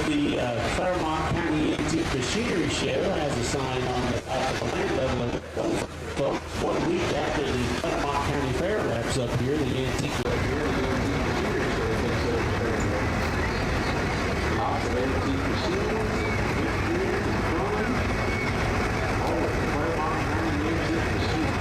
the Clermont County Antique Machinery Show has a sign on the land level. Folks, 1 week after the Clermont County Fair wraps up here, the Antique Lots of antique machines, all of the Clermont County Antique Machines.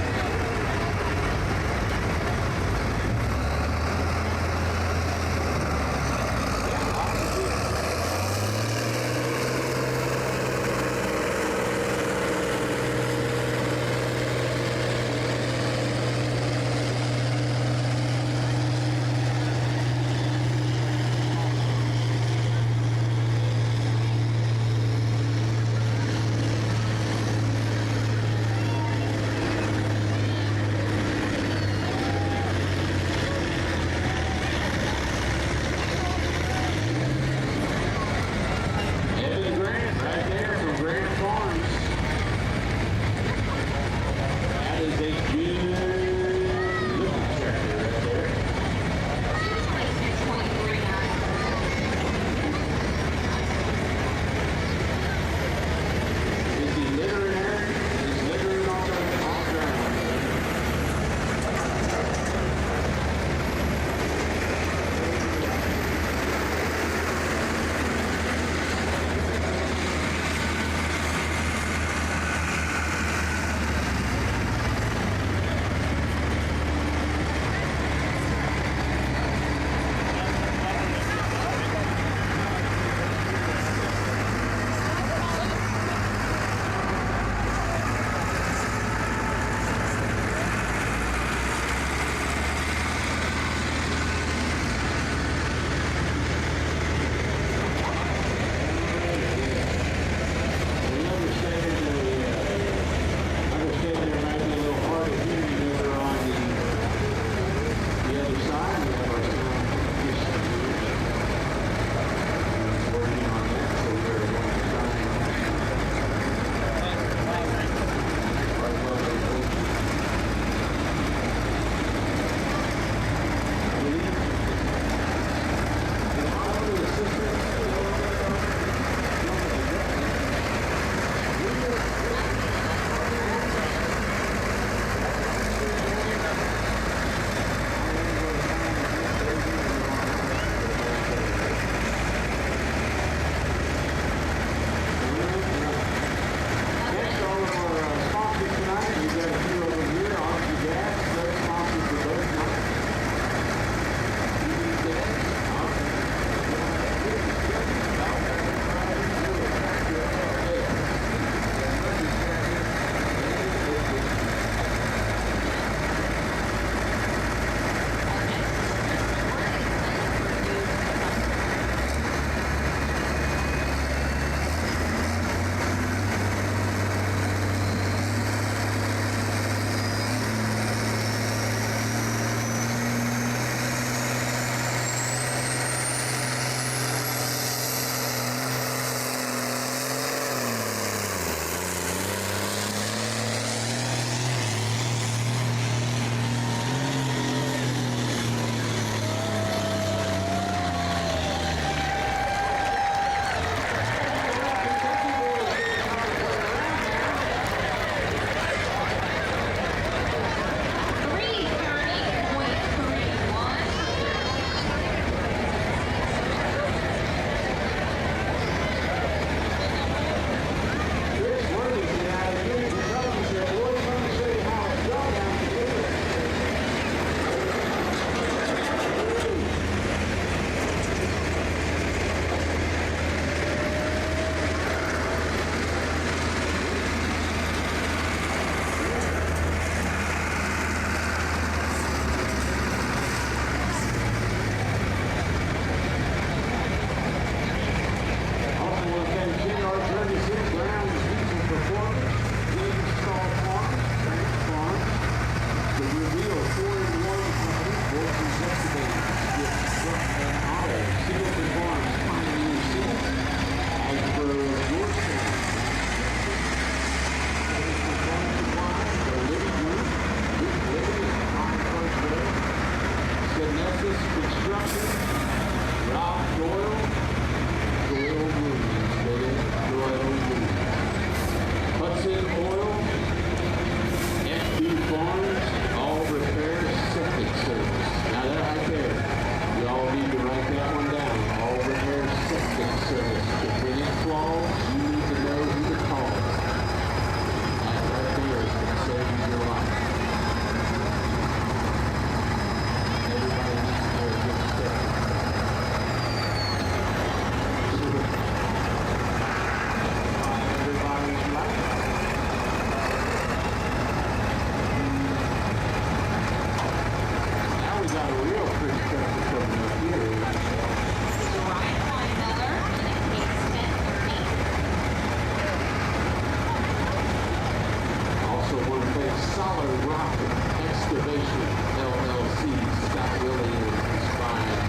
Ocean LLC, Scott Willie is inspired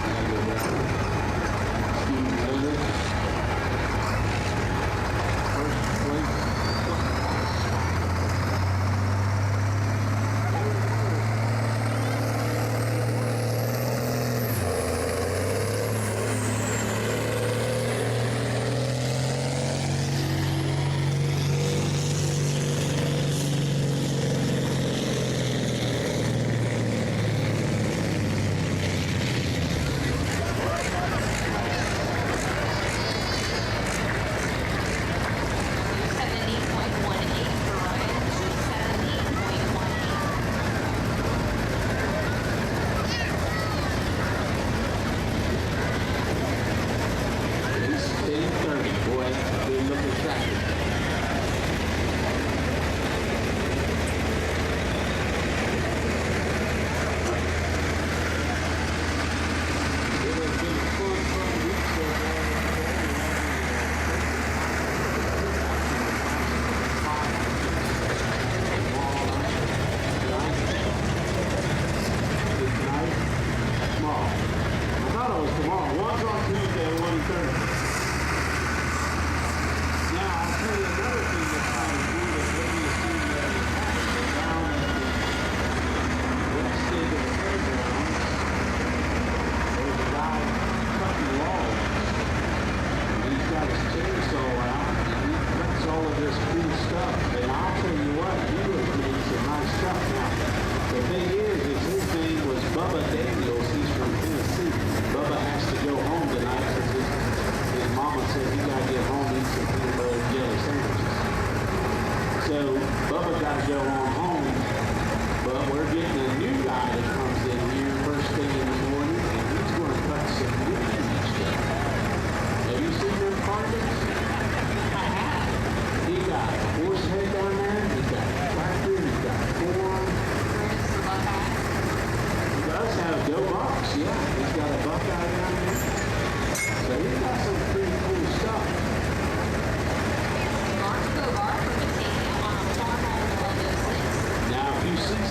Steve Miller. First place.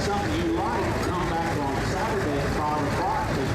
Something you like, come back on Saturday at 5 o'clock to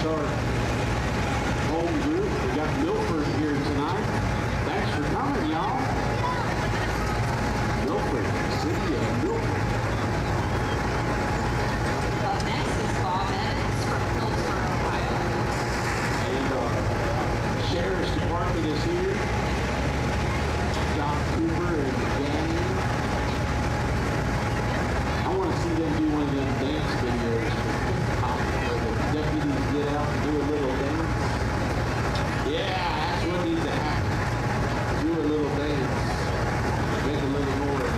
starts our home group. We got Milford here tonight. Thanks for coming, y'all. Milford, city of Milford. Up next is Bob Evans from Owensville, Ohio. And Sheriff's Department is here. Doc Cooper and Danny. I want to see them do one of them dance videos where the deputies get out and do a little dance. Yeah, that's what needs to happen. Do a little dance. Make a little noise.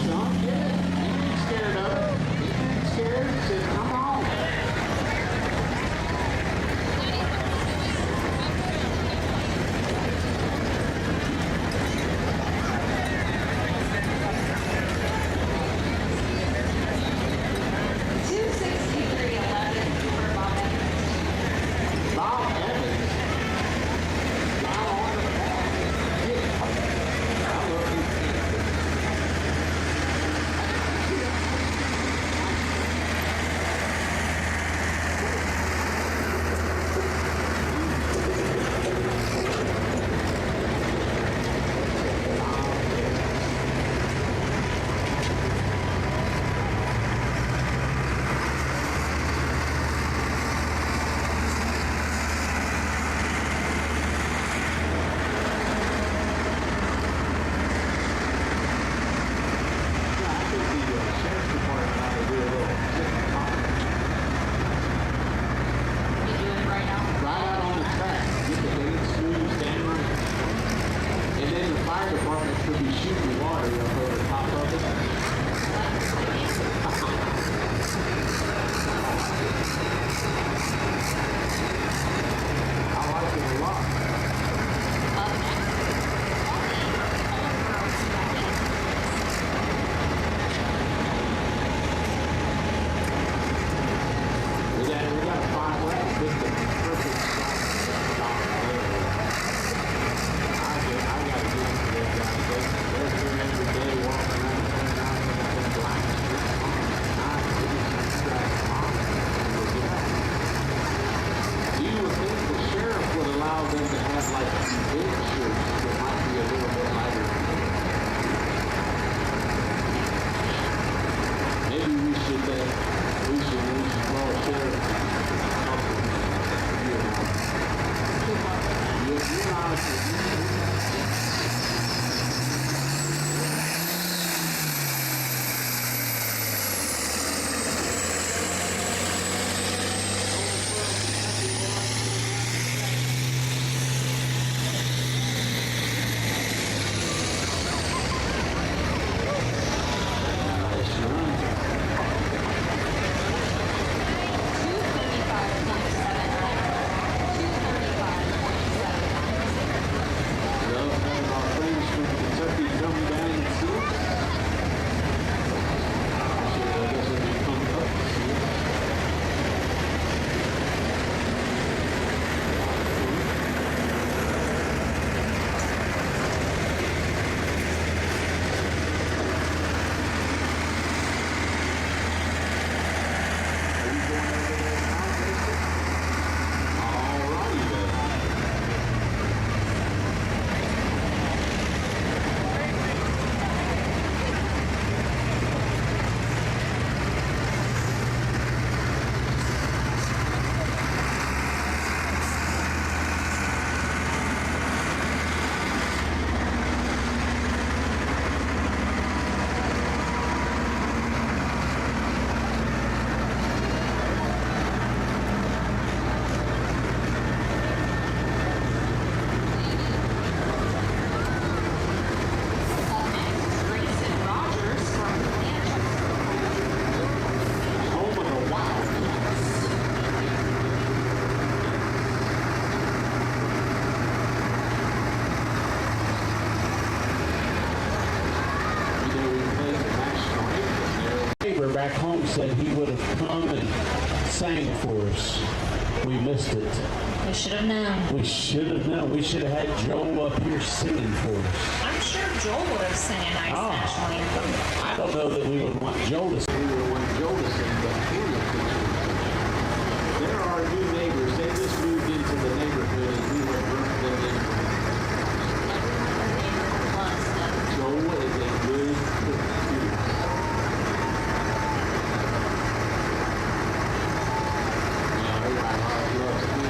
Son, get it. You ain't scared of it. You ain't scared. Say, come on. For Bob Evans. Bob Evans. Bob on the ball. Get it. I love you. I think the Sheriff's Department ought to do a little You do it right now. right out on the track. Get the dance moves down. And then the fire department could be shooting water up over the top of it. I like it a lot. Up next is We got 5 laps with the perfect stop there. I got to get into them guys. They're here every day walking around turning out and black. Nice. Give me some track on. back home said he would have come and sang for us. We missed it. We should have known. We should have known. We should have had Joel up here singing for us. I'm sure Joel would have sang a nice national anthem. I don't know that we would want Joel to sing. We would want Joe to sing, but there are new neighbors. They just moved into the neighborhood and we were brought them in. Joel is a good cook, too. Yeah, everybody loves him.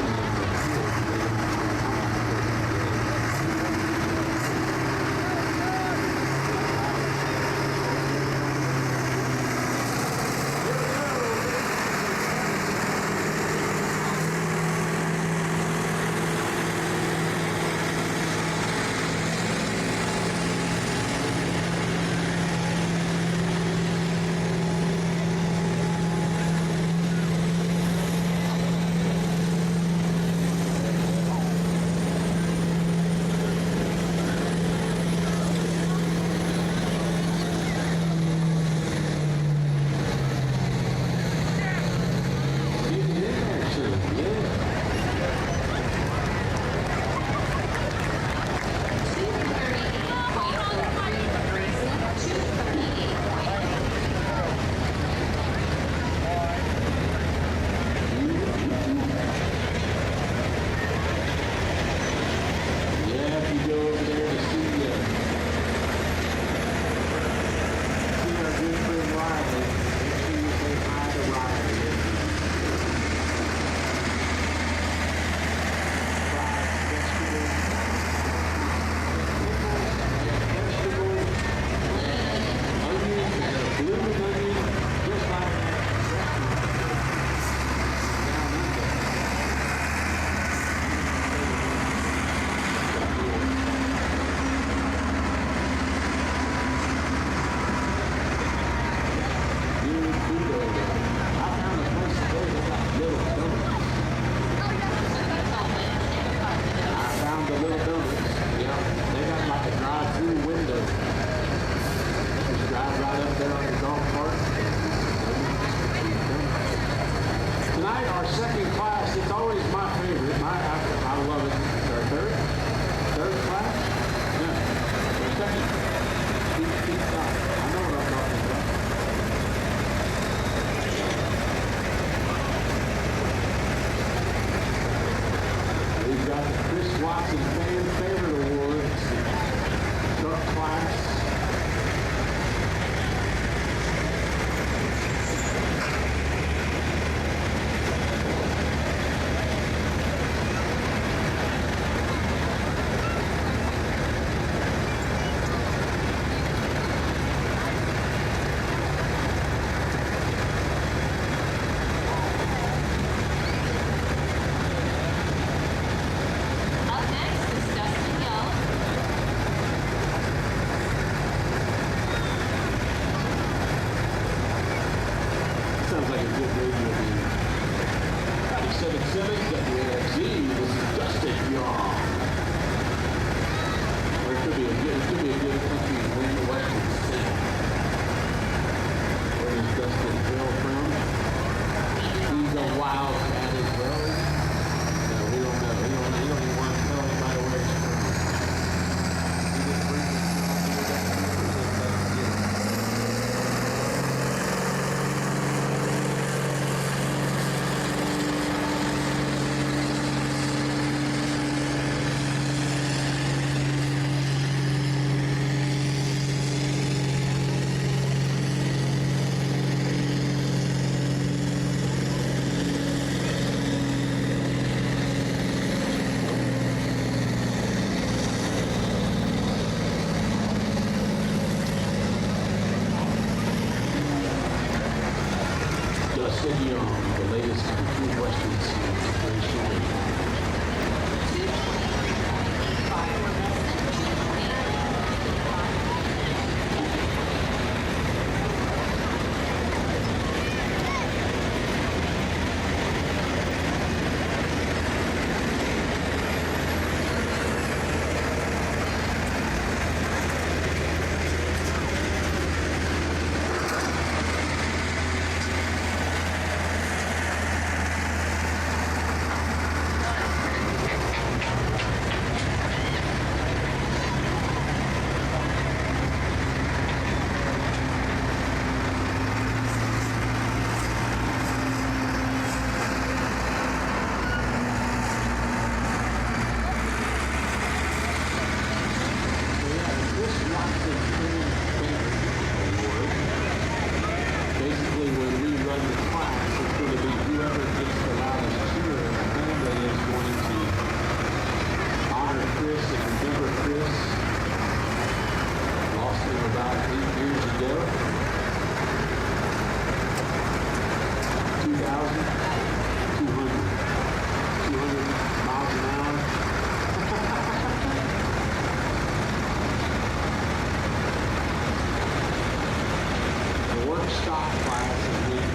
stock class this week.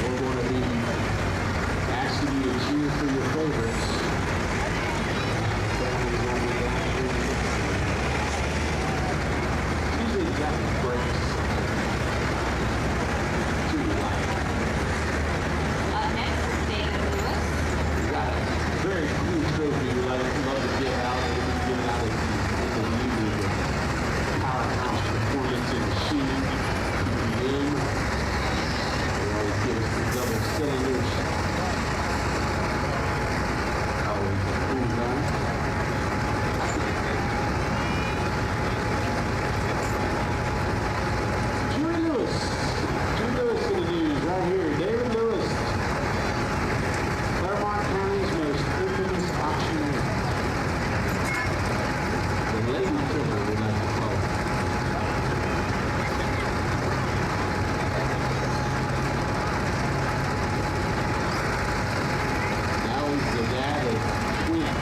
We're going to be asking you to cheer for your favorites. Family's going to be down here. Usually exactly breaks. Too light. Up next is David Lewis. We got a very cool trophy we love to get out. We'll be giving out in the evening. Powerhouse performance in machine. PPM. They always give us the double cylinders. Always a cool guy. Jerry Lewis. Jerry Lewis in the news right here. David Lewis. Clermont County's most infamous auctioneer. The lady killer, we like to call her. Now he's the dad of twins.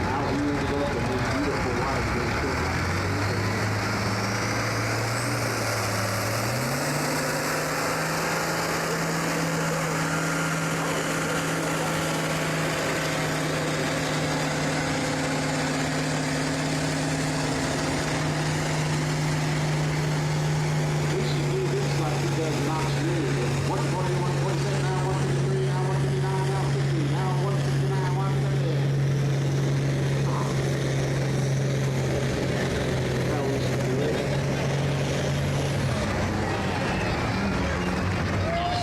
Now he ended up with his beautiful wife. We should do this like he does an auctioneer. 141, 179, 153, now 159, now 50, now 159, 130. How we should do it.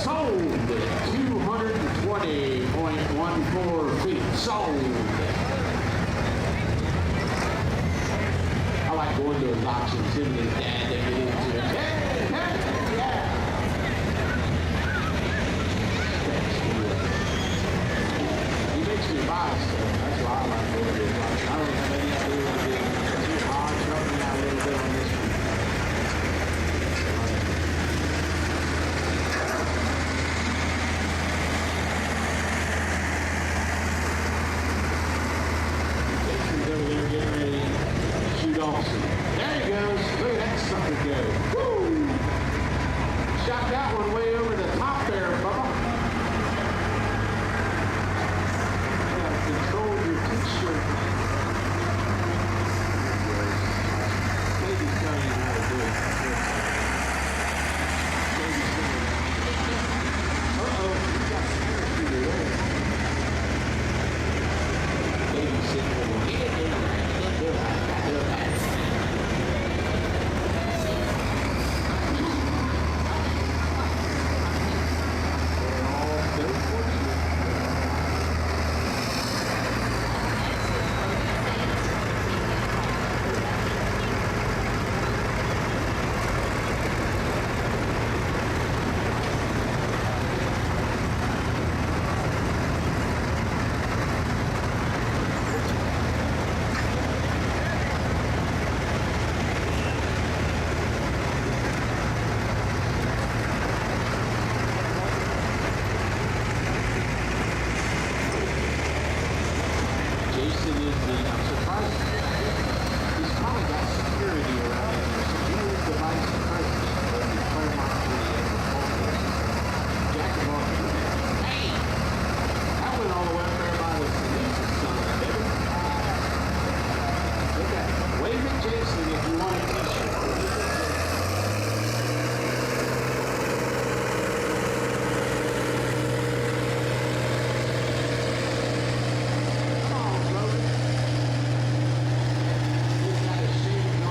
Sold at 220.14 feet. Sold. I like going to those auctions. Him and his dad, they get into it. Hey, hey, yeah. He makes me buy stuff. That's why I like going to those auctions. I don't have any idea what it is. Too hard. Help me out a little bit on this one. Jason's over there getting ready to shoot off some. There he goes. Look at that sucker go. Woo! Shot that one way over the top there, Bubba. You gotta control your t-shirt. Baby's telling you how to do it. Baby's telling you. Uh-oh, you got a parachuter there. Baby's sitting there going, yeah. Jason is the, I'm surprised, he's probably got security around him. So he is the vice president of the Clermont County Agricultural. Jack of all trades. Hey! That went all the way up there by the Lisa's son, baby. Look at it. Wave at Jason if you want a t-shirt. Come on, brother. He's got a shade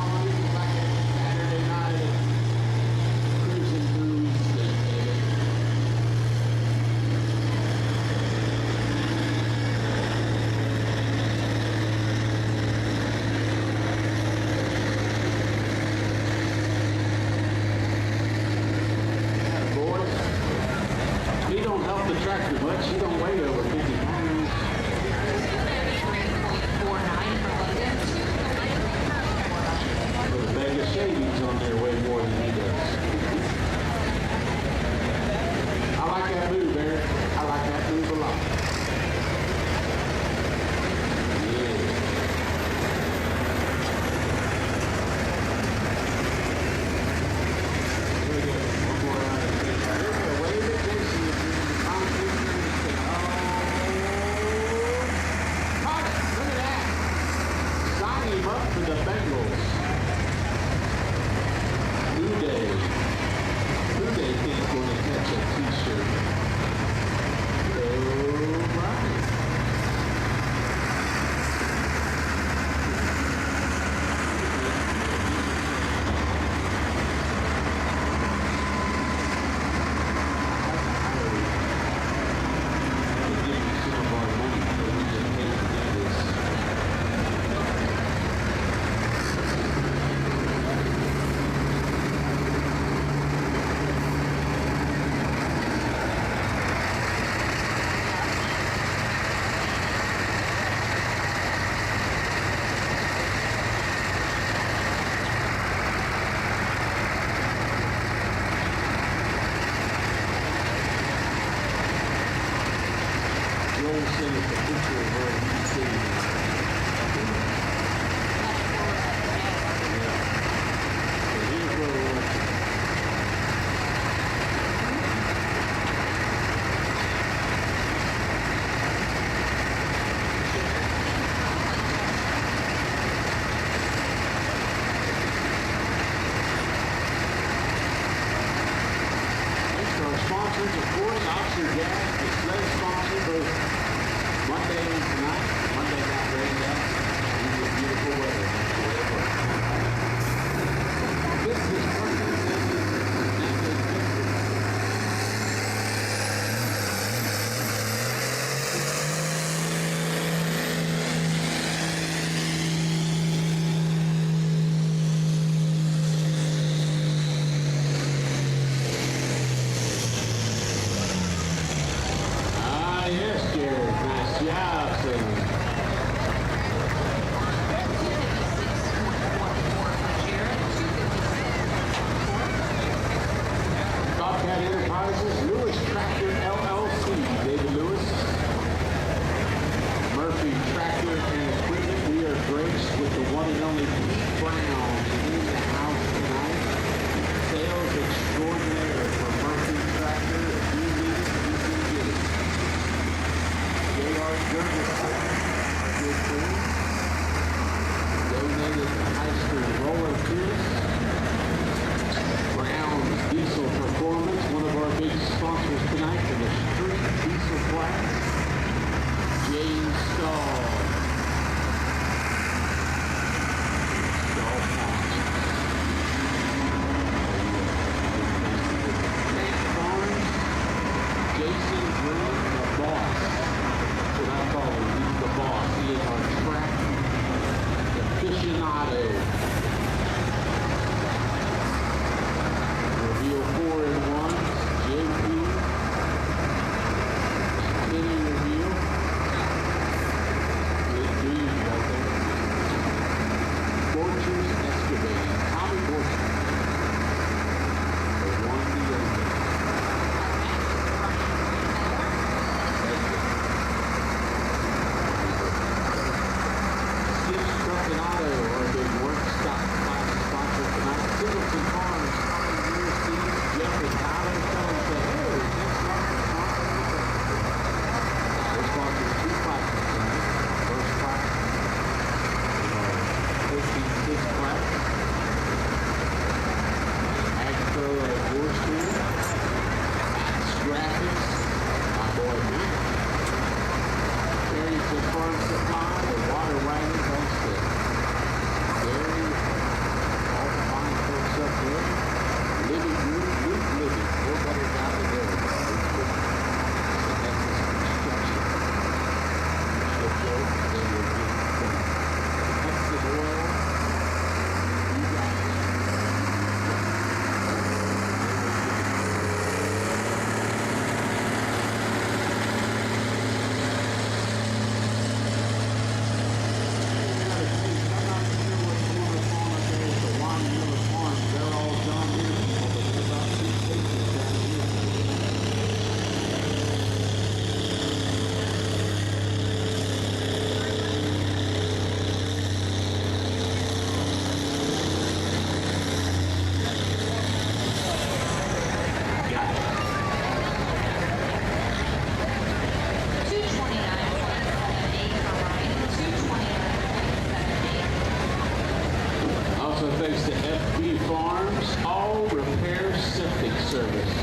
thanks to FB Farms, all repair septic service.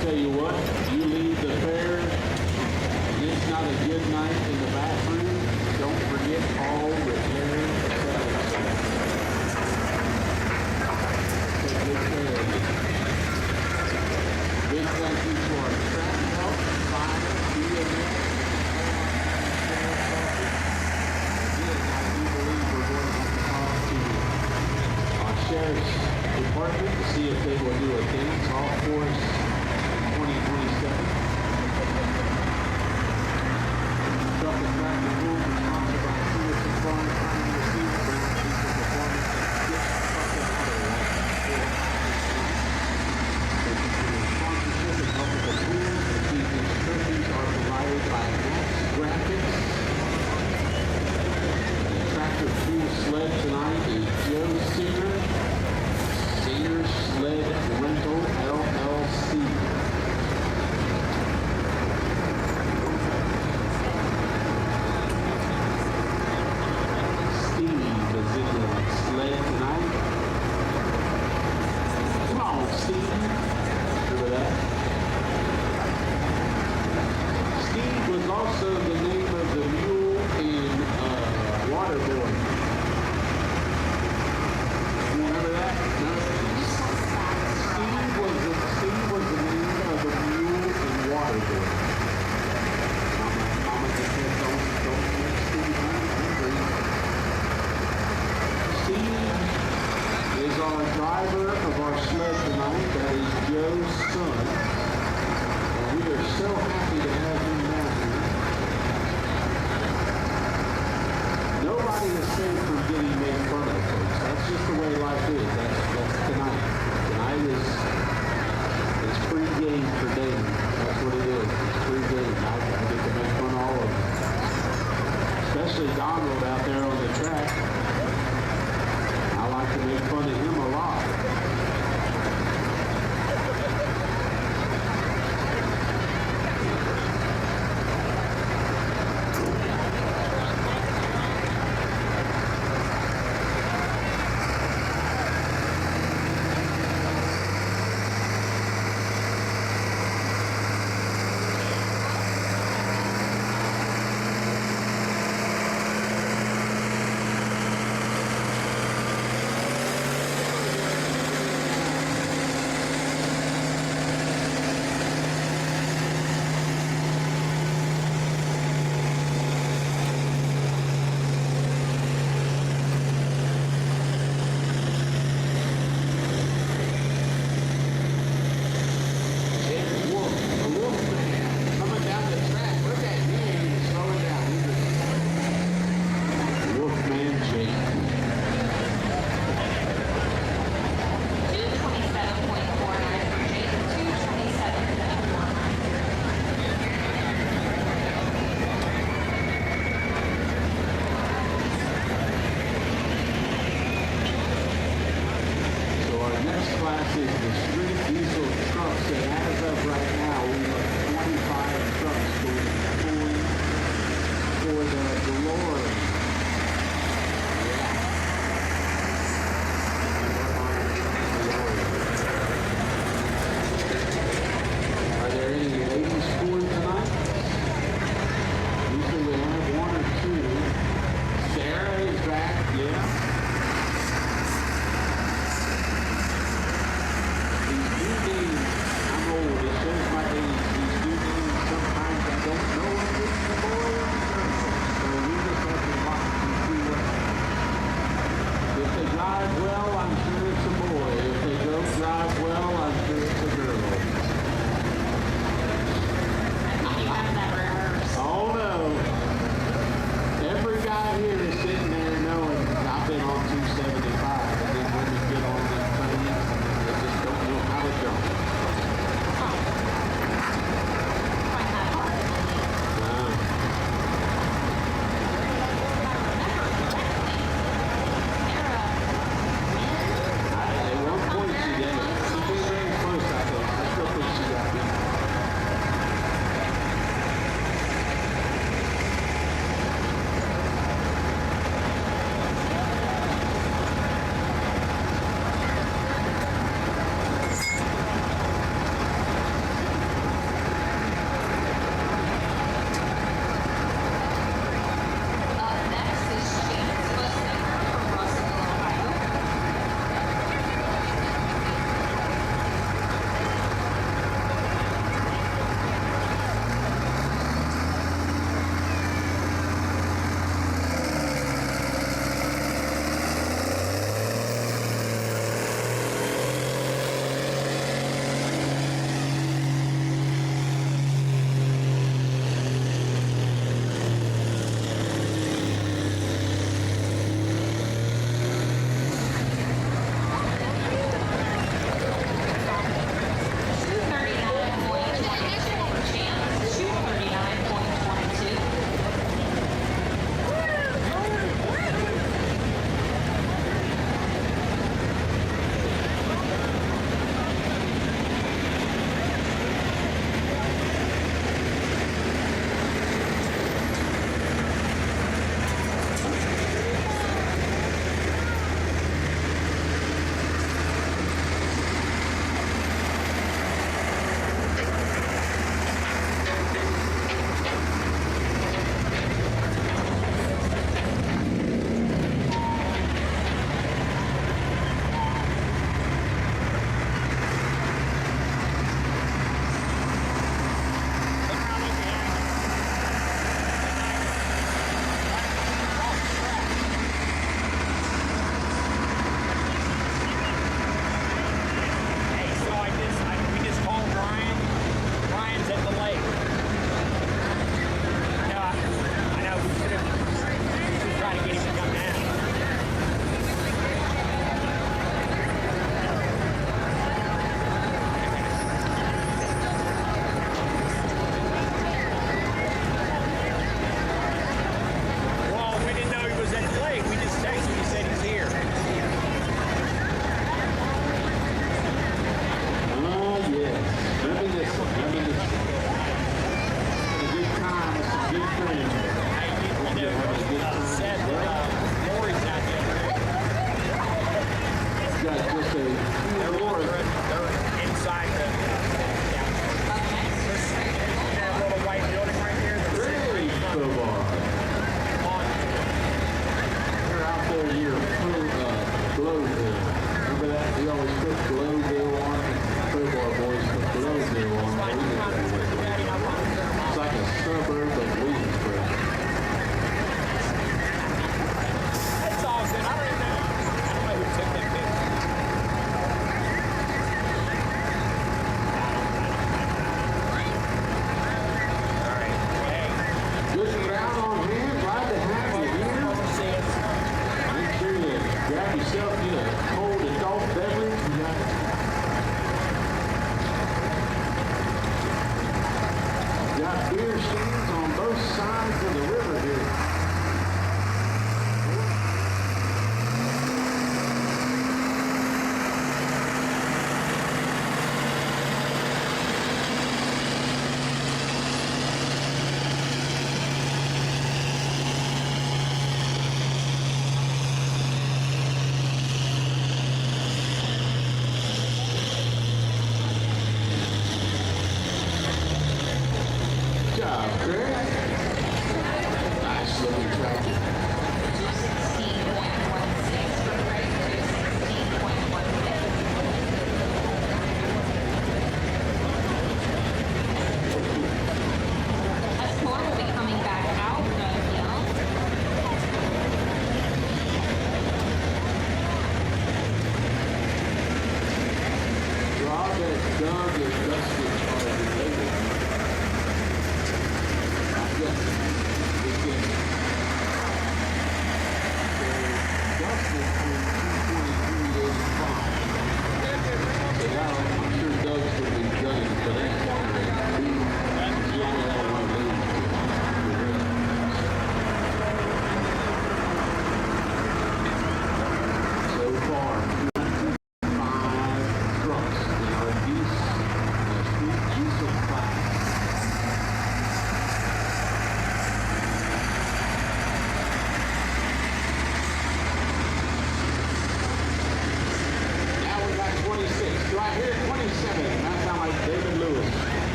Tell you what, you leave the fair, and it's not a good night in the bathroom, don't forget all repair septic service. Take good care of it. Big thank you to our track help, fire, BMS, Sheriff's Department to see if they will do a dance off for us in 2027. Truck and Tractor Rules is sponsored by Sullivan Farm, trying to receive ground people performance and get truck and auto sponsorship and help with the tools. These trophies are provided by Max Graphics. Tractor Tool Sled tonight is Joe Singer. Sled Rental LLC. Steve is in the sled tonight. Come on, Steve. Remember that? Steve was also the name of the mule in Waterboy. You remember that? No? Steve was the name of the mule in Waterboy. Mama just said, don't let Steve run hungry. Steve is our driver of our sled tonight. That is Joe's son. And we are so happy to have him down here. Nobody is safe from getting made fun of, folks. That's just the way life is. That's tonight. Tonight is free game for Dave. That's what it is. It's free game. I get to make fun of all of them. Especially Donald out there on the track. I like to make fun of him a lot.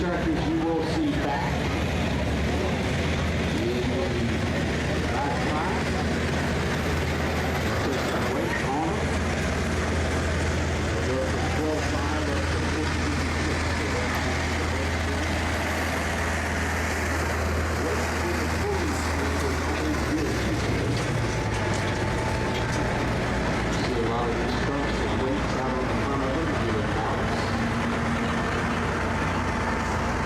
tractors you will see back in the last class. Put some weight on them. We'll go from 12.5 up to 50. See a lot of these trucks with weights out on the front of them to give it balance.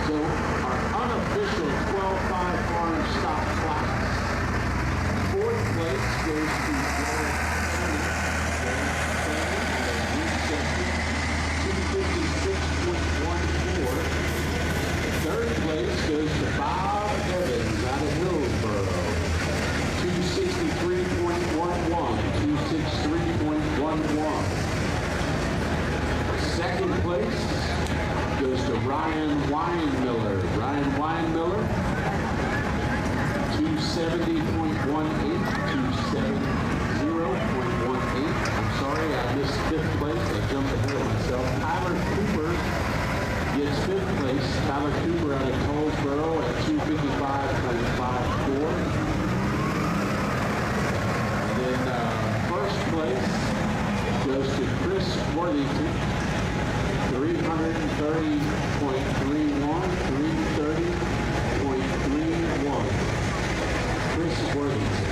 So our unofficial 12.5 farm stock class. Fourth place goes to Leonards 256.14. Third place goes to Bob Evans out of Hillsboro. 263.11. 263.11. Second place goes to Ryan Weinmiller. Ryan Weinmiller, 270.18. 270.18. I'm sorry, I missed fifth place. I jumped ahead of myself. Tyler Cooper gets fifth place. Tyler Cooper out of Tollsboro at 255.54. And then first place goes to Chris Worthington. 330.31. 330.31. Chris Worthington.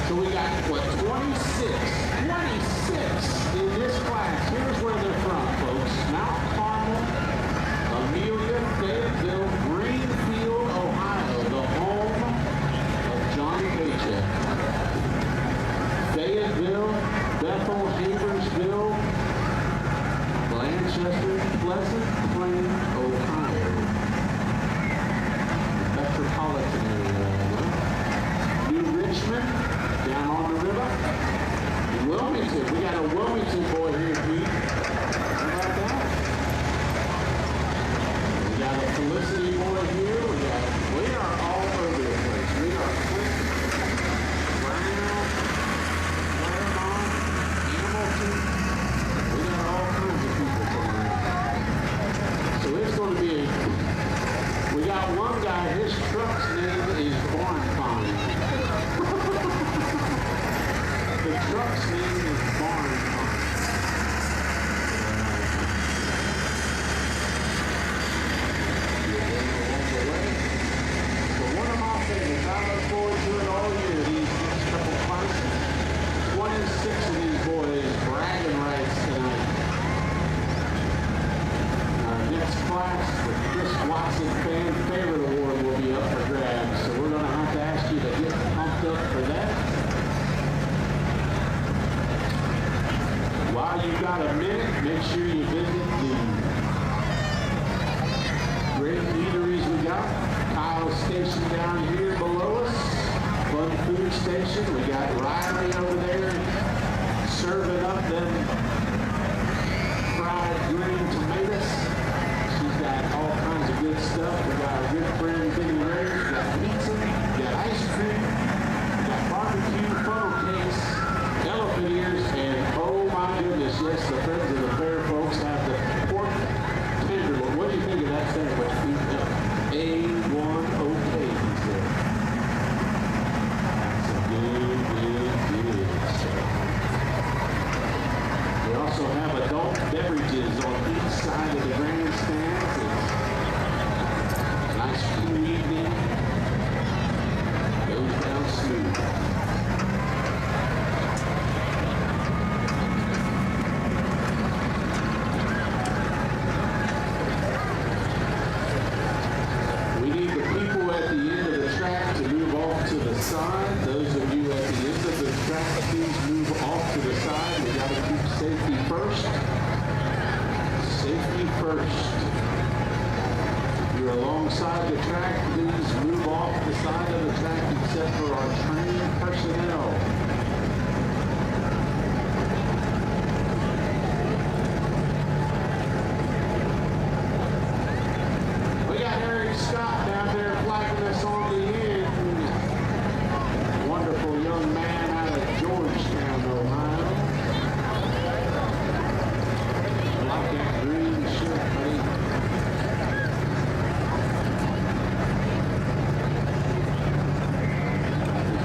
So we got, what, 26 in this class. Here's where they're from, folks. Mount Carmel, Amelia, Fayetteville, Greenfield, Ohio, the home of Johnny Paycheck. Fayetteville, Bethel, Haversville, Blanchester, Pleasant Plain, Ohio. Metropolitan area. New Richmond, down on the river. Wilmington, we got a Wilmington boy here, Pete. got a minute, make sure you visit the great eateries we got. Kyle's Station down here below us. Fun Food Station. We got Riley over there serving up them fried green tomatoes. She's got all kinds of good stuff. We got our good friend Benny Ray. We got pizza. We got ice cream. We got barbecue, funnel cakes, elephant ears, and oh my goodness, yes, the Friends of the Fair folks have the pork tenderloin. What do you think of that sandwich? A1 okay, he said. Good. We also have adult beverages on each side of the grandstands. It's a nice cool evening. Goes down smooth. We need the people at the end of the track to move off to the side. Those of you at the end of the track, please move off to the side. We got to keep safety first. Safety first. If you're alongside the track, please move off the side of the track except for our trained personnel. We got Eric Scott down there flagging us on the end. Wonderful young man out of Georgetown, Ohio. I like that green shirt, buddy. His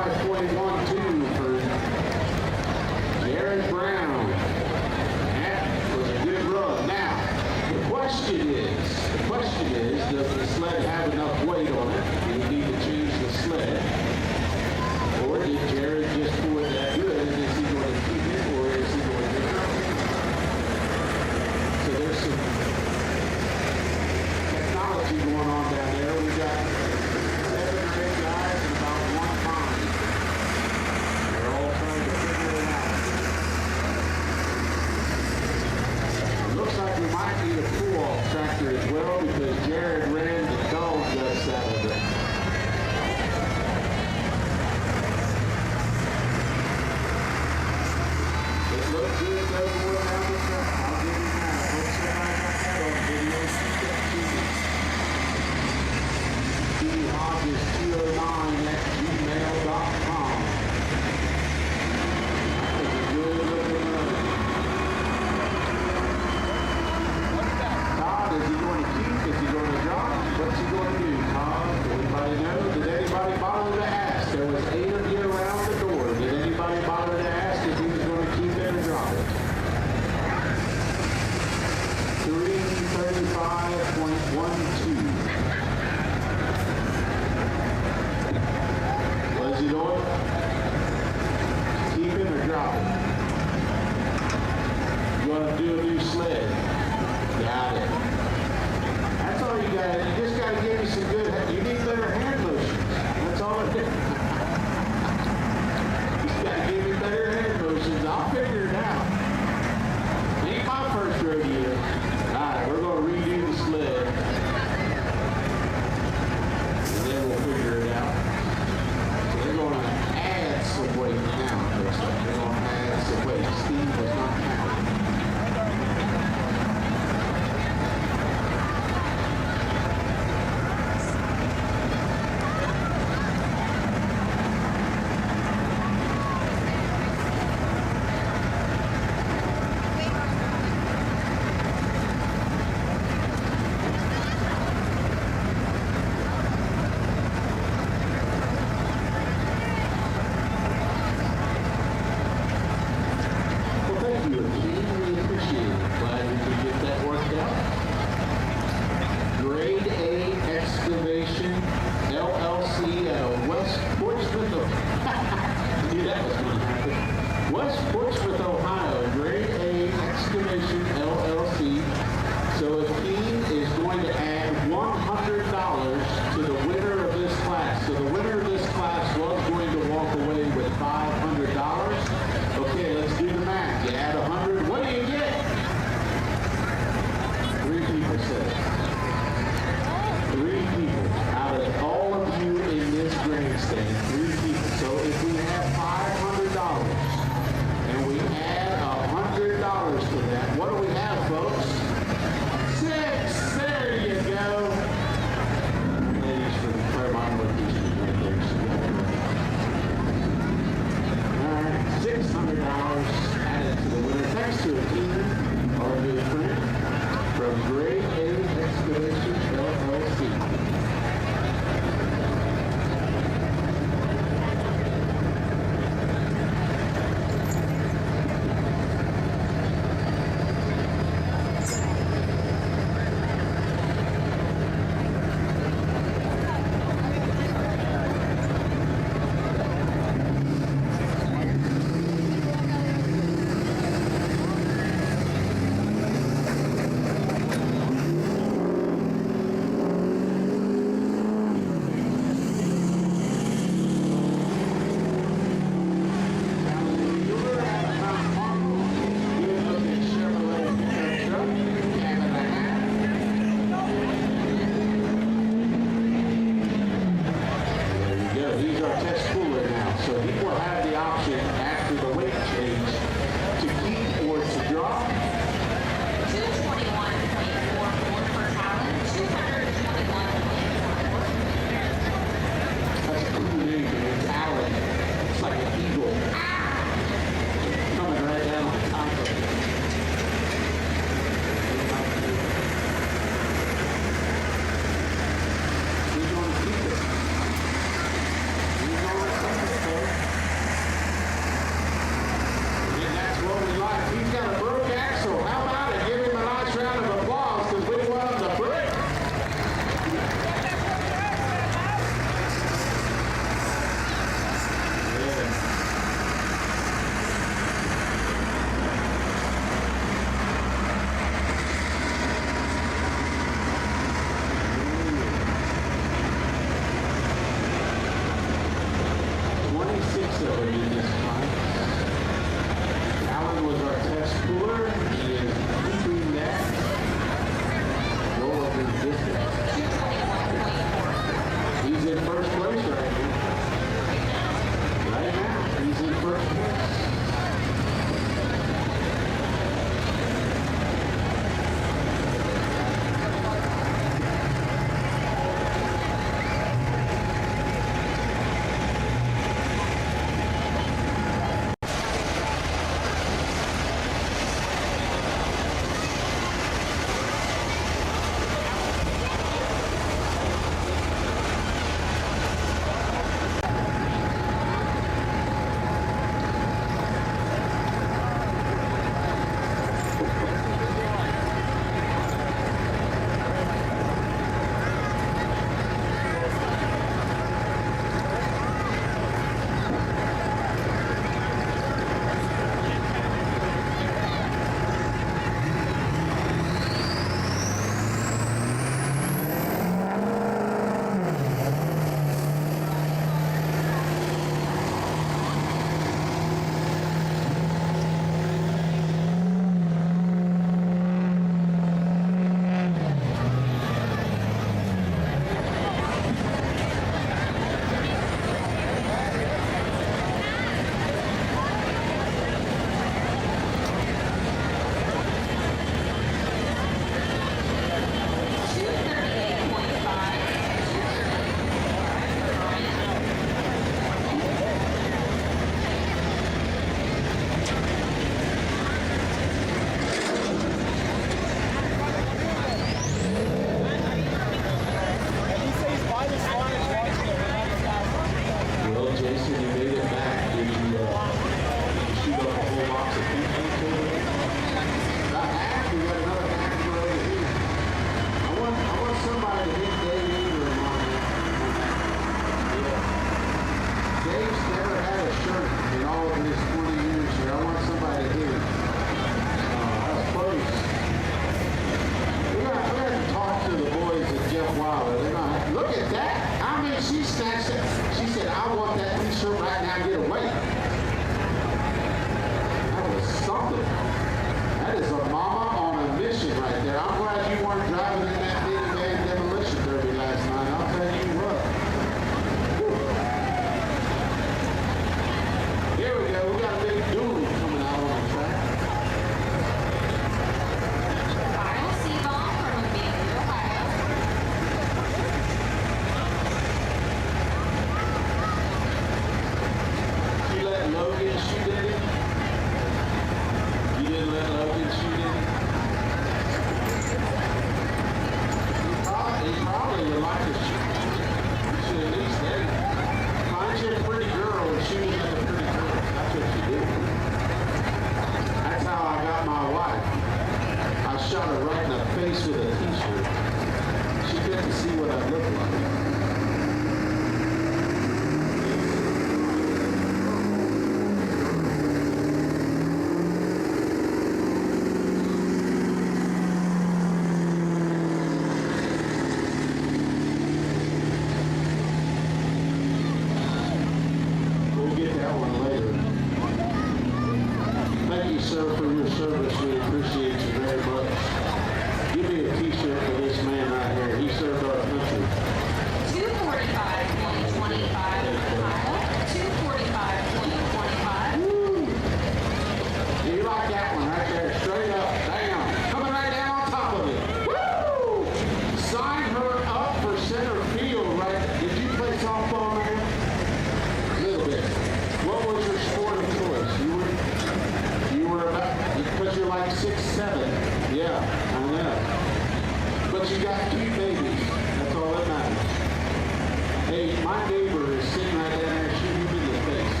My neighbor is sitting right down there shooting him in the face.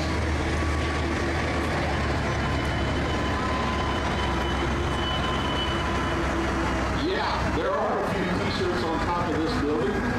Yeah, there are a few t-shirts on top of this building.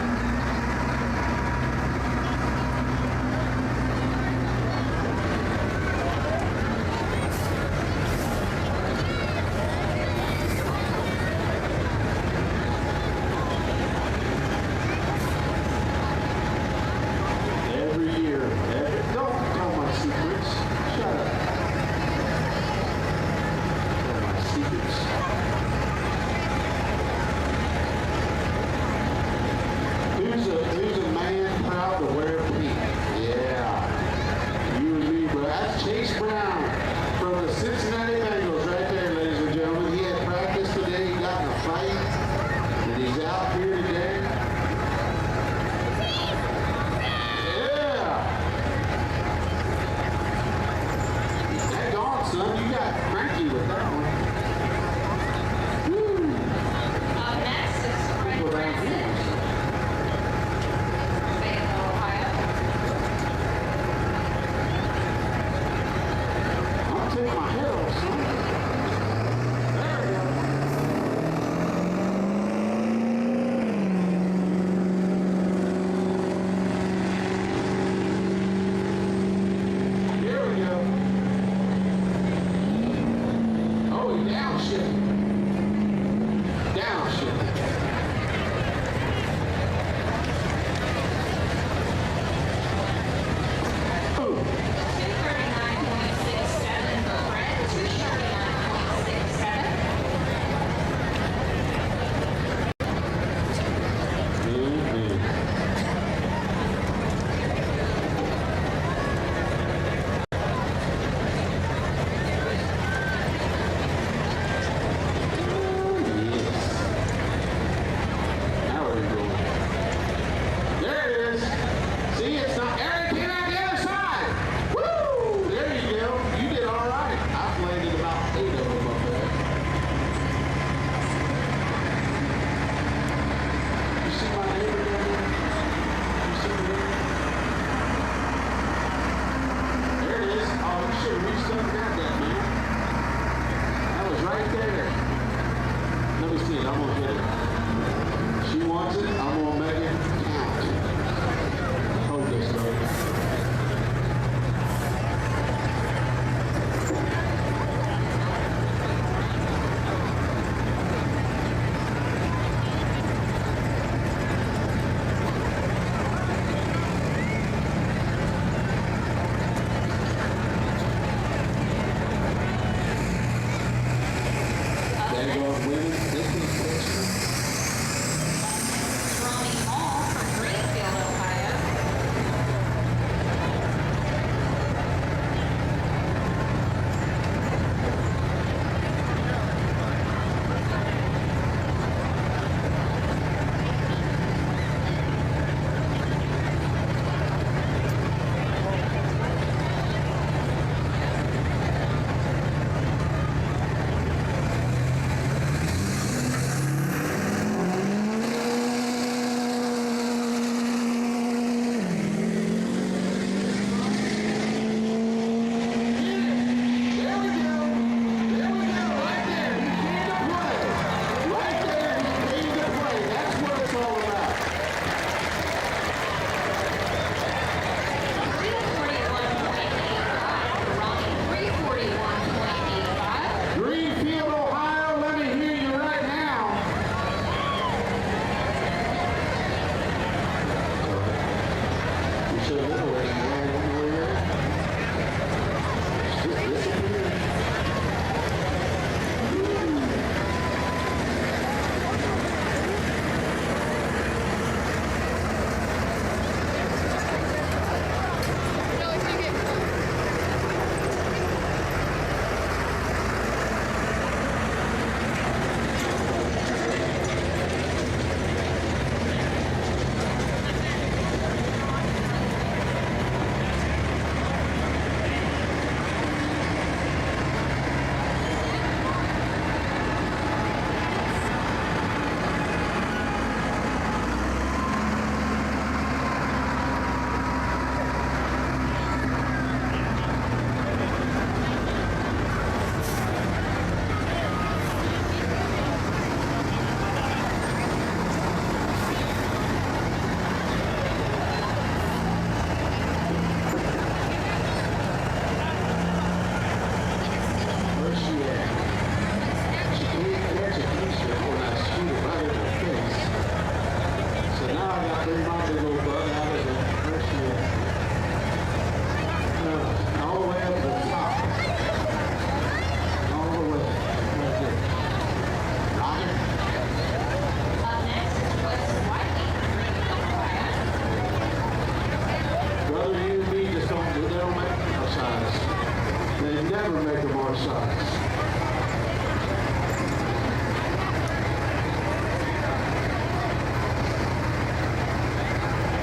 never make a more size.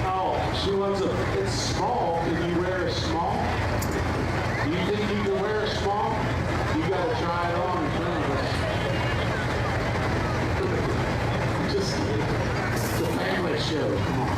Oh, she wants a, it's small. Can you wear a small? Do you think you can wear a small? You gotta try it on in front of us. Just kidding. It's a family show. Come on.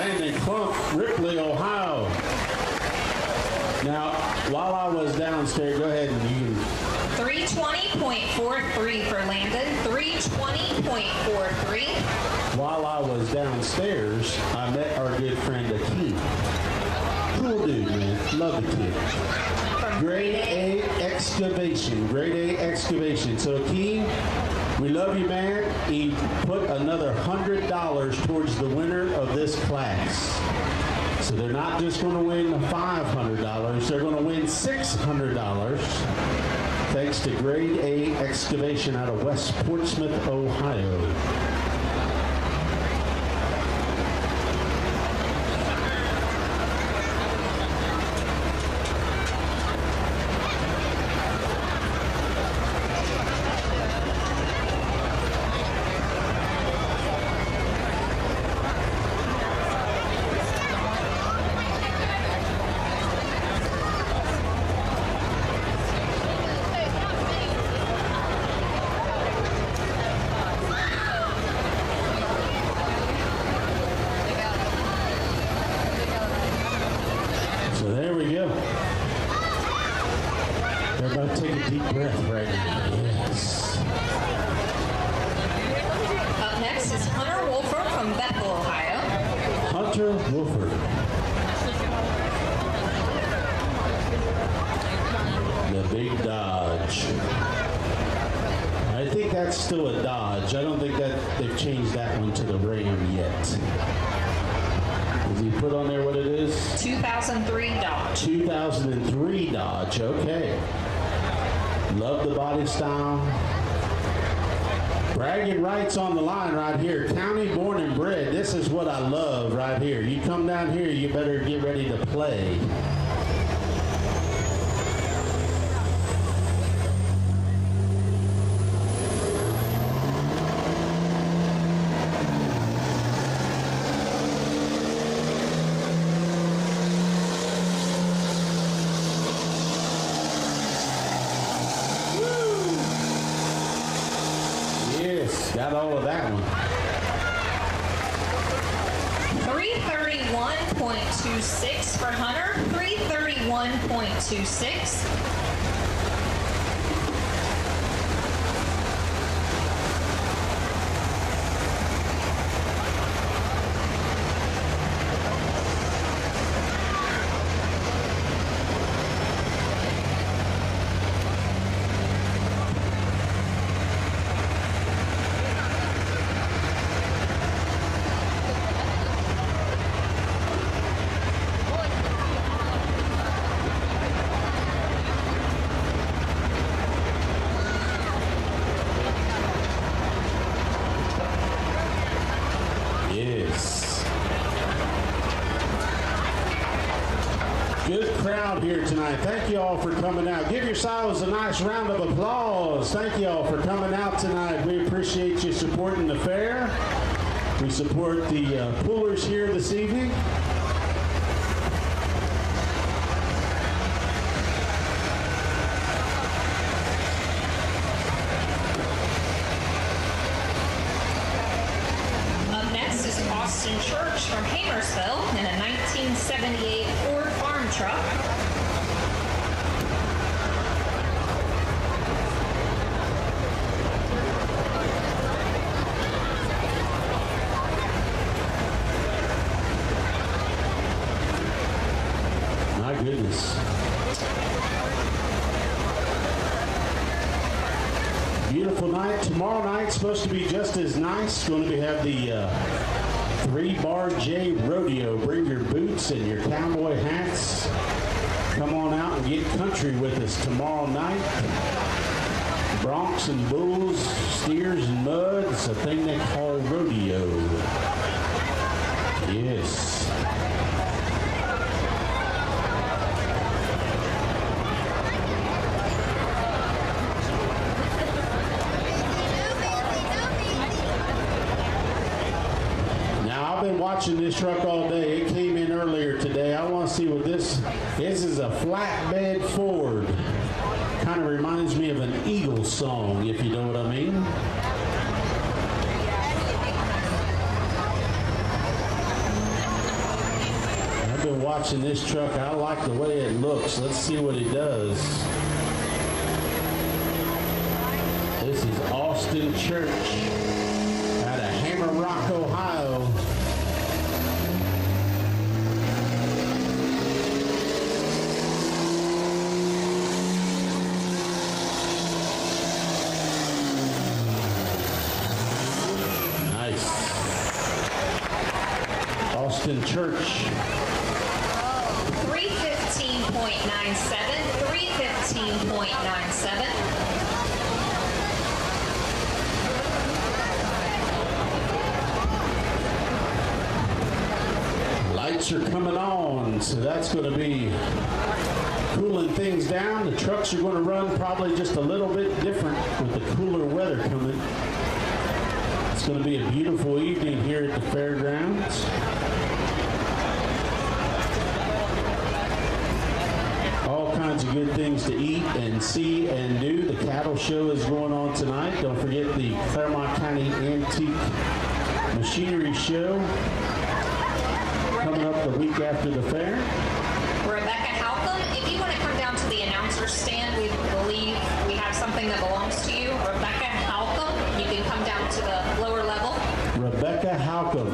Landon Clump, Ripley, Ohio. Now, while I was downstairs, go ahead and you can. 320.43 for Landon. 320.43. While I was downstairs, I met our good friend Akeem. Cool dude, man. Love the kid. Grade A excavation. Grade A excavation. So Akeem, we love you, man. He put another $100 towards the winner of this class. So they're not just going to win $500. They're going to win $600. Thanks to Grade A excavation out of West Portsmouth, Ohio. Everybody take a deep breath right now. Yes. Up next is Hunter Wolford from Bethel, Ohio. Hunter Wolford. The big Dodge. I think that's still a Dodge. I don't think that they've changed that one to the Ram yet. Does he put on there what it is? 2003 Dodge. 2003 Dodge, okay. Love the body style. Bragging rights on the line right here. County born and bred. This is what I love right here. You come down here, you better get ready to play. Got all of that one. 331.26 for Hunter. 331.26. Good crowd here tonight. Thank you all for coming out. Give yourselves a nice round of applause. Thank you all for coming out tonight. We appreciate you supporting the fair. We support the pullers here this evening. Up next is Austin Church from Hamersville in a 1978 Ford farm truck. My goodness. Beautiful night. Tomorrow night's supposed to be just as nice. Going to have the 3-Bar J Rodeo. Bring your boots and your cowboy hats. Come on out and get country with us tomorrow night. Broncs and bulls, steers and mud. It's a thing they call rodeo. Yes. I've been watching this truck all day. It came in earlier today. I want to see what this is a flatbed Ford. Kind of reminds me of an Eagles song, if you know what I mean. watching this truck. I like the way it looks. Let's see what he does. This is Austin Church out of Hammer Rock, Ohio. Nice. Austin Church. 315.97, 315.97. Lights are coming on, so that's going to be cooling things down. The trucks are going to run probably just a little bit different with the cooler weather coming. It's going to be a beautiful evening here at the fairgrounds. All kinds of good things to eat and see and do. The cattle show is going on tonight. Don't forget the Clermont County Antique Machinery Show coming up the week after the fair. Rebecca Halcomb, if you want to come down to the announcer stand, we believe we have something that belongs to you. Rebecca Halcomb, you can come down to the lower level. Rebecca Halcomb.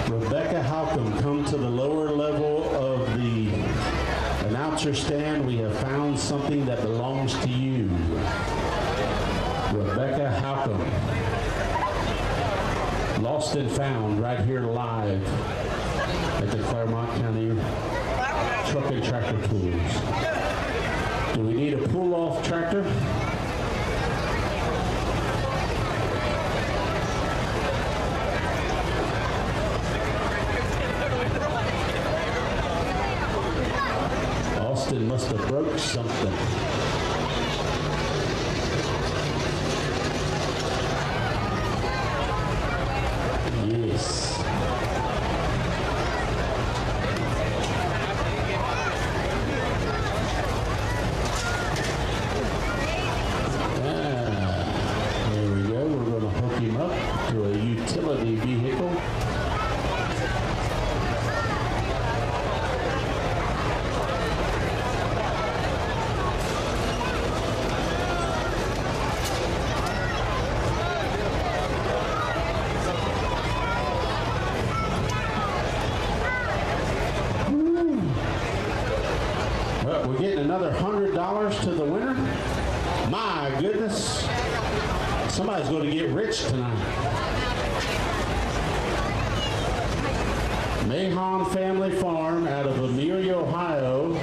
Rebecca Halcomb, come to the lower level of the announcer stand. We have found something that belongs to you. Rebecca Halcomb. Lost and found right here live at the Clermont County Truck and Tractor Tools. Do we need a pull-off tractor? Austin must have broke something. Yes. There we go. We're going to hook him up to a utility vehicle. We're getting another $100 to the winner. My goodness. Somebody's going to get rich tonight. Mahon Family Farm out of Amelia, Ohio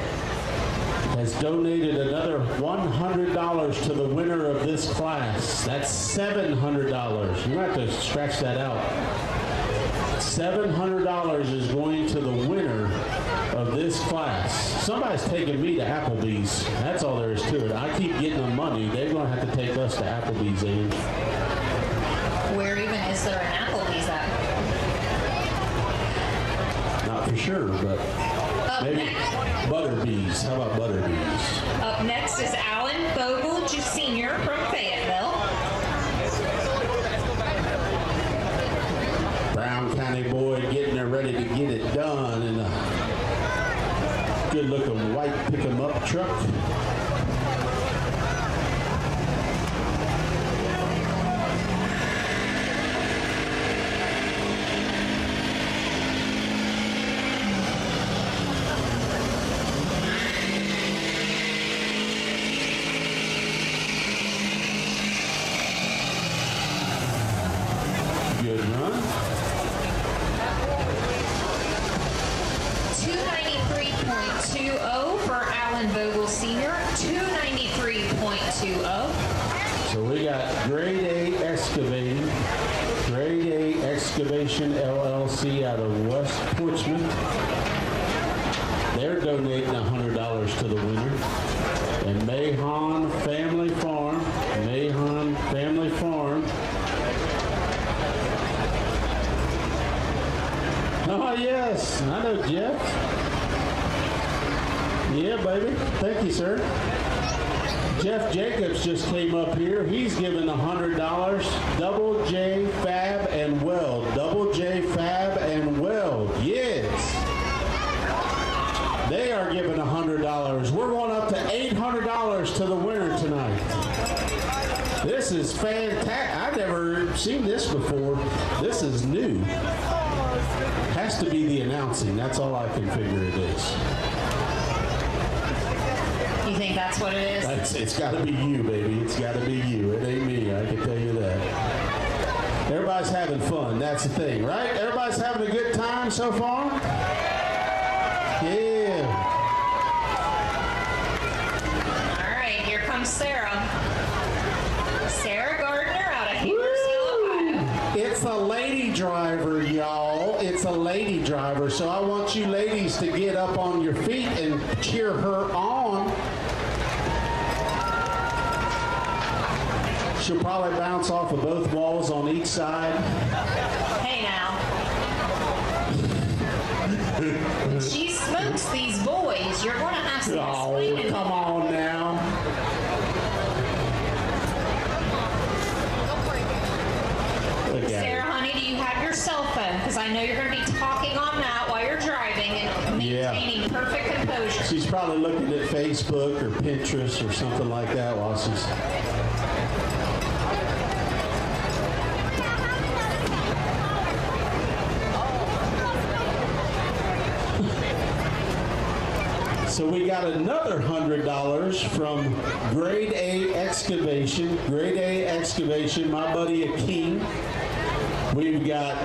has donated another $100 to the winner of this class. That's $700. You have to scratch that out. $700 is going to the winner of this class. Somebody's taking me to Applebee's. That's all there is to it. I keep getting them money. They're going to have to take us to Applebee's, Ange. Where even is there an Applebee's at? Not for sure, but maybe Butterbee's. How about Butterbee's? Up next is Alan Bogle Sr. from Fayetteville. Brown County boy getting there ready to get it done in a good-looking white pick-em-up truck. Good run. 293.20 for Alan Bogle Sr. 293.20. So we got Grade A Excavating, Grade A Excavation LLC out of West Portsmouth. They're donating $100 to the winner. And Mahon Family Farm, Mahon Family Farm. Oh, yes, I know Jeff. Yeah, baby. Thank you, sir. Jeff Jacobs just came up here. He's given $100. Double J Fab and Weld. Double J Fab and Weld. Yes. $100 to the winner tonight. This is fantastic. I've never seen this before. This is new. Has to be the announcing. That's all I can figure it is. You think that's what it is? It's got to be you, baby. It's got to be you. It ain't me. I can tell you that. Everybody's having fun. That's the thing, right? Everybody's having a good time so far? Yeah. All right, here comes Sarah. Sarah Gardner out of Owensville, Ohio. It's a lady driver, y'all. It's a lady driver. So I want you ladies to get up on your feet and cheer her on. She'll probably bounce off of both walls on each side. Hey now. She smokes these boys. You're going to have to explain it. Oh, come on now. Look at Sarah, her. honey, do you have your cell phone? Because I know you're going to be talking on that while you're driving and maintaining perfect composure. She's probably looking at Facebook or Pinterest or something like that while she's... So we got another $100 from Grade A Excavation. Grade A Excavation, my buddy Akeem. We've got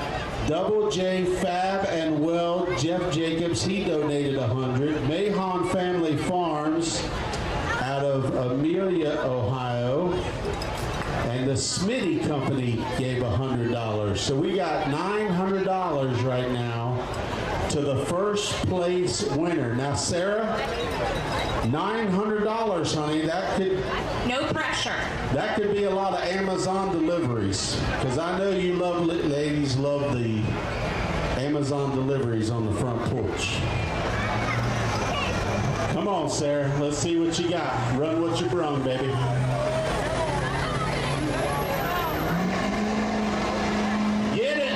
Double J Fab and Weld, Jeff Jacobs, he donated 100. Mahon Family Farms out of Amelia, Ohio. And the Smitty Company gave $100. So we got $900 right now to the first place winner. Now, Sarah, $900, honey. That could... No pressure. That could be a lot of Amazon deliveries. Because I know you ladies love the Amazon deliveries on the front porch. Come on, Sarah. Let's see what you got. Run what you brung, baby. Get it.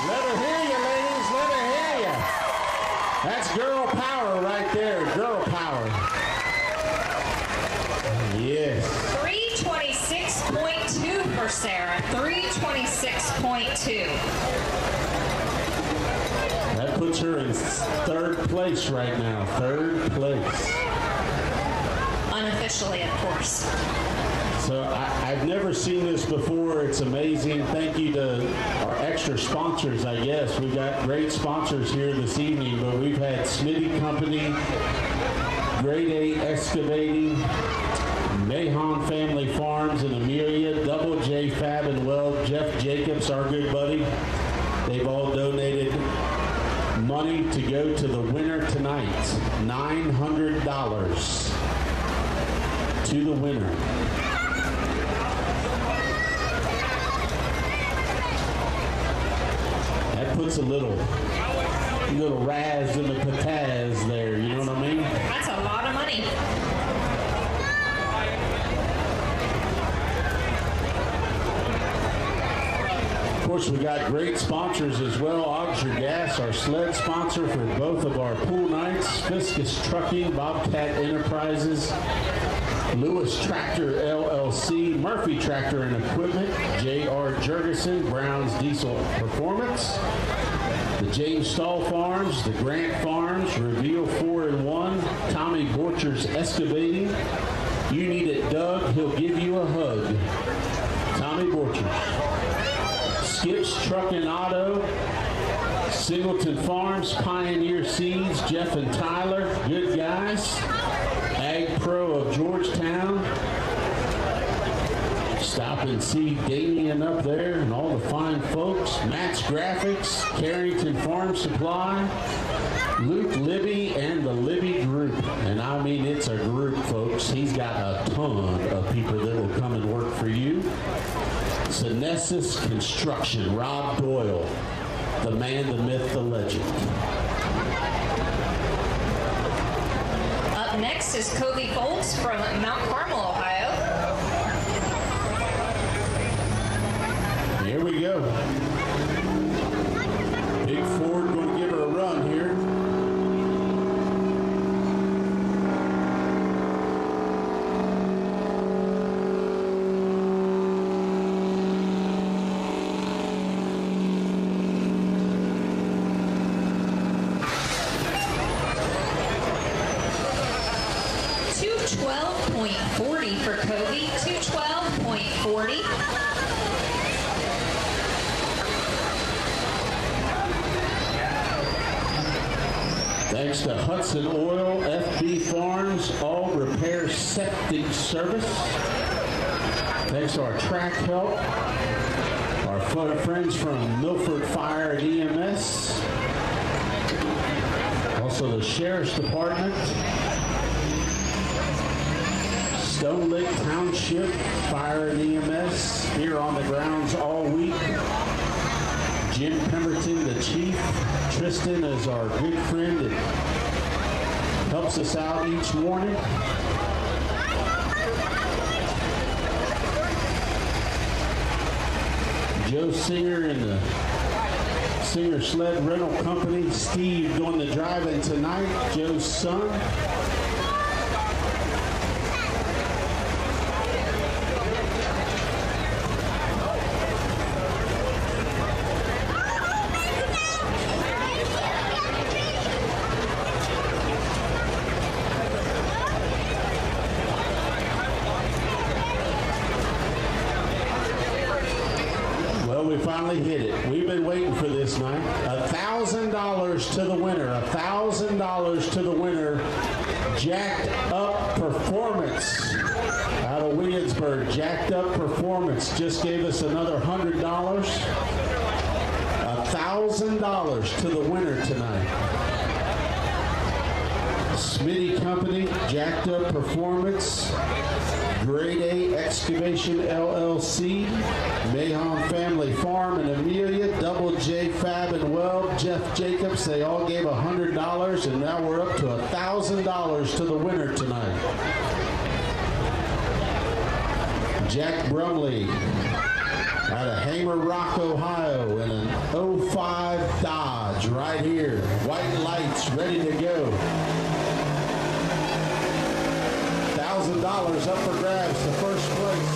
Let her hear you, ladies. Let her hear you. That's girl power right there. Girl power. Yes. 326.2 for Sarah. 326.2. That puts her in third place right now. Third place. Unofficially, of course. So I've never seen this before. It's amazing. Thank you to our extra sponsors, I guess. We've got great sponsors here this evening, but we've had Smitty Company, Grade A Excavating, Mahon Family Farms in Amelia, Double J Fab and Weld, Jeff Jacobs, our good buddy. They've all donated money to go to the winner tonight. $900 to the winner. That puts a little raz in the pataz there, you know what I mean? That's a lot of money. Of course, we got great sponsors as well. Augsburg Gas, our sled sponsor for both of our pool nights. Fiscus Trucking, Bobcat Enterprises, Lewis Tractor LLC, Murphy Tractor and Equipment, J.R. Jurgensen, Brown's Diesel Performance, the James Stahl Farms, the Grant Farms, Reveal 4-in-1, Tommy Borcher's Excavating. You need it dug, he'll give you a hug. Tommy Borcher. Skips Truck and Auto, Singleton Farms, Pioneer Seeds, Jeff and Tyler, good guys. Ag Pro of Georgetown. Stop and see Damien up there and all the fine folks. Matt's Graphics, Carrington Farm Supply, Luke Libby and the Libby Group. And I mean, it's a group, folks. He's got a ton of people that will come and work for you. Senessus Construction, Rob Doyle, the man, the myth, the legend. Up next is Kobe Foltz from Mount Carmel, Ohio. Here to go. Big Ford going to give her a run here. .40 for Covey, 212.40. Thanks to Hudson Oil, FB Farms, All Repair Septic Service. Thanks to our track help, our friends from Milford Fire and EMS, also the Sheriff's Department, Stone Lake Township Fire and EMS here on the grounds all week. Jim Pemberton, the chief. Tristan is our good friend that helps us out each morning. Joe Singer and the Singer Sled Rental Company. Steve doing the driving tonight, Joe's son. We finally hit it. We've been waiting for this night. $1,000 to the winner. $1,000 to the winner. Jacked Up Performance out of Williamsburg. Jacked Up Performance just gave us another $100. $1,000 to the winner tonight. Smitty Company, Jacked Up Performance. Grade A Excavation LLC, Mahon Family Farm and Amelia, Double J Fab and Weld, Jeff Jacobs, they all gave $100, and now we're up to $1,000 to the winner tonight. Jack Brumley out of Hamer Rock, Ohio, in an 05 Dodge right here. White lights ready to go. $1,000 up for grabs, the first place.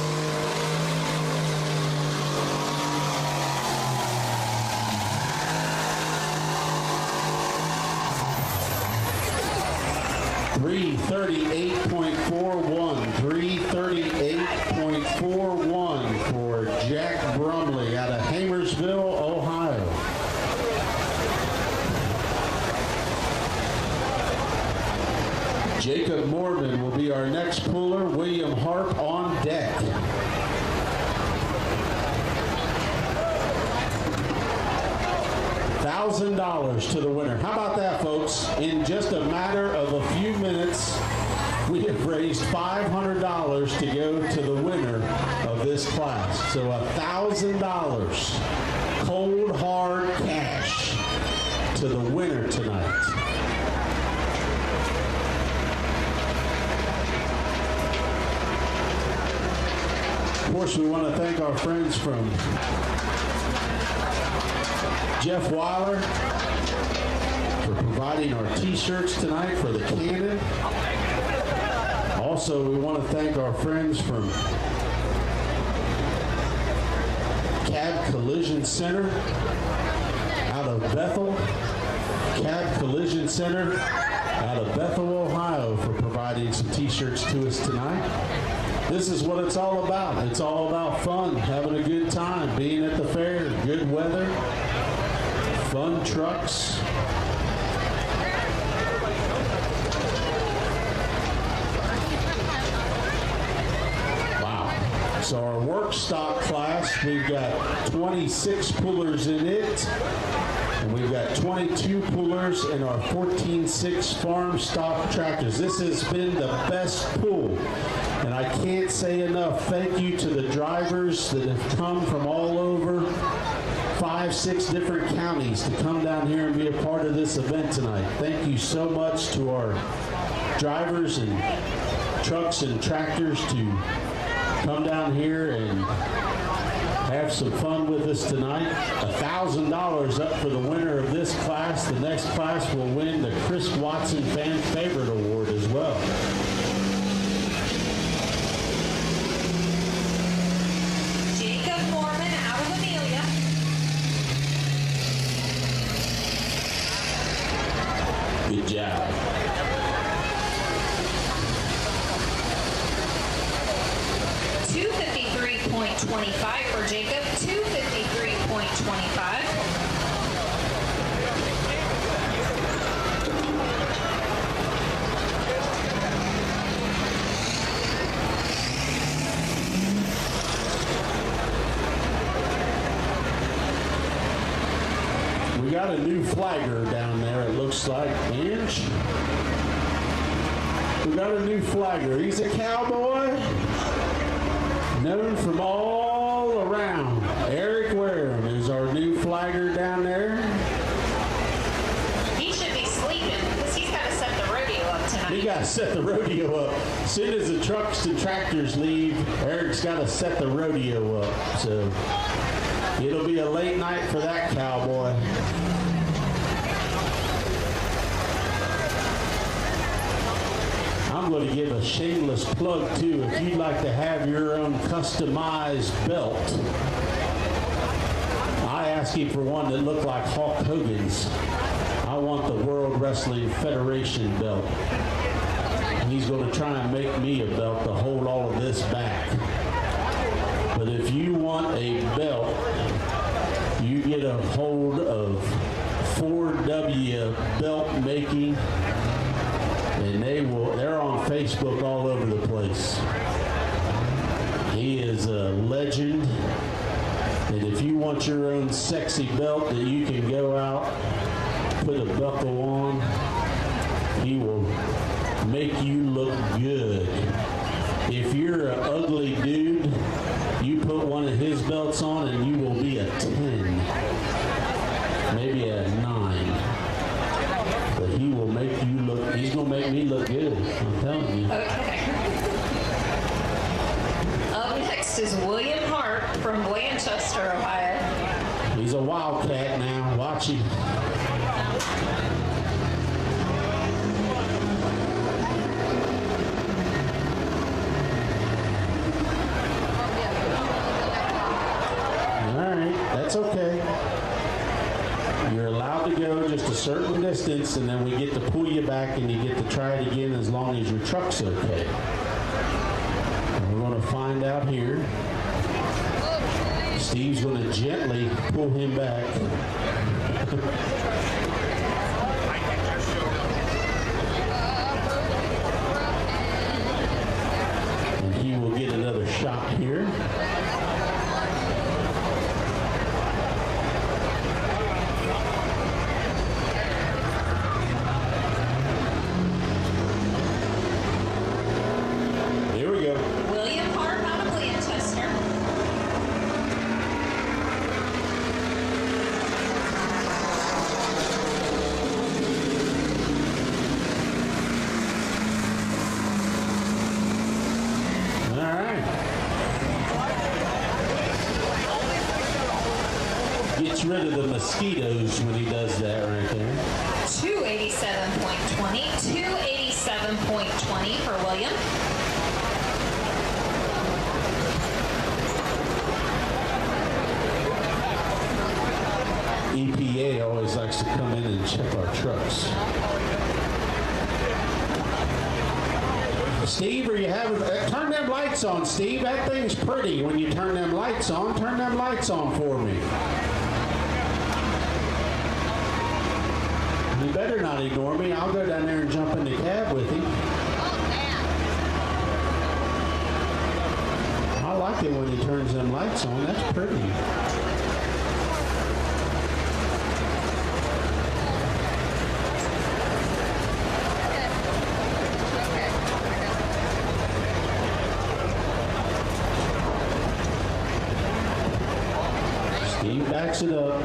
$338.41. $338.41 for Jack Brumley out of Hamersville, Ohio. Jacob Morgan will be our next puller. William Harp on deck. $1,000 to the winner. How about that, folks? In just a matter of a few minutes, we have raised $500 to go to the winner of this class. So $1,000 cold hard cash to the winner tonight. Of course, we want to thank our friends from Jeff Weiler for providing our t-shirts tonight for the Cannon. Also, we want to thank our friends from Cab Collision Center out of Bethel. Cab Collision Center out of Bethel, Ohio, for providing some t-shirts to us tonight. This is what it's all about. It's all about fun, having a good time, being at the fair, good weather, fun trucks. Wow. So our work stock class, we've got 26 pullers in it. And we've got 22 pullers in our 14.6 farm stock tractors. This has been the best pull. And I can't say enough thank you to the drivers that have come from all over 5-6 different counties to come down here and be a part of this event tonight. Thank you so much to our drivers and trucks and tractors to come down here and have some fun with us tonight. $1,000 up for the winner of this class. The next class will win the Chris Watson Fan Favorite Award as well. Jacob Norman out of Amelia. Good job. $253.25 for Jacob. $253.25. We got a new flagger down there, it looks like. Inch. We got a new flagger. He's a cowboy, known from all around. Eric Wareham is our new flagger down there. He should be sleeping because he's got to set the rodeo up tonight. He got to set the rodeo up. As soon as the trucks and tractors leave, Eric's got to set the rodeo up. So it'll be a late night for that cowboy. I'm going to give a shameless plug too. If you'd like to have your own customized belt, I asked him for one that looked like Hulk Hogan's. I want the World Wrestling Federation belt. He's going to try and make me a belt to hold all of this back. But if you want a belt, you get a hold of 4W Belt Making, and they're on Facebook all over the place. He is a legend. And if you want your own sexy belt that you can go out, put a buckle on, he will make you look good. If you're an ugly dude, you put one of his belts on and you will be a 10, maybe a 9. But he will make you look, he's going to make me look good, I'm telling you. Okay. Up next is William Hart from Blanchester, Ohio. He's a wildcat now, watch him. That's okay. You're allowed to go just a certain distance, and then we get to pull you back, and you get to try it again as long as your truck's okay. And we're going to find out here. Steve's going to gently pull him back. And he will get another shot here. William Hart out of Blanchester. All right. Gets rid of the mosquitoes when he does that right there. 287.20. 287.20 for William. EPA always likes to come in and check our trucks. Steve, are you having, turn them lights on, Steve. That thing's pretty when you turn them lights on. Turn them lights on for me. You better not ignore me. I'll go down there and jump in the cab with him. I like it when he turns them lights on. That's pretty. Steve backs it up.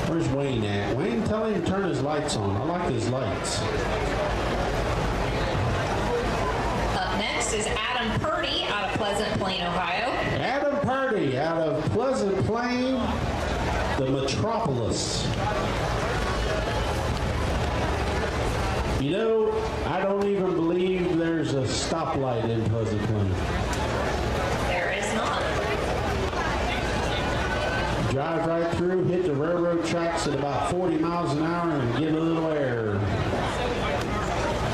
Where's Wayne at? Wayne, tell him to turn his lights on. I like his lights. Up next next is Adam Purdy out of Pleasant Plain, Ohio. Adam Purdy out of Pleasant Plain, the metropolis. You know, I don't even believe there's a stoplight in Pleasant Plain. There is not. Drive right through, hit the railroad tracks at about 40 miles an hour and get a little air.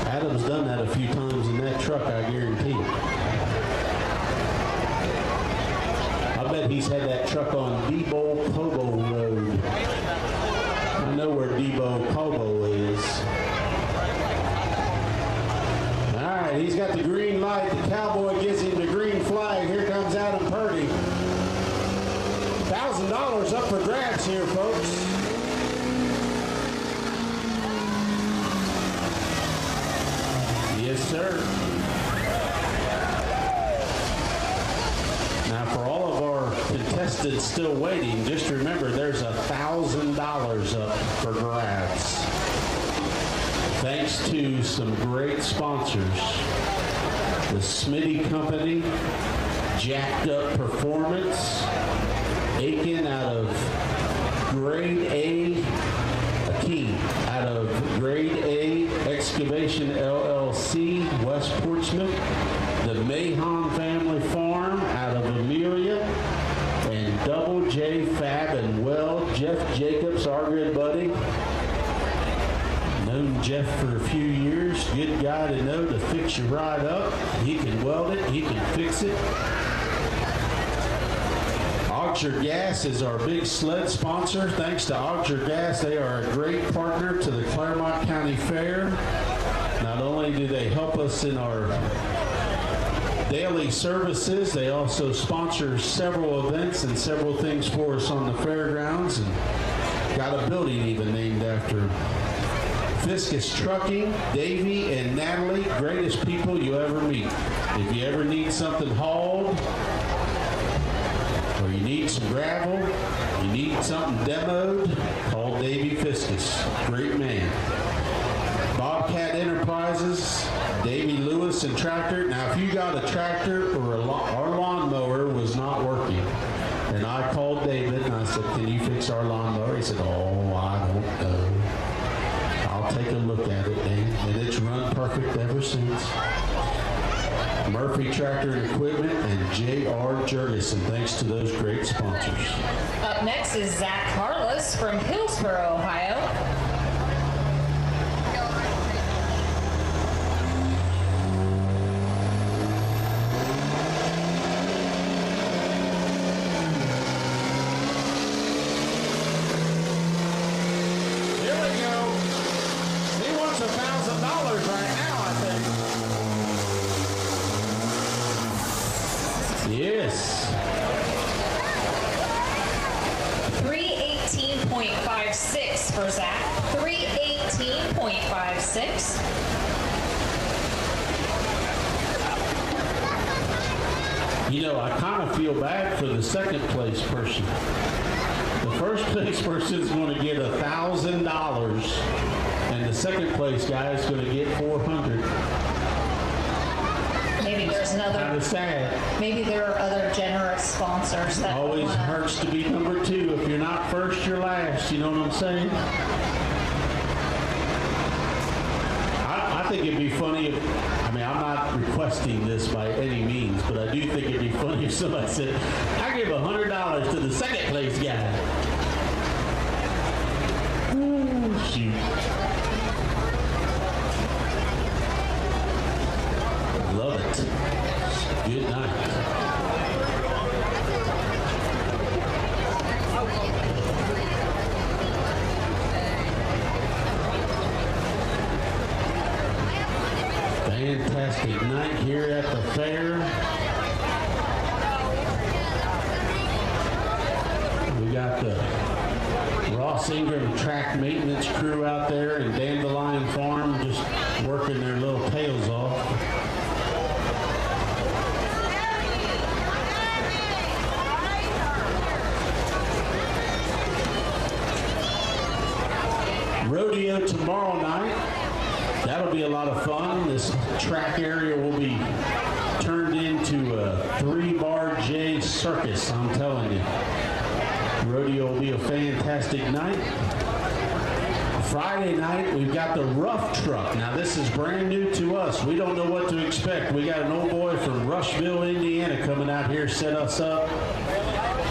Adam's done that a few times in that truck, I guarantee. I bet he's had that truck on Debo Pobo Road. I know where Debo Pobo is. All right, he's got the green light. The cowboy gives him the green flag. Here comes Adam Purdy. $1,000 up for grabs here, folks. Yes, sir. Now, for all of our contestants still waiting, just remember there's $1,000 up for grabs. Thanks to some great sponsors. The Smitty Company, Jacked Up Performance, Aiken out of Grade A, Akeem out of Grade A Excavation LLC, West Portsmouth, the Mahon Family Farm out of Amelia, and Double J Fab and Weld, Jeff Jacobs, our good buddy. Known Jeff for a few years, good guy to know to fix your ride up. He can weld it, he can fix it. Auger Gas is our big sled sponsor. Thanks to Auger Gas, they are a great partner to the Clermont County Fair. Not only do they help us in our daily services, they also sponsor several events and several things for us on the fairgrounds, and got a building even named after Fiscus Trucking. Davey and Natalie, greatest people you ever meet. If you ever need something hauled, or you need some gravel, you need something demoed, call Davey Fiscus. Great man. Bobcat Enterprises, Davey Lewis and Tractor. Now, if you got a tractor or our lawnmower was not working, and I called David and I said, can you fix our lawnmower? He said, oh, I don't know. I'll take a look at it, Dan. And it's run perfect ever since. Murphy Tractor and Equipment and J.R. Jurgensen. Thanks to those great sponsors. Up next is Zach Carlos from Hillsboro, Ohio. Here we go. He wants $1,000 right now, I think. Yes. 318.56 for Zach. 318.56. You know, I kind of feel bad for the second place person. The first place person is going to get $1,000, and the second place guy is going to get $400. Maybe there's Kind another. of sad. Maybe there are other generous sponsors that Always wanna- hurts to be number two. If you're not first, you're last. You know what I'm saying? I think it'd be funny if, I mean, I'm not requesting this by any means, but I do think it'd be funny if somebody said, I give $100 to the second place guy. Ooh, shoot. Love it. Good night. Fantastic night here at the fair. We got the Ross Ingram track maintenance crew out there and Dandelion Farm just working their little tails off. Rodeo tomorrow night. That'll be a lot of fun. This track area will be into a 3-bar J circus, I'm telling you. Rodeo will be a fantastic night. Friday night, we've got the rough truck. Now, this is brand new to us. We don't know what to expect. We got an old boy from Rushville, Indiana coming out here, set us up.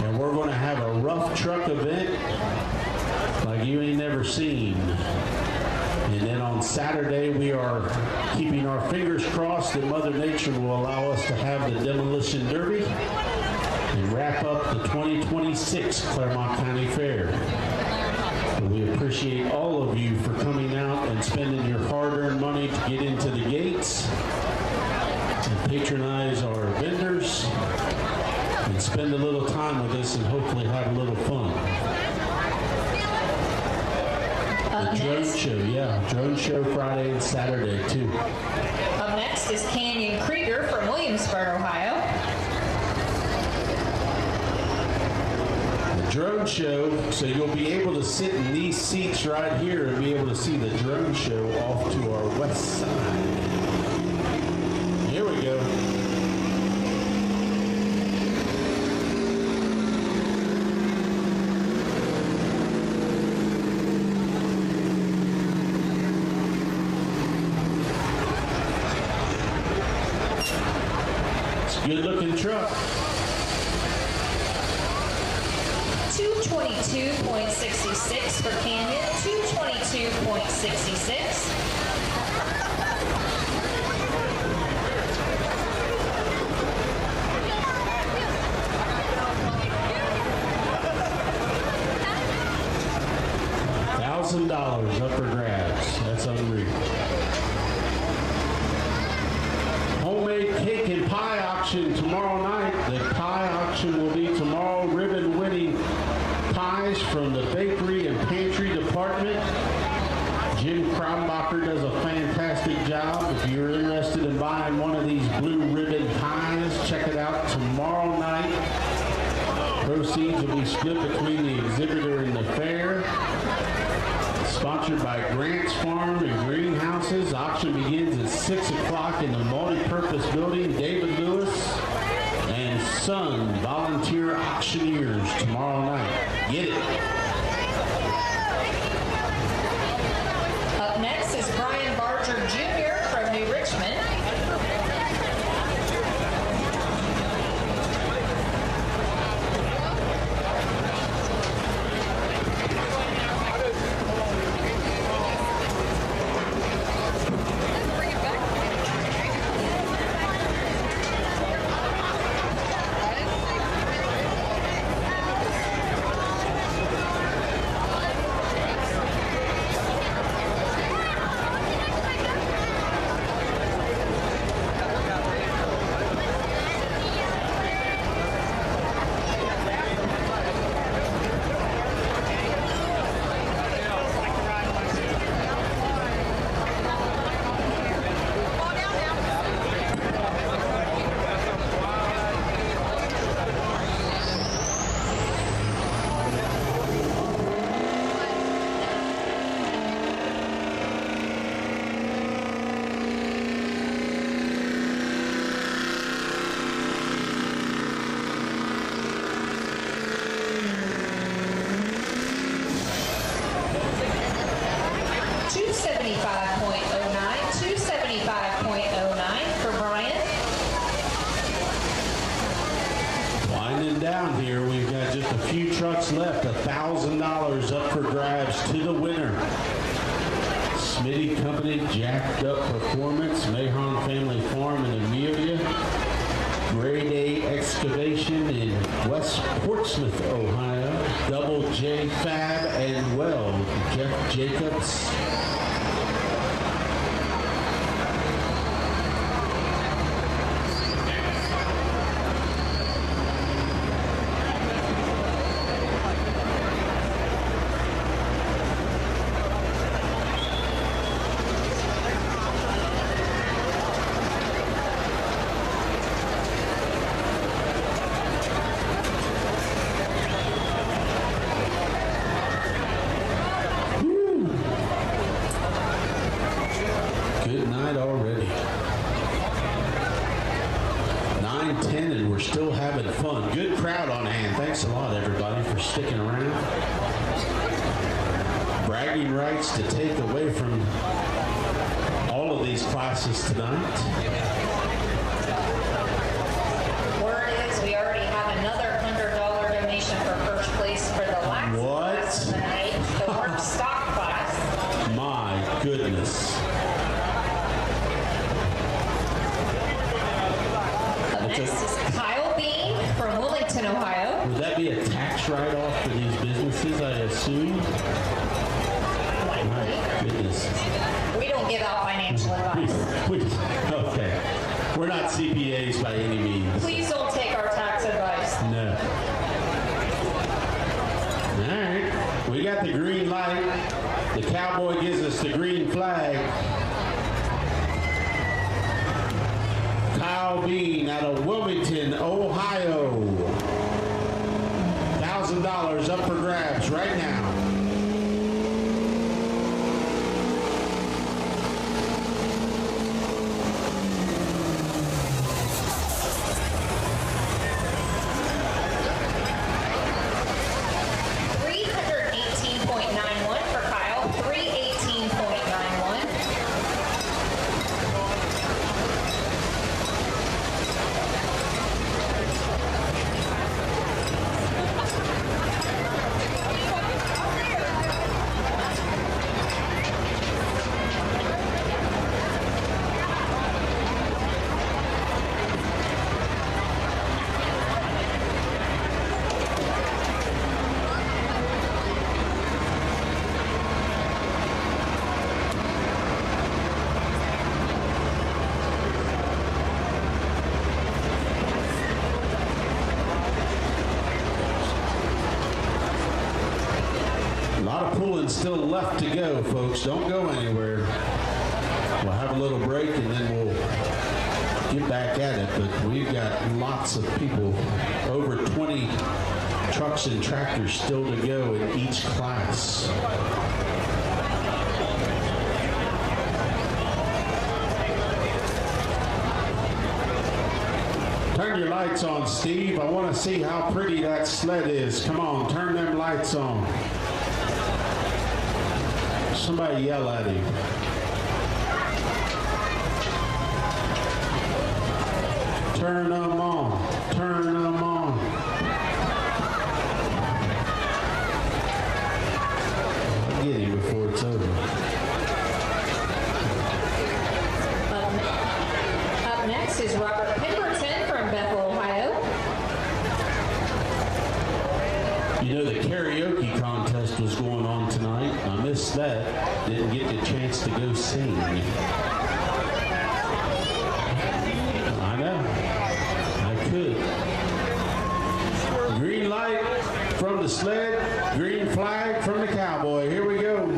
And we're going to have a rough truck event like you ain't never seen. And then on Saturday, we are keeping our fingers crossed that Mother Nature will allow us to have the Demolition Derby and wrap up the 2026 Clermont County Fair. But we appreciate all of you for coming out and spending your hard-earned money to get into the gates and patronize our vendors and spend a little time with us and hopefully have a little fun. The drone show, yeah. Drone show Friday and Saturday, too. Up next is Canyon Krieger from Williamsburg, Ohio. The drone show, so you'll be able to sit in these seats right here and be able to see the drone show off to our west side. Here we go. Good looking truck. 222.66 for Canyon, 222.66. $1,000 up for grabs. That's unreal. Homemade cake and pie auction tomorrow night. The pie auction will be tomorrow. Ribbon winning pies from the bakery and pantry department. Jim Krombacher does a fantastic job. If you're interested in buying one of these blue ribbon pies, check it out tomorrow night. Proceeds will be split between the exhibitor and the fair. Sponsored by Grant's Farm and Greenhouses. Auction begins at 6 o'clock in the multi-purpose building. David Lewis and Son Volunteer Auctioneers tomorrow night. Get it. Up next is Brian Barger Jr. from New Richmond. Down here, we've got just a few trucks left. $1,000 up for grabs to the winner. Smitty Company Jacked Up Performance, Mahon Family Farm in Amelia, Grade A Excavation in West Portsmouth, Ohio, Double J Fab and Weld, Jeff Jacobs. still having fun. Good crowd on hand. Thanks a lot, everybody, for sticking around. Bragging rights to take away from all of these classes tonight. Word is we already have another $100 donation for first place for the last class tonight, the work stock class. My goodness. Up next is Kyle Bean from Wilmington, Ohio. Would that be a tax write-off for these businesses, I assume? My goodness. We don't give out financial advice. Okay. We're not CPAs by any means. Please don't take our tax advice. No. All right. We got the green light. The cowboy gives us the green flag. Kyle Bean out of Wilmington, Ohio. $1,000 up for grabs right now. $318.91 for Kyle. $318.91. Still left to go, folks. Don't go anywhere. We'll have a little break and then we'll get back at it. But we've got lots of people, over 20 trucks and tractors still to go in each class. Turn your lights on, Steve. I want to see how pretty that sled is. Come on, turn them lights on. Somebody yell at him. Turn them on. Turn them on. I'll get him before it's over. Up next is Robert Pemberton from Bethel, Ohio. You know, the karaoke contest was going on tonight. I missed that. Didn't get the chance to go sing. I know. I could. Green light from the sled. Green flag from the cowboy. Here we go.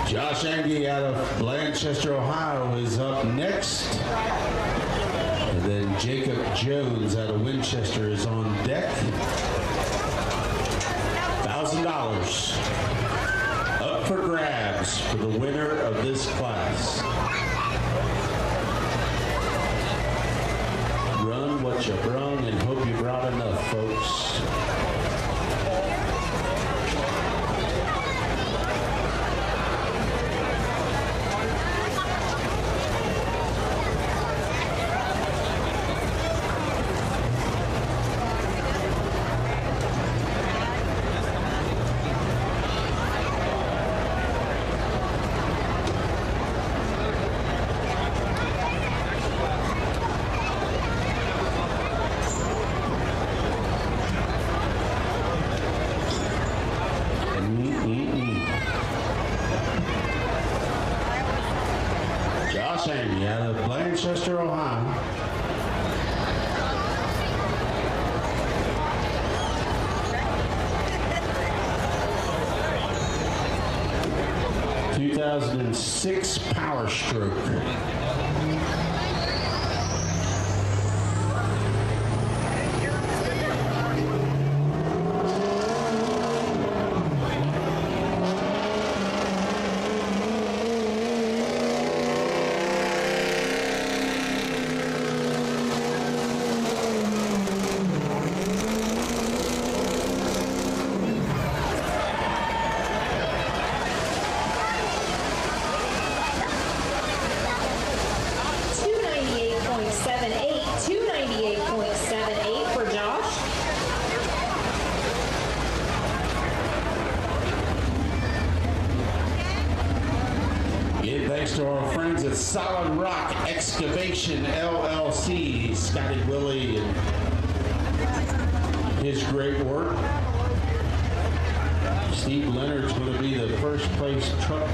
Josh Angie out of Blanchester, Ohio is up next. And then Jacob Jones out of Winchester is on deck. $1,000 up for grabs for the winner of this class. Run what you brung and hope you brought enough, folks. Josh Amy out of Blanchester, Ohio. '2006 Power Stroke. Thanks to our friends at Solid Rock Excavation LLC, Scotty Willie and his great work. Steve Leonard's going to be the first place truck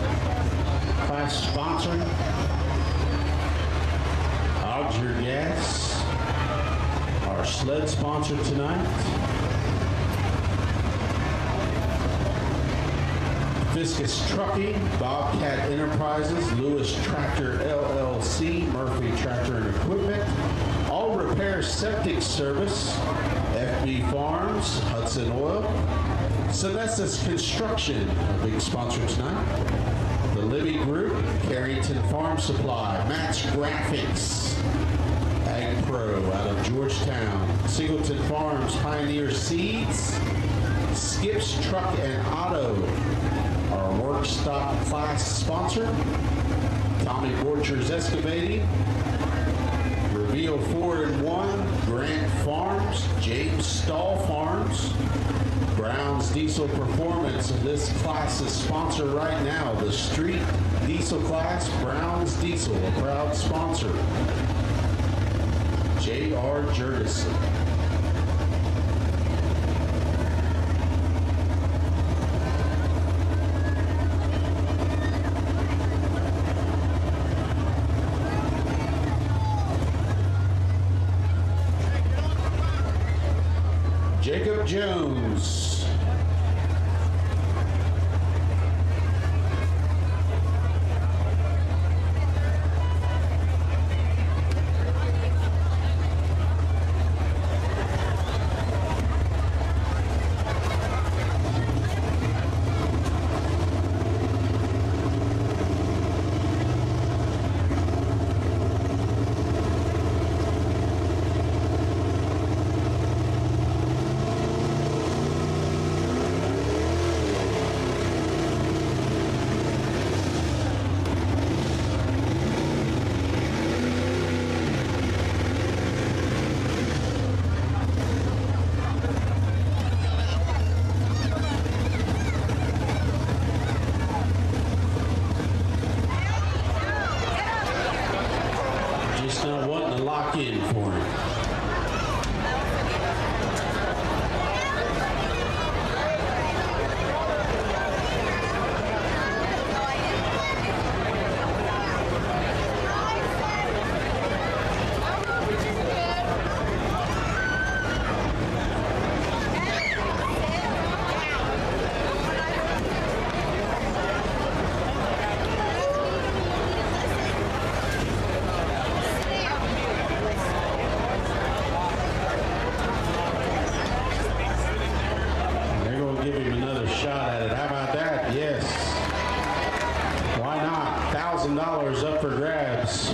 class sponsor. Auger Gas, our sled sponsor tonight. Fiscus Trucking, Bobcat Enterprises, Lewis Tractor LLC, Murphy Tractor and Equipment, All Repair Septic Service, FB Farms, Hudson Oil, Sonessus Construction, a big sponsor tonight, the Libby Group, Carrington Farm Supply, Matt's Graphics, Ag Pro out of Georgetown, Singleton Farms, Pioneer Seeds, Skips Truck and Auto, our work stock class sponsor, Tommy Borchers Excavating, Reveal 4-in-1, Grant Farms, James Stahl Farms, Brown's Diesel Performance. This class is sponsored right now, the Street Diesel class, Brown's Diesel, a proud sponsor. J.R. Jurgensen. Jacob Jones. Not wanting to lock in for him. Give him another shot at it. How about that? Yes. Why not? $1,000 up for grabs.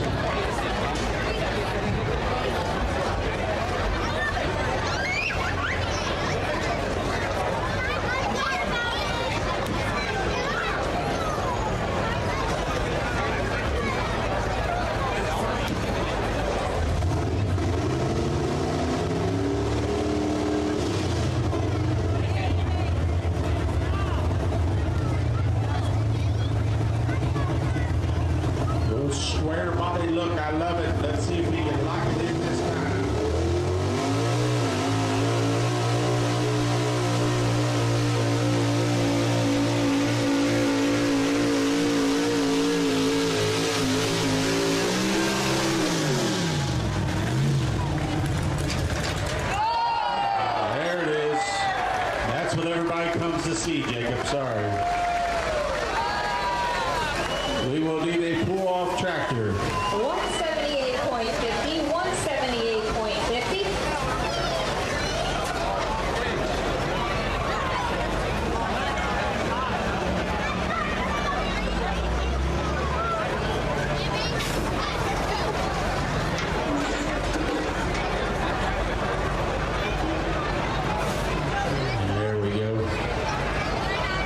Square body look what everybody comes to see, Jacob. Sorry. We will need a pull-off tractor. 178.50, 178.50.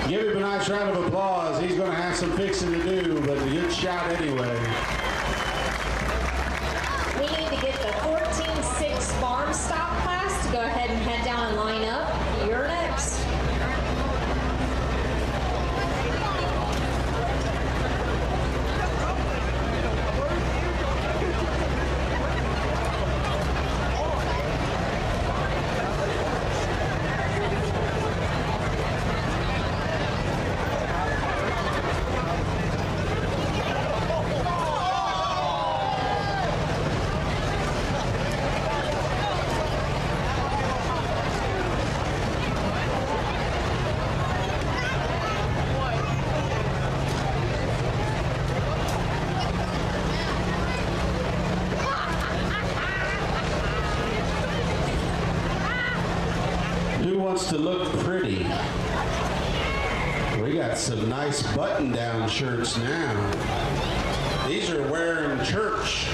Give him a nice round of applause. He's going to have some fixing to do, but a good shot anyway. We need to get the 14-6 farm stop class to go ahead and head down and line up. You're next. Who wants to look pretty? We got some nice button-down shirts now. These are wearing church.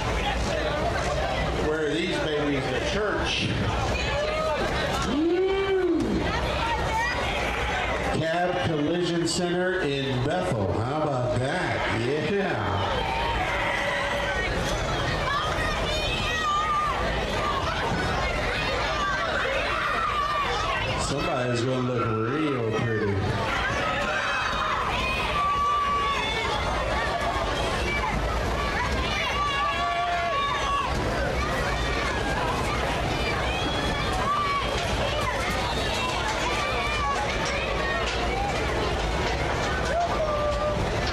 Wear these babies to church. Cab Collision Center in Bethel. How about that? Yeah. Somebody's going to look real pretty.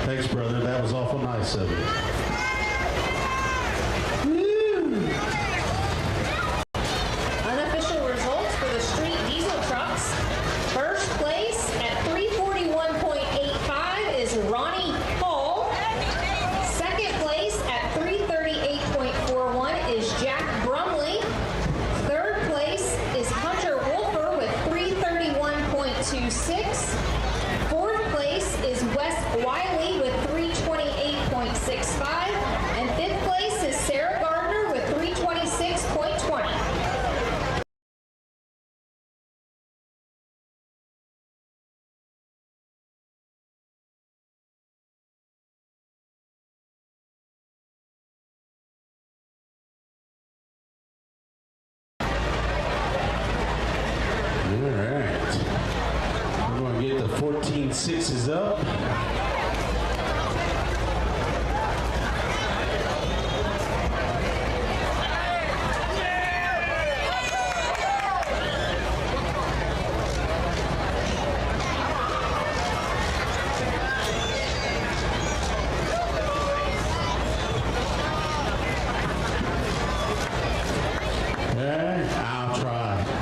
Thanks, brother. That was awful nice of you. Unofficial results for the street diesel trucks. First place at 341.85 is Ronnie Hall. Second place at 338.41 is Jack Brumley. Third place is Hunter Wolfer with 331.26. Fourth place is Wes Wiley with 328.65. And fifth place is Sarah Gardner with 326.20. All right. We're going to get the 14-6s up.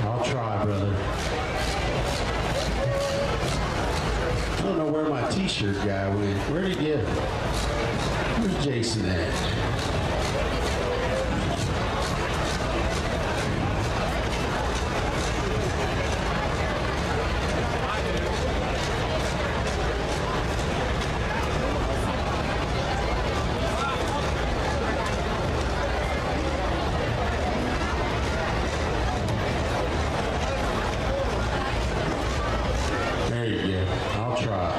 I'll try, brother. I don't know where my t-shirt guy went. Where'd he get it? Where's Jason at? There you go. I'll try.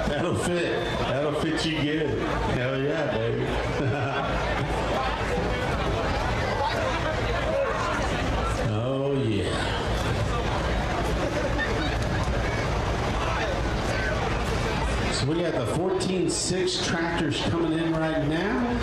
That'll fit. That'll fit you good. Hell yeah, baby. Oh, yeah. So we got the 14-6 tractors coming in right now.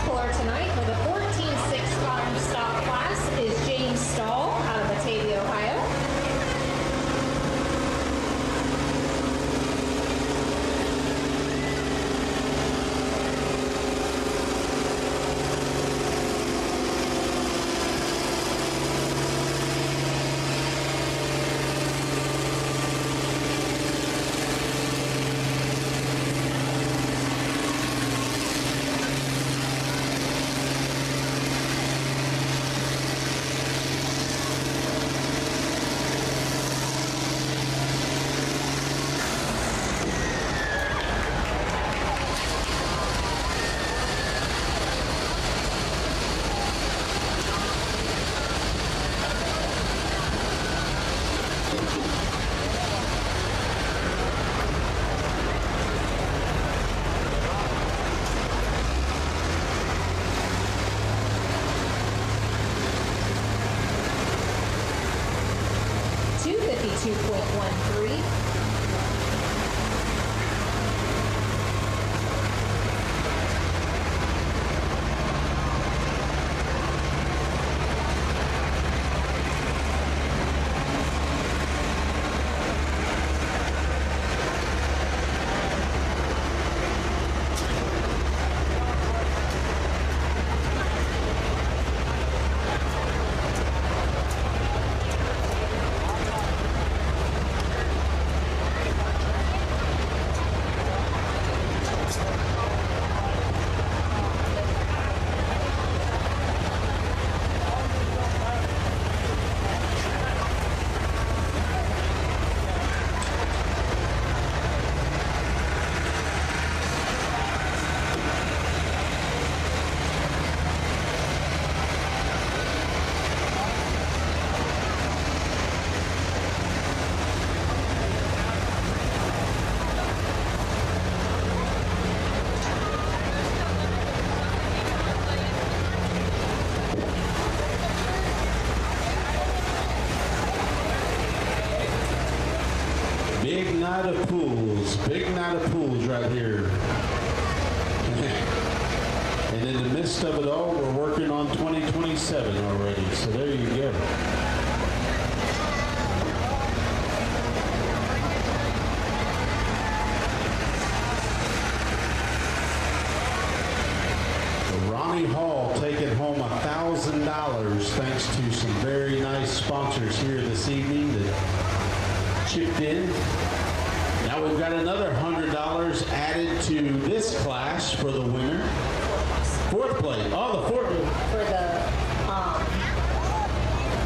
puller tonight for the 14.65 stock class is James Stahl out of Batavia, Ohio. Big night of pools right here. And in the midst of it all, we're working on 2027 already. So there you go. Ronnie Hall taking home $1,000 thanks to some very nice sponsors here this evening that chipped in. Now we've got another $100 added to this class for the winner. Fourth place. Oh, the fourth. For the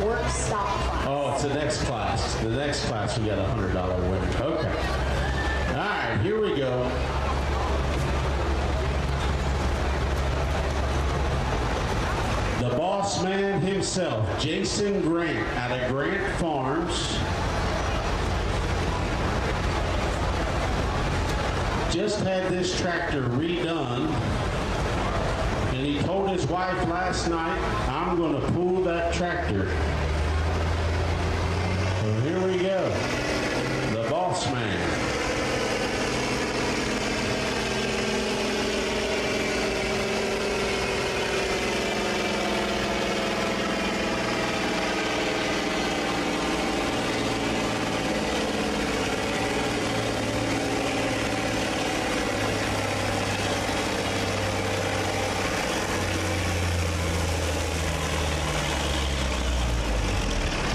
work stop class. Oh, it's the next class. The next class we got a $100 winner. Okay. All right, here we go. The boss man himself, Jason Grant out of Grant Farms. Just had this tractor redone, and he told his wife last night, I'm going to pull that tractor. So here we go, the boss man.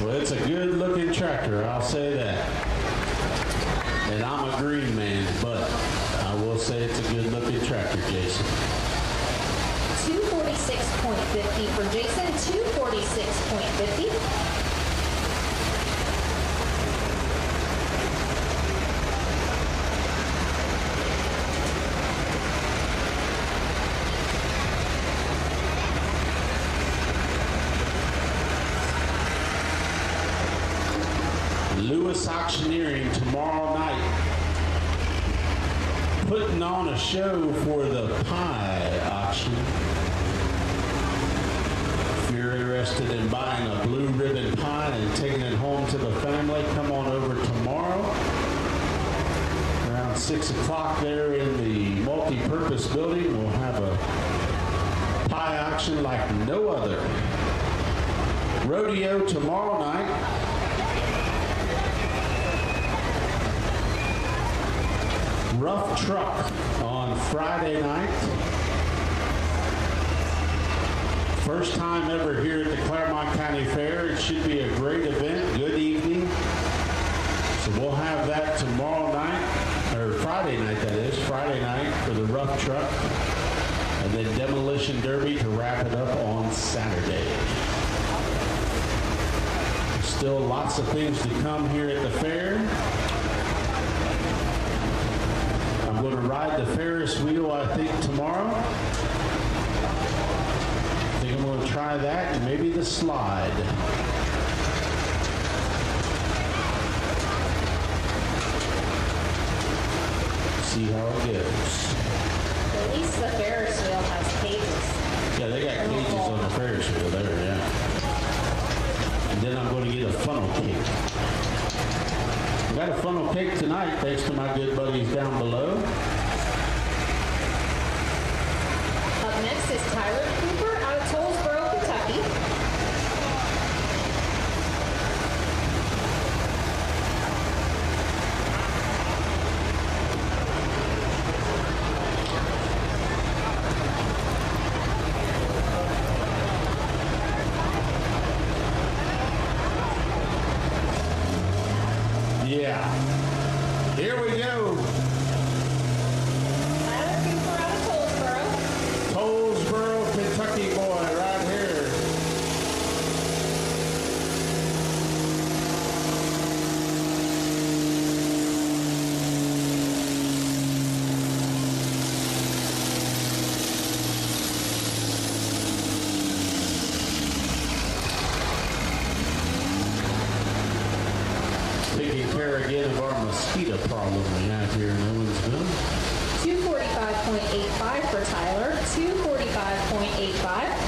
It's a good looking tractor, I'll say that. And I'm a green man, but I will say it's a good looking tractor, Jason. 246.50 for Jason, 246.50. Lewis Auctioneering tomorrow night, putting on a show for the pie auction. If you're interested in buying a blue ribbon pie and taking it home to the family, come on over tomorrow around 6 o'clock there in the multi-purpose building. We'll have a production like no other. Rodeo tomorrow night. Rough Truck on Friday night. First time ever here at the Clermont County Fair. It should be a great event. Good evening. So we'll have that tomorrow night, or Friday night that is, Friday night for the Rough Truck. And then Demolition Derby to wrap it up on Saturday. Still lots of things to come here at the fair. I'm going to ride the Ferris wheel, I think, tomorrow. I think I'm going to try that and maybe the slide. See how it goes. At least the Ferris wheel has cages. Yeah, they got cages on the Ferris wheel there, yeah. And then I'm going to get a funnel cake. I got a funnel cake tonight thanks to my good buddies down below. Up next is Tyler Cooper out of Tollsboro, Kentucky. Yeah. Here we go. Tyler Cooper out of Tollsboro. Tollsboro, Kentucky boy right here. Taking care again of our mosquito problem we have here in Owensville. 245.85 for Tyler. 245.85.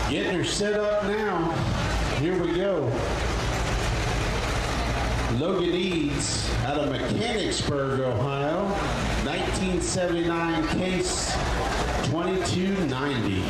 Getting her set up now. Here we go. Logan Eads out of Mechanicsburg, Ohio. 1979 case 2290.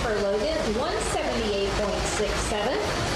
for Logan, 178.67.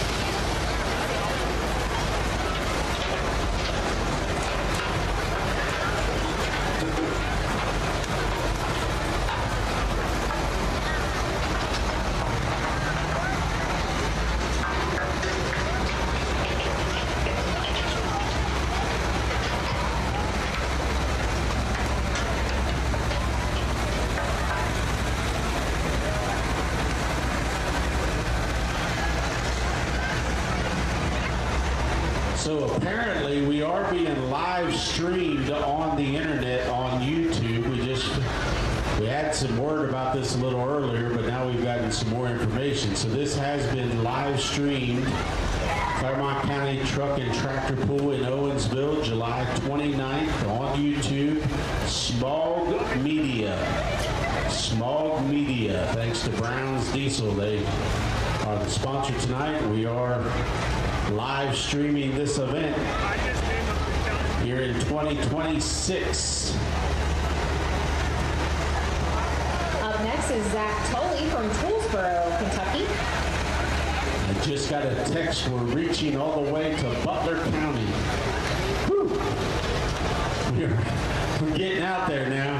So apparently we are being live streamed on the internet on YouTube. We had some word about this a little earlier, but now we've gotten some more information. So this has been live streamed. Clermont County Truck and Tractor Pool in Owensville, July 29th on YouTube. SmogMedia. SmogMedia. Thanks to Brown's Diesel. They are the sponsor tonight. We are live streaming this event here in 2026. Up next is Zach Tully from Toolsboro, Kentucky. I just got a text. We're reaching all the way to Butler County. Whew. We're getting out there now.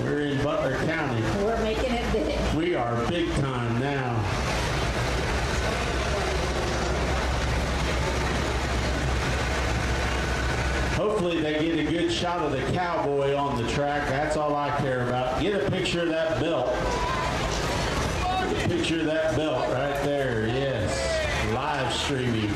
We're in Butler County. We're making it big. We are big time now. Hopefully they get a good shot of the cowboy on the track. That's all I care about. Get a picture of that belt. Get a picture of that belt right there. Yes. Live streaming.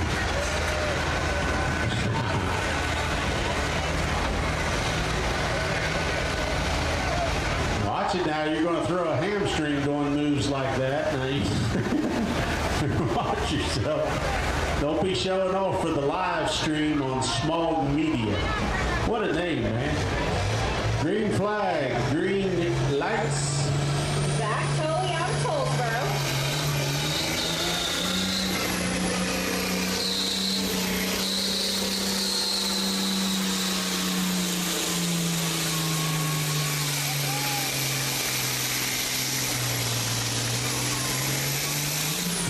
Watch it now. You're going to throw a hamstring doing moves like that. Now you watch yourself. Don't be showing off for the live stream on SmogMedia. What a name, man. Green flag, green lights. Zach Tully out of Toolsboro.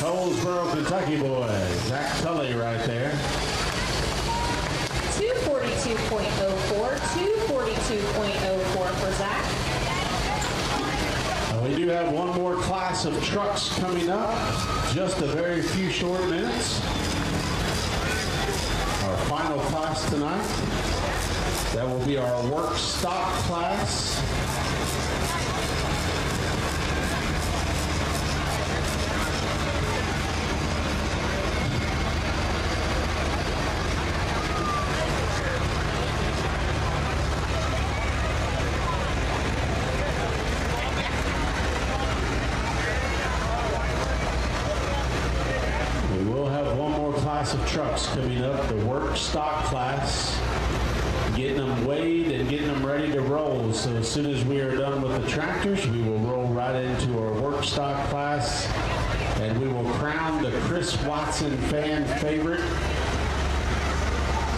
Owensville, Kentucky boy. Zach Tully right there. 242.04, 242.04 for Zach. We do have one more class of trucks coming up. Just a very few short minutes. Our final class tonight. That will be our work stock class. Of trucks coming up, the work stock class, getting them weighed and getting them ready to roll. So as soon as we are done with the tractors, we will roll right into our work stock class, and we will crown the Chris Watson fan favorite.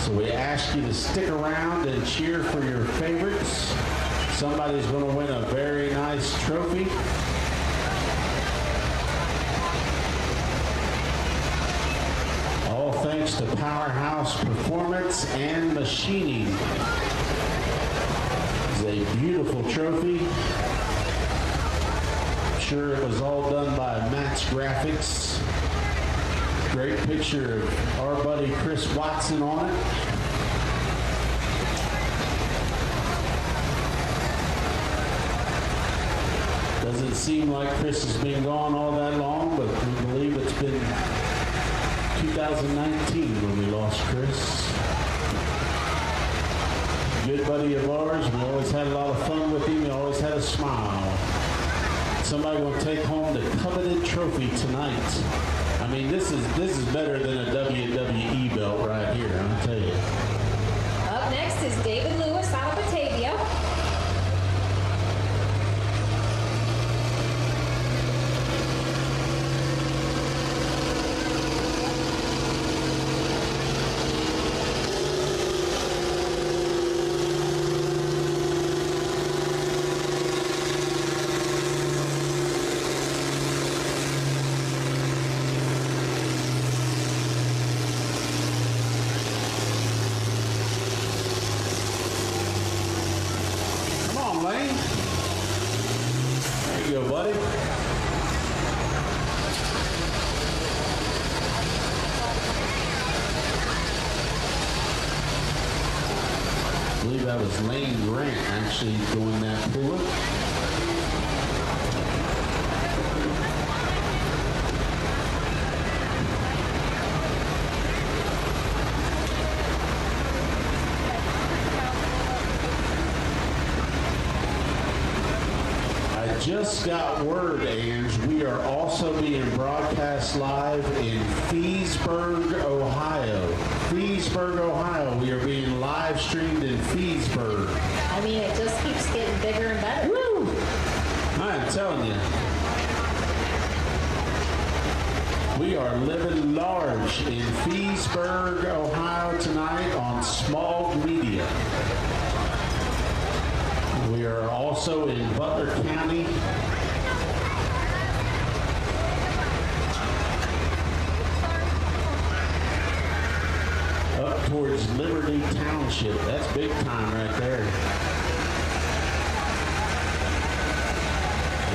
So we ask you to stick around and cheer for your favorites. Somebody's going to win a very nice trophy. Thanks to Powerhouse Performance and Machining. It's a beautiful trophy. I'm sure it was all done by Matt's Graphics. Great picture of our buddy Chris Watson on it. Doesn't seem like Chris has been gone all that long, but we believe it's been 2019 when we lost Chris. Good buddy of ours. We always had a lot of fun with him. He always had a smile. Somebody will take home the coveted trophy tonight. I mean, this is better than a WWE belt right here, I'll tell you. Up next is David Lewis out of Batavia. I believe that was Lane Grant actually doing that pull-up. just got word, Ange, we are also being broadcast live in Feesburg, Ohio. Feesburg, Ohio. We are being live streamed in Feesburg. I mean, it just keeps getting bigger and better. Woo! I am telling you. We are living large in Feesburg, Ohio tonight on SmogMedia. We are also in Butler County. Up towards Liberty Township. That's big time right there.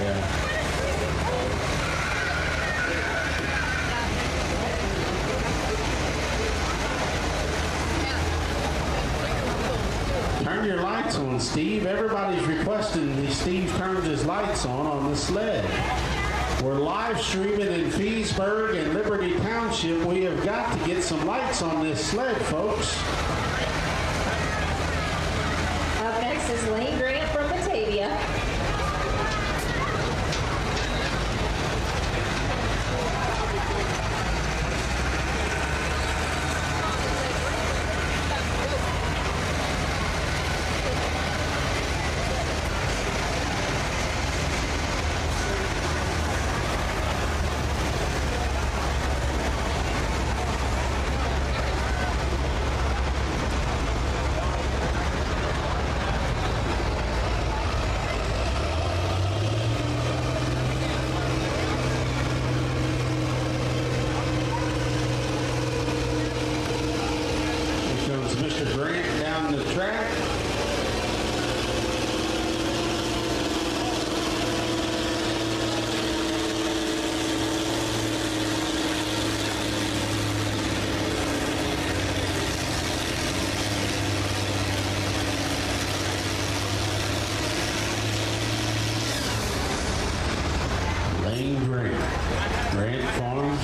Yeah. Turn your lights on, Steve. Everybody's requesting that Steve turns his lights on the sled. We're live streaming in Feesburg and Liberty Township. We have got to get some lights on this sled, folks. Up next is Lane Grant from Batavia. Grant Farms.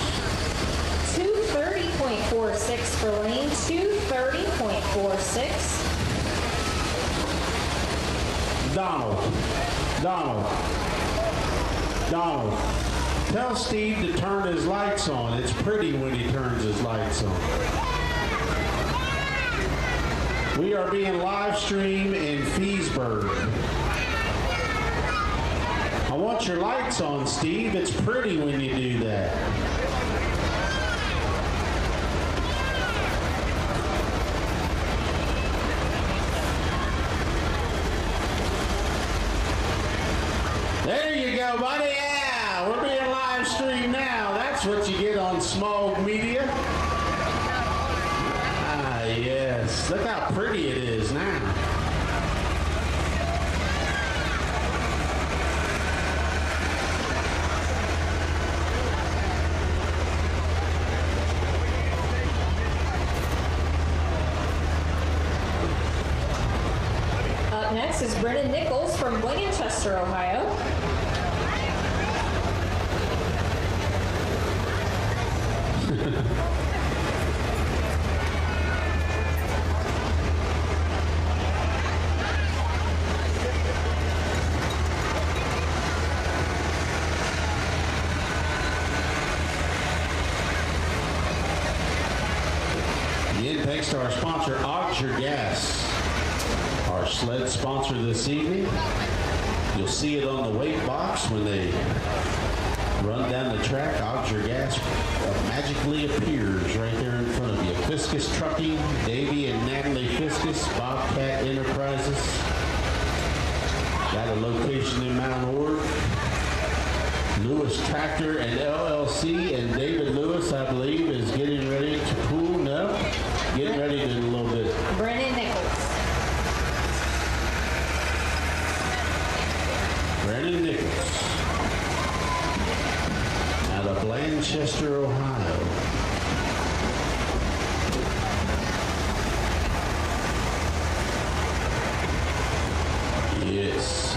2:30.46 for Lane. 2:30.46. Donald. Tell Steve to turn his lights on. It's pretty when he turns his lights on. We are being live streamed in Feesburg. I want your lights on, Steve. It's pretty when you do that. There you go, buddy. Yeah, we're being live streamed now. That's what you get on SmogMedia. Ah, yes. Look how pretty it is now. Up next is Brennan Nichols from Lancaster, Ohio. Again, thanks to our sponsor, Auger Gas, our sled sponsor this evening. You'll see it on the weight box when they run down the track. Auger Gas magically appears right there in front of you. Fiskus Trucking, Davey and Natalie Fiskus, Bobcat Enterprises. Got a location in Mount Ord. Lewis Tractor and LLC, and David Lewis, I believe, is getting ready to pool. No, getting ready to in a little bit. Brennan Nichols. Brandon Nichols out of Lancaster, Ohio. Yes.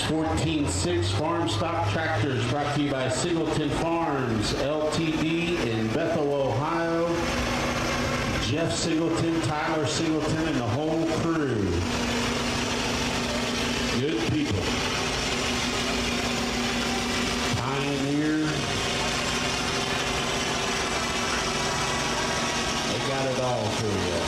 14.6 Farm Stock Tractors brought to you by Singleton Farms, LTD in Bethel, Ohio. Jeff Singleton, Tyler Singleton, and the whole crew. Good people. Pioneer. They got it all for you.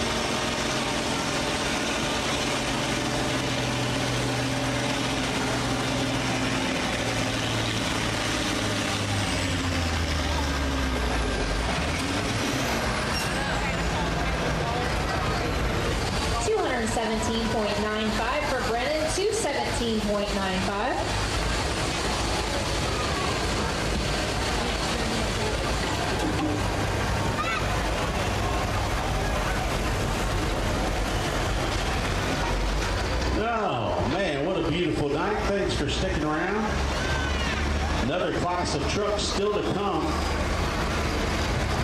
$217.95 for Brennan, $217.95. Oh, man, what a beautiful night. Thanks for sticking around. Another class of trucks still to come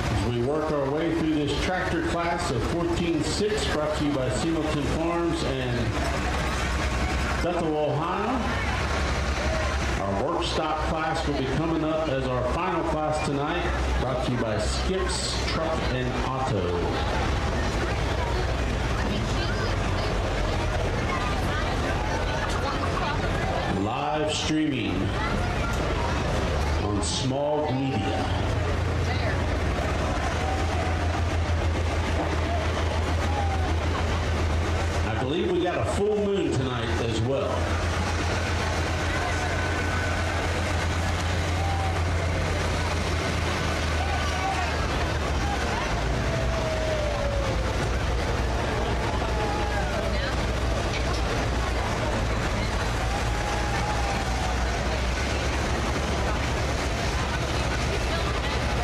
as we work our way through this tractor class of 14.6 brought to you by Singleton Farms and Bethel, Ohio. Our work stock class will be coming up as our final class tonight, brought to you by Skips Truck and Auto. Live streaming on SmogMedia. I believe we got a full moon tonight as well.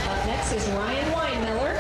Up next is Ryan Weinmiller.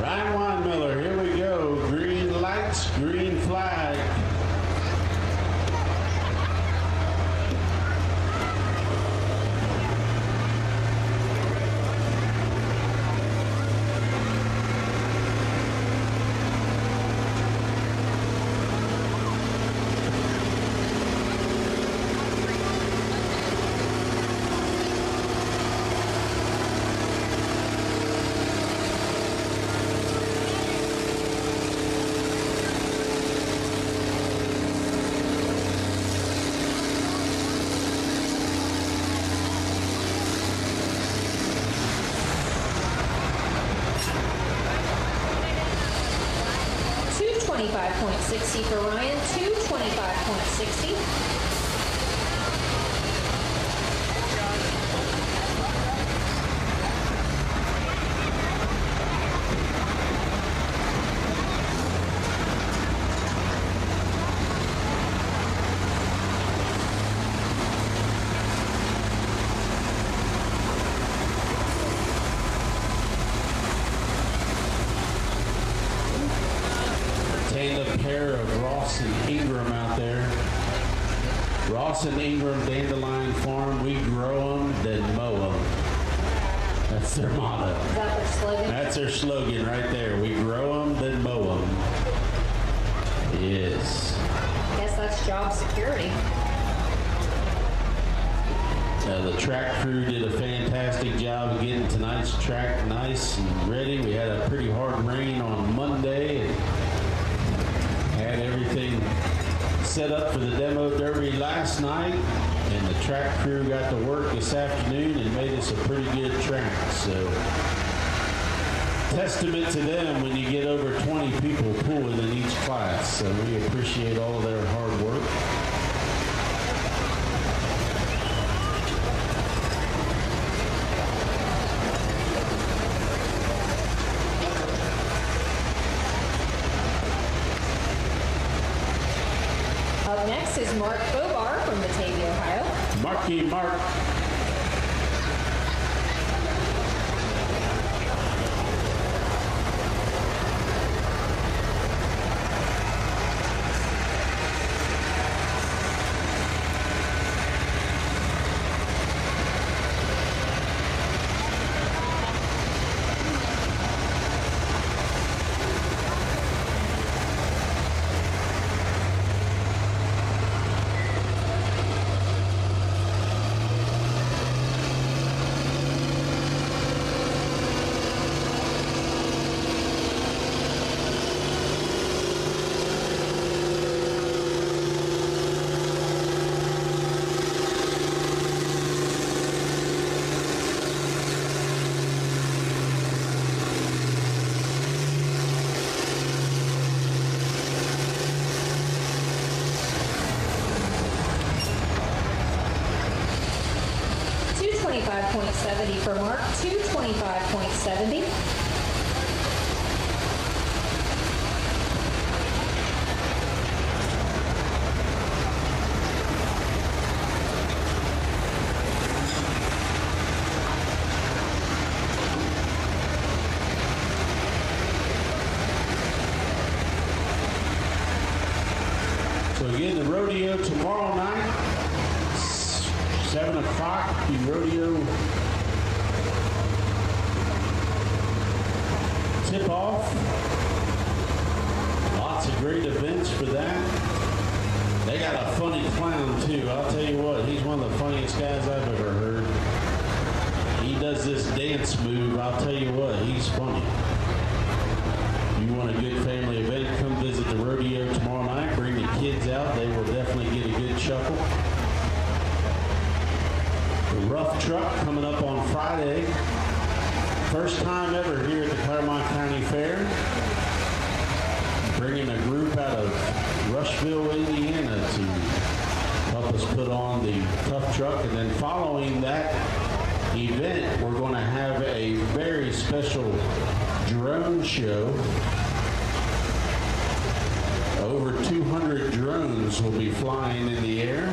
Ryan Weinmiller, here we go. Green lights, green flag. $225.60 for Ryan, $225.60. Tandem pair of Ross and Ingram out there. Ross and Ingram Dandelion Farm. We grow them, then mow them. That's their motto. Is that their slogan? That's their slogan right there. We grow them, then mow them. Yes. I guess that's job security. The track crew did a fantastic job of getting tonight's track nice and ready. We had a pretty hard rain on Monday and had everything set up for the demo derby last night, and the track crew got to work this afternoon and made us a pretty good track. So testament to them when you get over 20 people pulling in each class. So we appreciate all of their hard work. Up next is Mark Bobar from Batavia, Ohio. Marky Mark. .70 for Mark, 225.70. So again, the rodeo tomorrow night, 7 o'clock, the rodeo tip-off. Lots of great events for that. They got a funny clown too. I'll tell you what, he's one of the funniest guys I've ever heard. He does this dance move. I'll tell you what, he's funny. You want a good family event, come visit the rodeo tomorrow night. Bring the kids out. They will definitely get a good chuckle. The rough truck coming up on Friday. First time ever here at the Clermont County Fair. Bringing a group out of Rushville, Indiana to help us put on the tough truck. And then following that event, we're going to have a very special drone show. Over 200 drones will be flying in the air.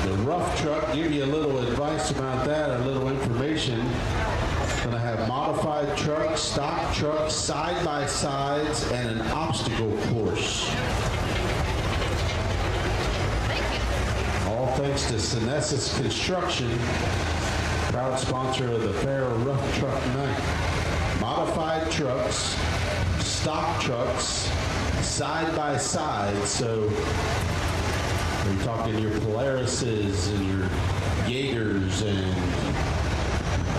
The rough truck, give you a little advice about that, a little information. Going to have modified trucks, stock trucks, side-by-sides, and an obstacle course. All thanks to Senessus Construction, proud sponsor of the Fair Rough Truck Night. Modified trucks, stock trucks, side-by-side, so you're talking your Polarises and your Gators and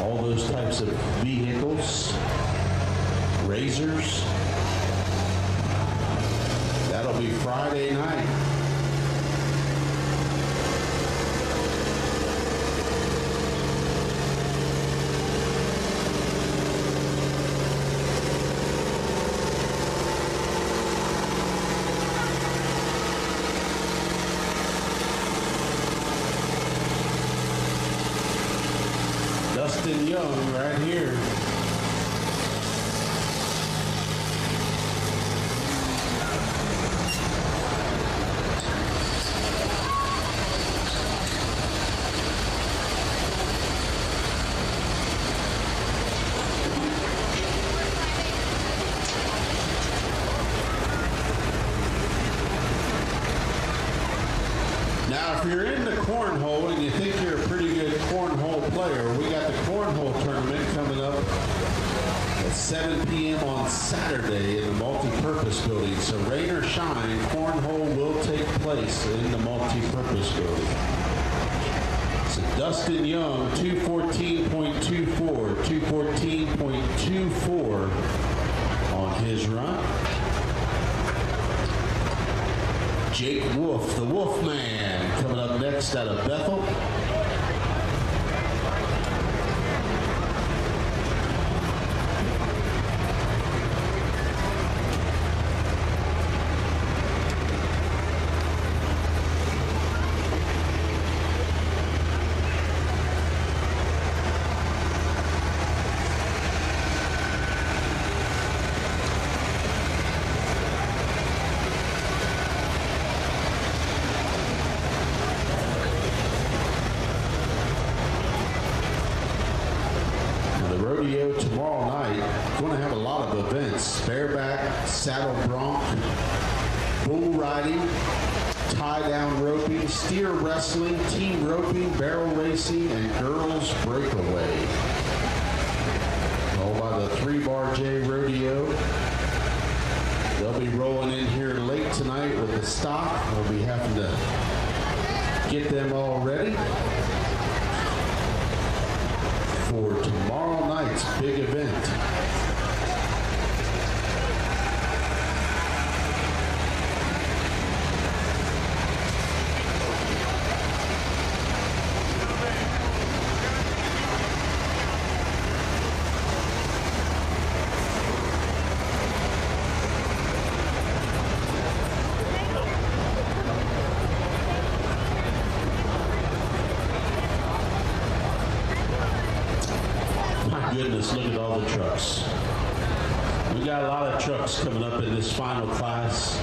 all those types of vehicles, Razors. That'll be Friday night. Dustin Young right here. Now, if you're into cornhole and you think you're a pretty good cornhole player, we got the cornhole tournament coming up at 7 p.m. on Saturday in the multi-purpose building. So rain or shine, cornhole will take place in the multi-purpose building. So Dustin Young, 214.24, 214.24 on his run. Jake Wolf, the Wolf Man, coming up next out of Bethel. rodeo tomorrow night. Going to have a lot of events: bareback, saddle bronc, bull riding, tie-down roping, steer wrestling, team roping, barrel racing, and girls breakaway. All by the 3-Bar J Rodeo. They'll be rolling in here late tonight with the stock. We'll be having to get them all ready for tomorrow night's big event. Goodness, look at all the trucks. We got a lot of trucks coming up in this final class.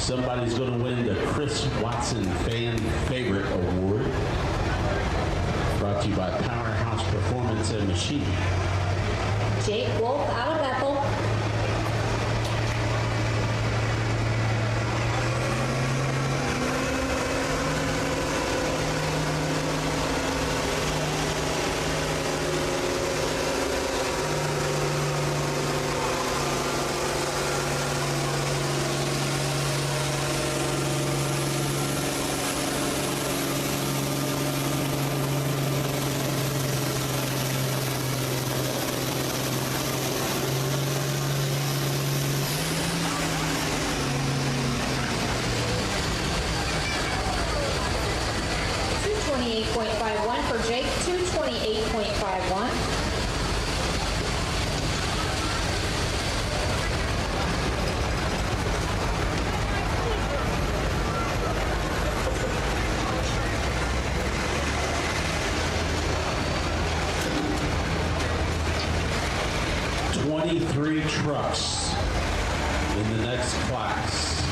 Somebody's going to win the Chris Watson Fan Favorite Award. Brought to you by Powerhouse Performance and Machine. Jake Wolf out of Bethel. .51 for Jake, 228.51. Three trucks in the next class.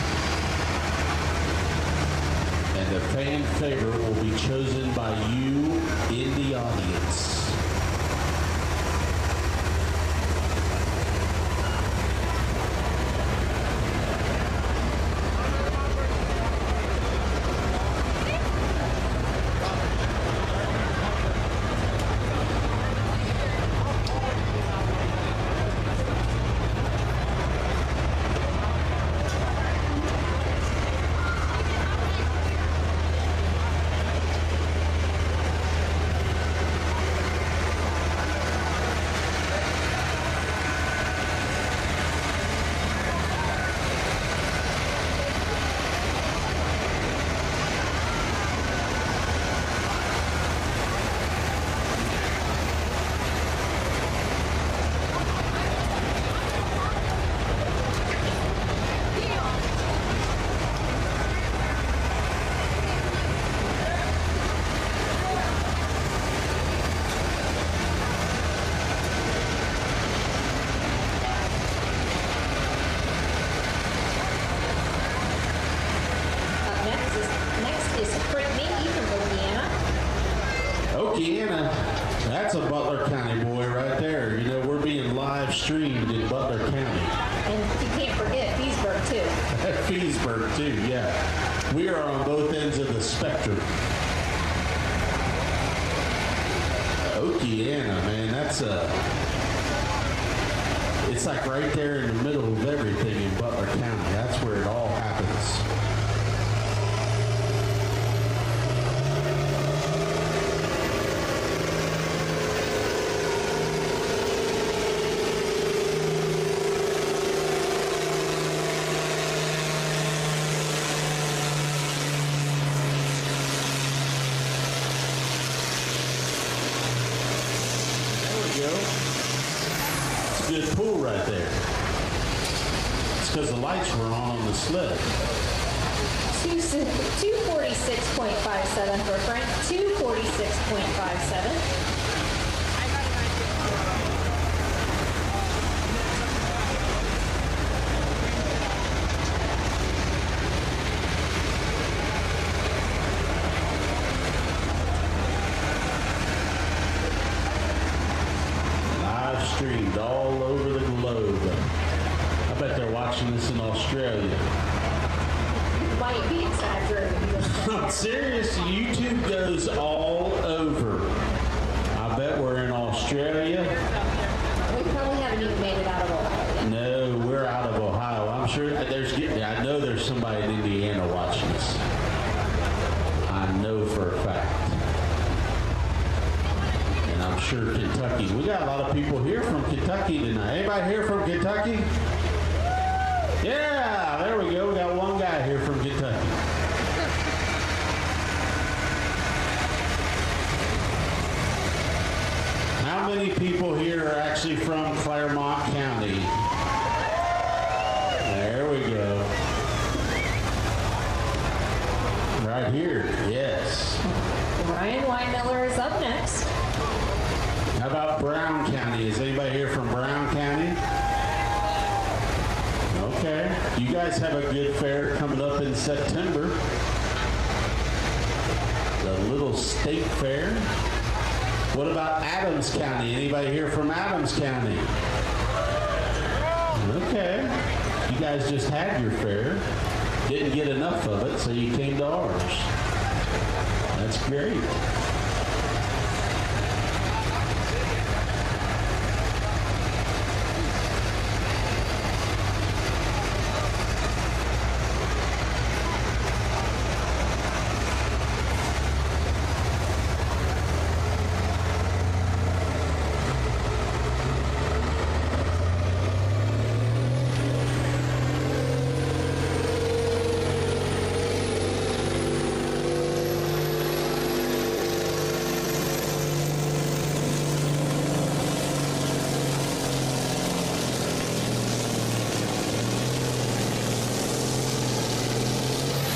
And the fan favorite will be chosen by you in the audience. That's a Butler County boy right there. You know, we're being live streamed in Butler County. And you can't forget Feesburg, too. Feesburg, too, yeah. We are on both ends of the spectrum. Okeana, man, that's it's like right there in the middle of everything in Butler County. That's where it all happens. Good pool right there. It's because the lights were on the sled. 246.57 for Frank, 246.57. watching this in Australia. Might be exaggerating. I'm serious. YouTube goes all over. I bet we're in Australia. We probably haven't even made it out of Ohio yet. No, we're out of Ohio. I'm sure I know there's somebody in Indiana watching this. I know for a fact. And I'm sure Kentucky. We got a lot of people here from Kentucky tonight. Anybody here from Kentucky? Yeah, there we go. We got one guy here from Kentucky. How many people here are actually from Clermont County? There we go. Right here, yes. Ryan Weinmiller is up next. How about Brown County? Is anybody here from Brown County? Okay. You guys have a good fair coming up in September. The little state fair. What about Adams County? Anybody here from Adams County? Okay. You guys just had your fair. Didn't get enough of it, so you came to ours. That's great.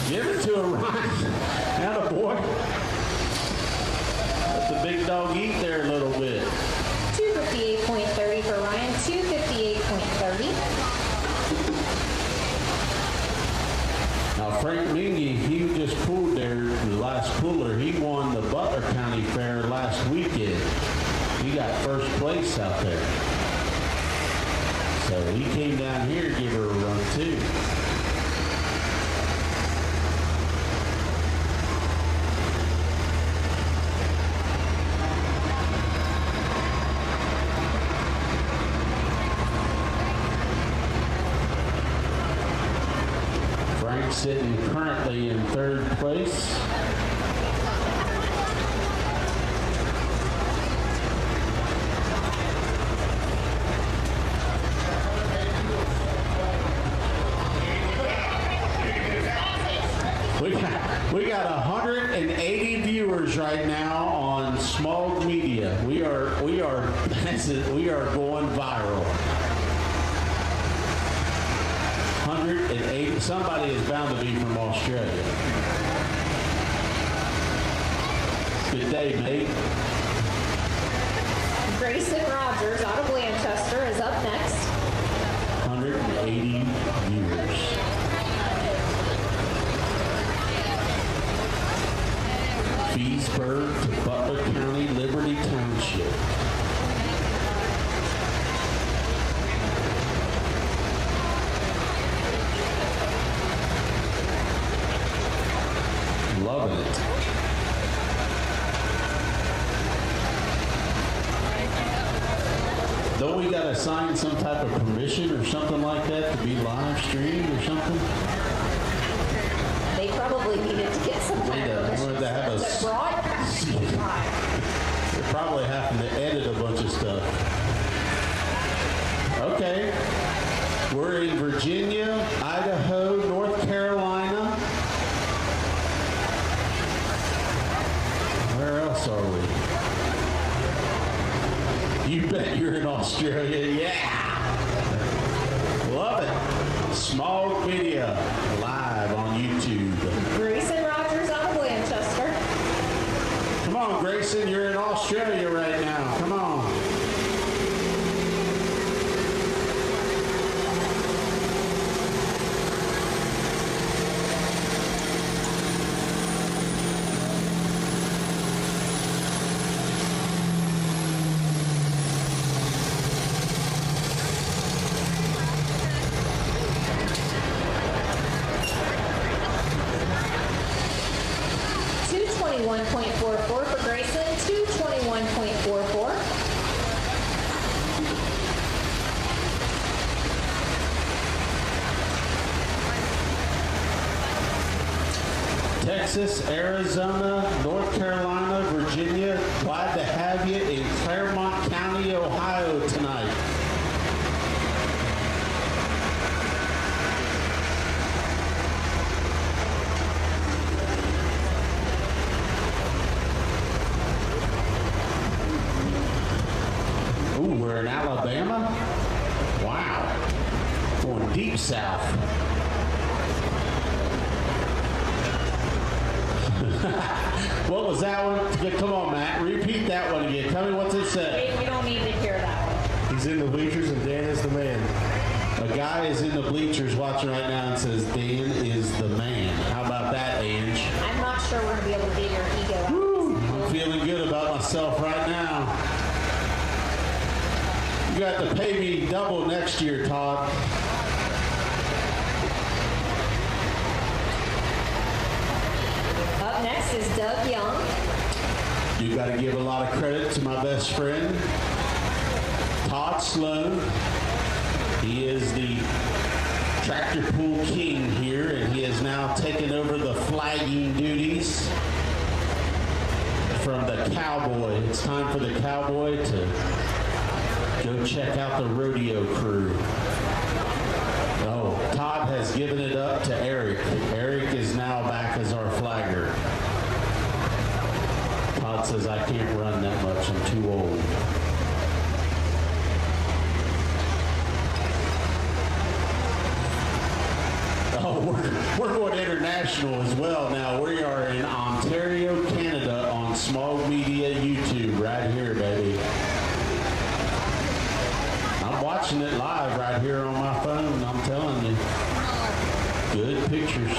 Give it to him, Ryan. Attaboy. Let the big dog eat there a little bit. 258.30 for Ryan, 258.30. Now, Frank Mingy, he just pulled there, the last puller. He won the Butler County Fair last weekend. He got first place out there. So he came down here to give her a run, too. Sitting currently in third place. We got 180 viewers right now on SmogMedia. We are going viral. 180. Somebody is bound to be from Australia. Good day, mate. Grayson Rogers out of Lancaster is up next. 180 viewers. Feesburg to Butler County, Liberty Township. Loving it. Don't we got to sign some type of permission or something like that to be live streamed or something? They probably needed to get some kind of permission. To have a, they're probably having to edit a bunch of stuff. Okay. We're in Virginia, Idaho, North Carolina. Where else are we? You bet you're in Australia. Yeah. Love it. SmogMedia live on YouTube. Grayson Rogers out of Lancaster. Come on, Grayson. You're in Australia right now. Come on. Texas, Arizona, North Carolina, Virginia. Glad to have you in Clermont County, Ohio tonight. Ooh, we're in Alabama? Wow. Going deep south. What was that one? Come on, Matt. Repeat that one again. Tell me what's it say. We don't need to hear that one. He's in the bleachers and Dan is the man. A guy is in the bleachers watching right now and says, Dan is the man. How about that, Ange? I'm not sure we're going to be able to get your ego out. Woo! I'm feeling good about myself right now. You got to pay me double next year, Todd. Up next is Doug Young. You got to give a lot of credit to my best friend, Todd Sloan. He is the tractor pool king here, and he has now taken over the flagging duties from the cowboy. It's time for the cowboy to go check out the rodeo crew. Oh, Todd has given it up to Eric. Eric is now back as our flagger. Todd says, I can't run that much, I'm too old. Oh, we're going international as well now. We are in Ontario, Canada on SmogMedia YouTube right here, baby. I'm watching it live right here on my phone, I'm telling you. Good pictures.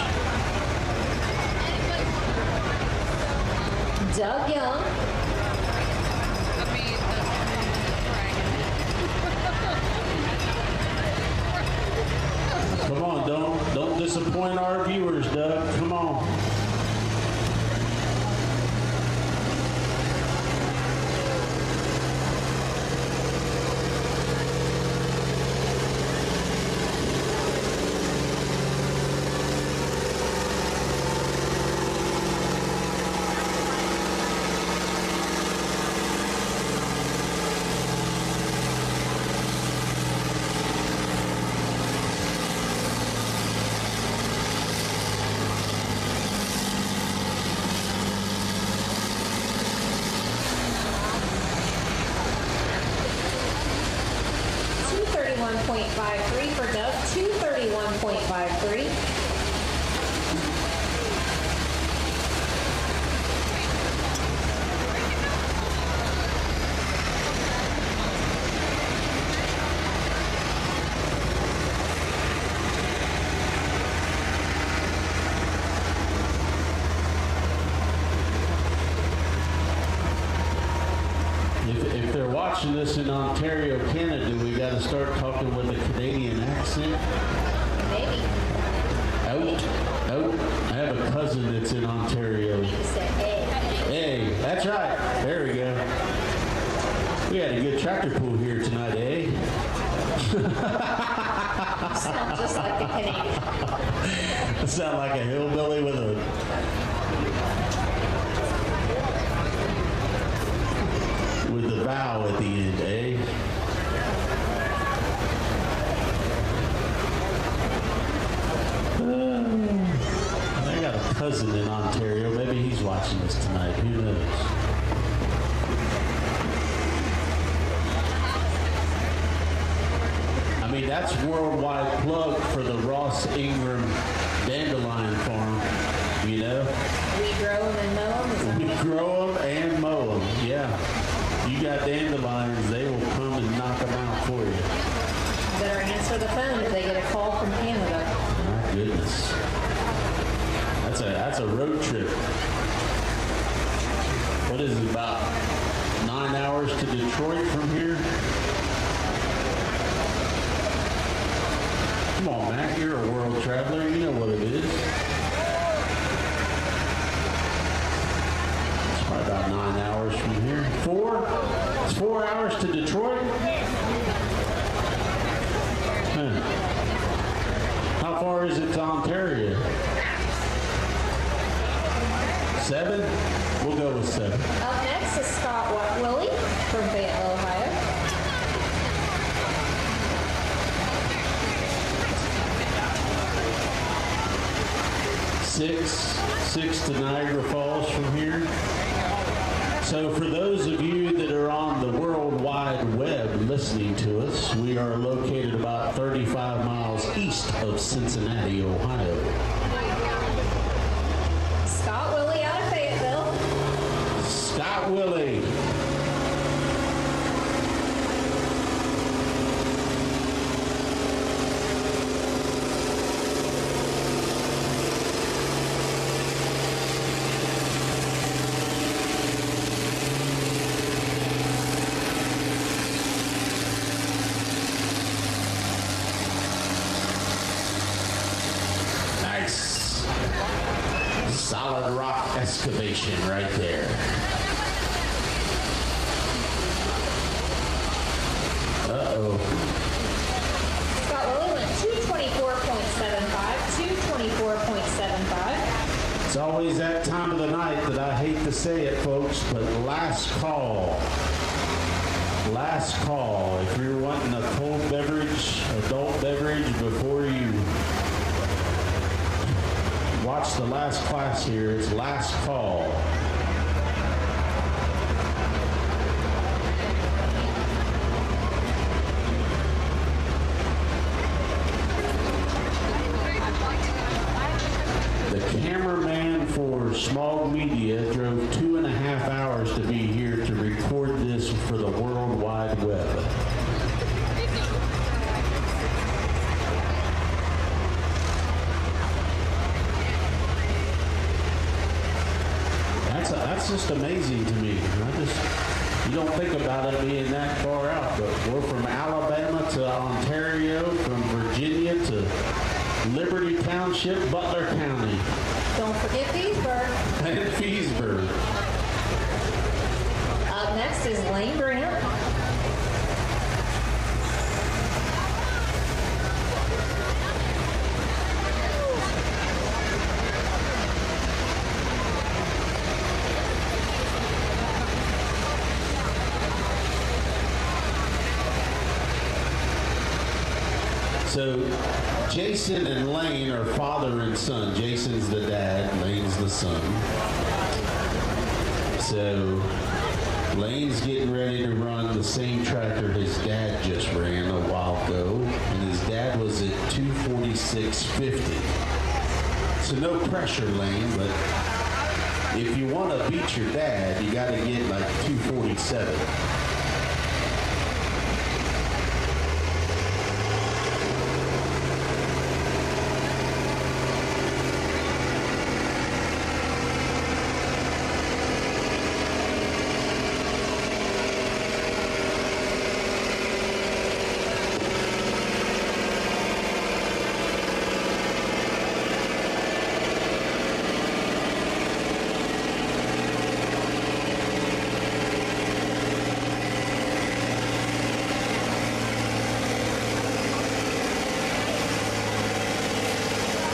Doug Young. Come on, don't disappoint our viewers, Doug. Come on. .53 for Doug, 231.53. If they're watching this in Ontario, Canada, we got to start talking with a Canadian accent. Maybe. Oh, I have a cousin that's in Ontario. You said, hey. Hey, that's right. There we go. We had a good tractor pool here tonight, eh? You sound just like the Canadian. I sound like a hillbilly with the bow at the end, eh? I got a cousin in Ontario. Maybe he's watching this tonight. Who knows? I mean, that's worldwide plug for the Ross Ingram Dandelion Farm, you know? We grow them and mow them. We grow them and mow them, yeah. You got dandelions, they will come and knock them out for you. Better answer the phone if they get a call from Canada. My goodness. That's a road trip. What is it, about 9 hours to Detroit from here? Come on, Matt, you're a world traveler. You know what it is. It's probably about 9 hours from here. 4? It's 4 hours to Detroit? Huh. How far is it to Ontario? 7? We'll go with 7. Up next is Scott Willie from Fayetteville, Ohio. 6 to Niagara Falls from here. So for those of you that are on the World Wide Web listening to us, we are located about 35 miles east of Cincinnati, Ohio. Scott Willie out of Fayetteville. Scott Willie. Nice. Solid rock excavation right there. Uh-oh. Scott Willie went 224.75, 224.75. It's always that time of the night that I hate to say it, folks, but last call. Last call. If you're wanting a cold beverage, adult beverage, before you watch the last class here, it's last call. The cameraman for SmogMedia drove 2.5 hours to be here to record this for the World Wide Web. That's just amazing to me. You don't think about it being that far out, but we're from Alabama to Ontario, from Virginia to Liberty Township, Butler County, Don't forget Petersburg. and Feesburg. Up next is Lane Grant. So Jason and Lane are father and son. Jason's the dad, Lane's the son. So Lane's getting ready to run the same tractor his dad just ran a while ago, and his dad was at 246.50. So no pressure, Lane, but if you want to beat your dad, you got to get like 247.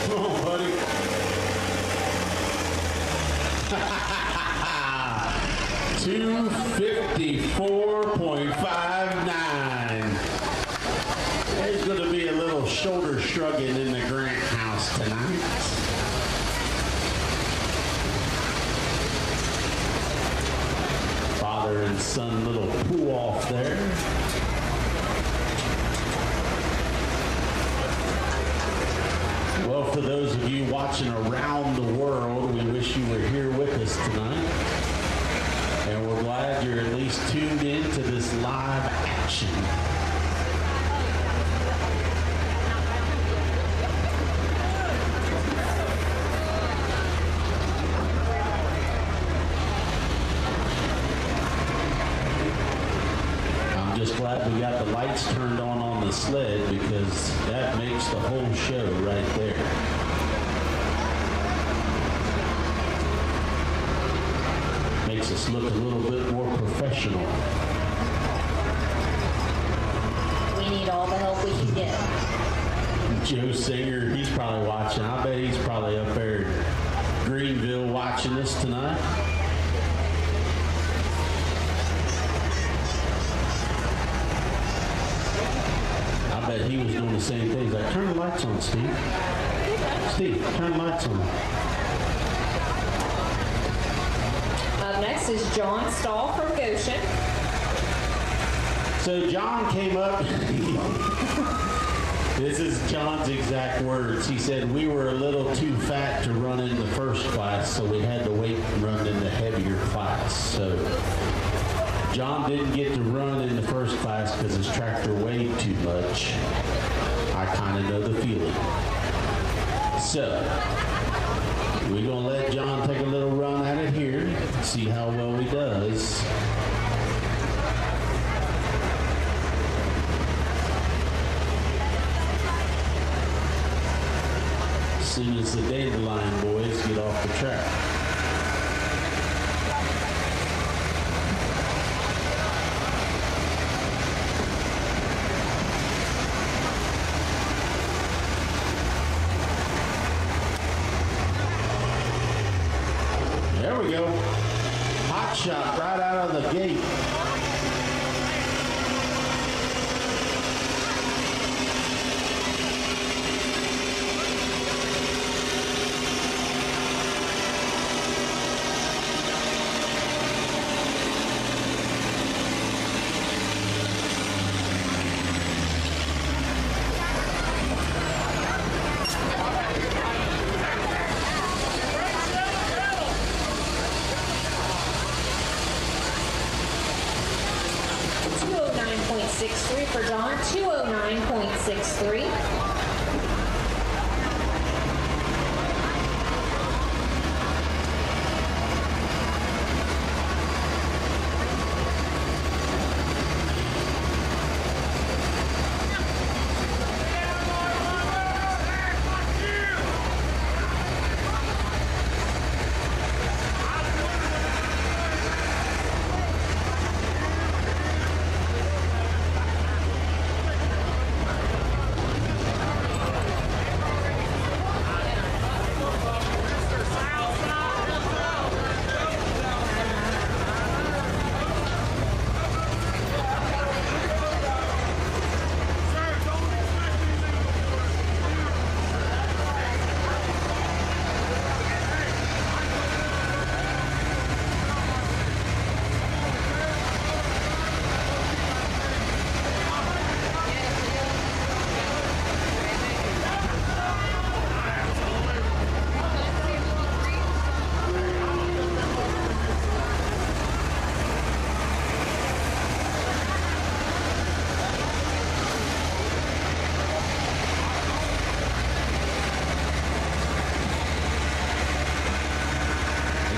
Come on, buddy. 254.59. There's going to be a little shoulder shrugging in the Grant house tonight. Father and son little poo off there. Well, for those of you watching around the world, we wish you were here with us tonight. And we're glad you're at least tuned in to this live action. I'm just glad we got the lights turned on the sled, because that makes the whole show right there. Makes us look a little bit more professional. We need all the help we can get. Joe Singer, he's probably watching. I bet he's probably up there Greenville watching us tonight. I bet he was doing the same thing. He's like, turn the lights on, Steve. Steve, turn the lights on. Up next is John Stahl from Goshen. So John came up. This is John's exact words. He said, we were a little too fat to run in the first class, so we had to wait and run in the heavier class. So John didn't get to run in the first class because his tractor weighed too much. I kind of know the feeling. So we're going to let John take a little run at it here, see how well he does. As soon as the dandelion boys get off the track. There we go. Hot shot right out of the gate. For John, 209.63.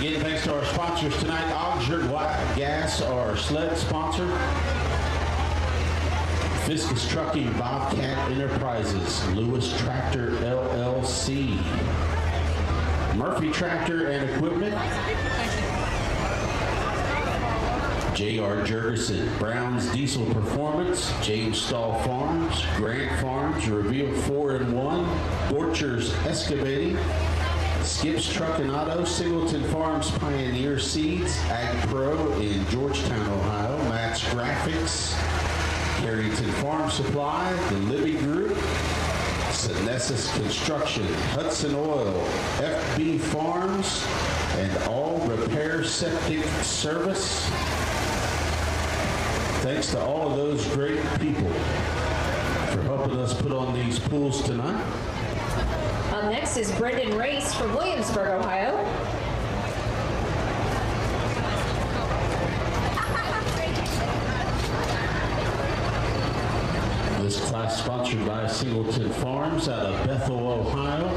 Again, thanks to our sponsors tonight. Augsburg Gas, our sled sponsor. Fiskus Trucking, Bobcat Enterprises, Lewis Tractor LLC, Murphy Tractor and Equipment, J.R. Jurgensen, Brown's Diesel Performance, James Stahl Farms, Grant Farms, Reveal 4-in-1, Borchers Excavating, Skips Truck and Auto, Singleton Farms Pioneer Seeds, Ag Pro in Georgetown, Ohio, Matt's Graphics, Carrington Farm Supply, the Libby Group, Senessus Construction, Hudson Oil, FB Farms, and All Repair Septic Service. Thanks to all of those great people for helping us put on these pools tonight. Up next is Brendan Race from Williamsburg, Ohio. This class sponsored by Singleton Farms out of Bethel, Ohio.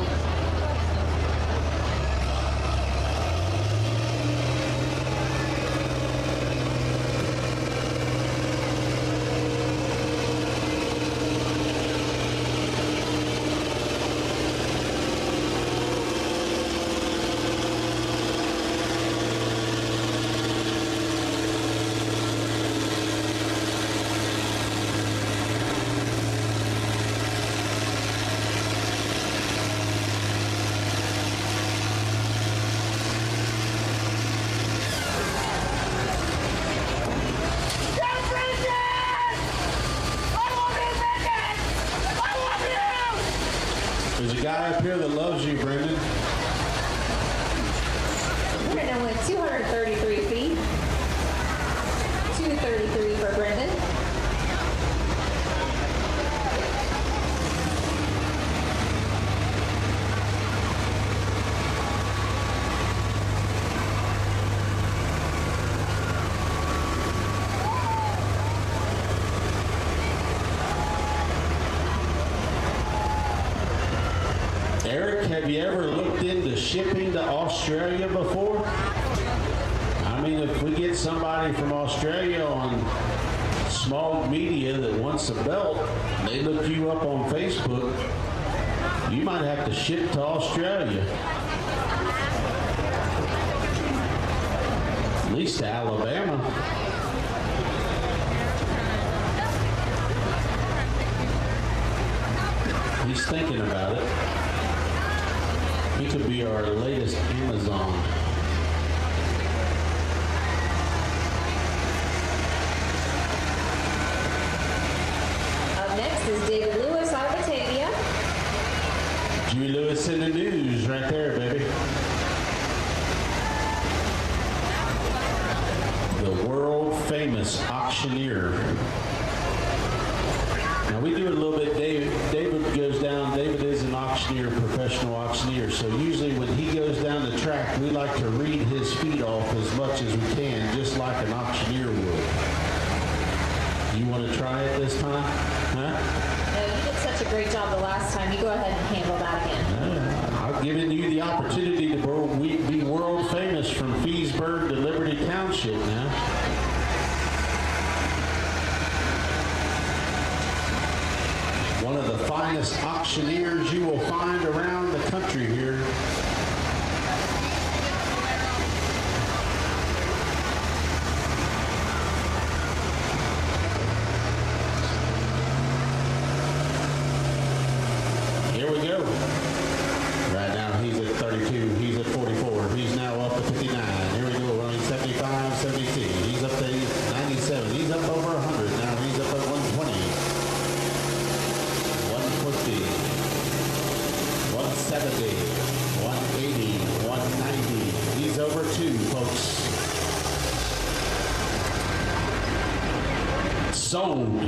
that loves you, Brendan. Brendan went 233 feet. 233 for Brendan. Eric, have you ever looked into shipping to Australia before? I mean, if we get somebody from Australia on SmogMedia that wants a belt, they look you up on Facebook, you might have to ship to Australia. At least to Alabama. He's thinking about it. He could be our latest Amazon. Up next is David Lewis out of Batavia. Dewey Lewis in the news right there, baby. The world famous auctioneer. Now we do it a little bit. David goes down. David is an auctioneer, professional auctioneer. So usually when he goes down the track, we like to read his feet off as much as we can, just like an auctioneer would. You want to try it this time? Huh? No, you did such a great job the last time. You go ahead and handle that again. I've given you the opportunity to be world famous from Feesburg to Liberty Township now. One of the finest auctioneers you will find around the country here. Here we go. Right now he's at 32, he's at 44, he's now up at 59. Here we go, running 75, 72. He's up to 97, he's up over 100. Now he's up at 120. 170, 180, 190. He's over 2, folks. Sold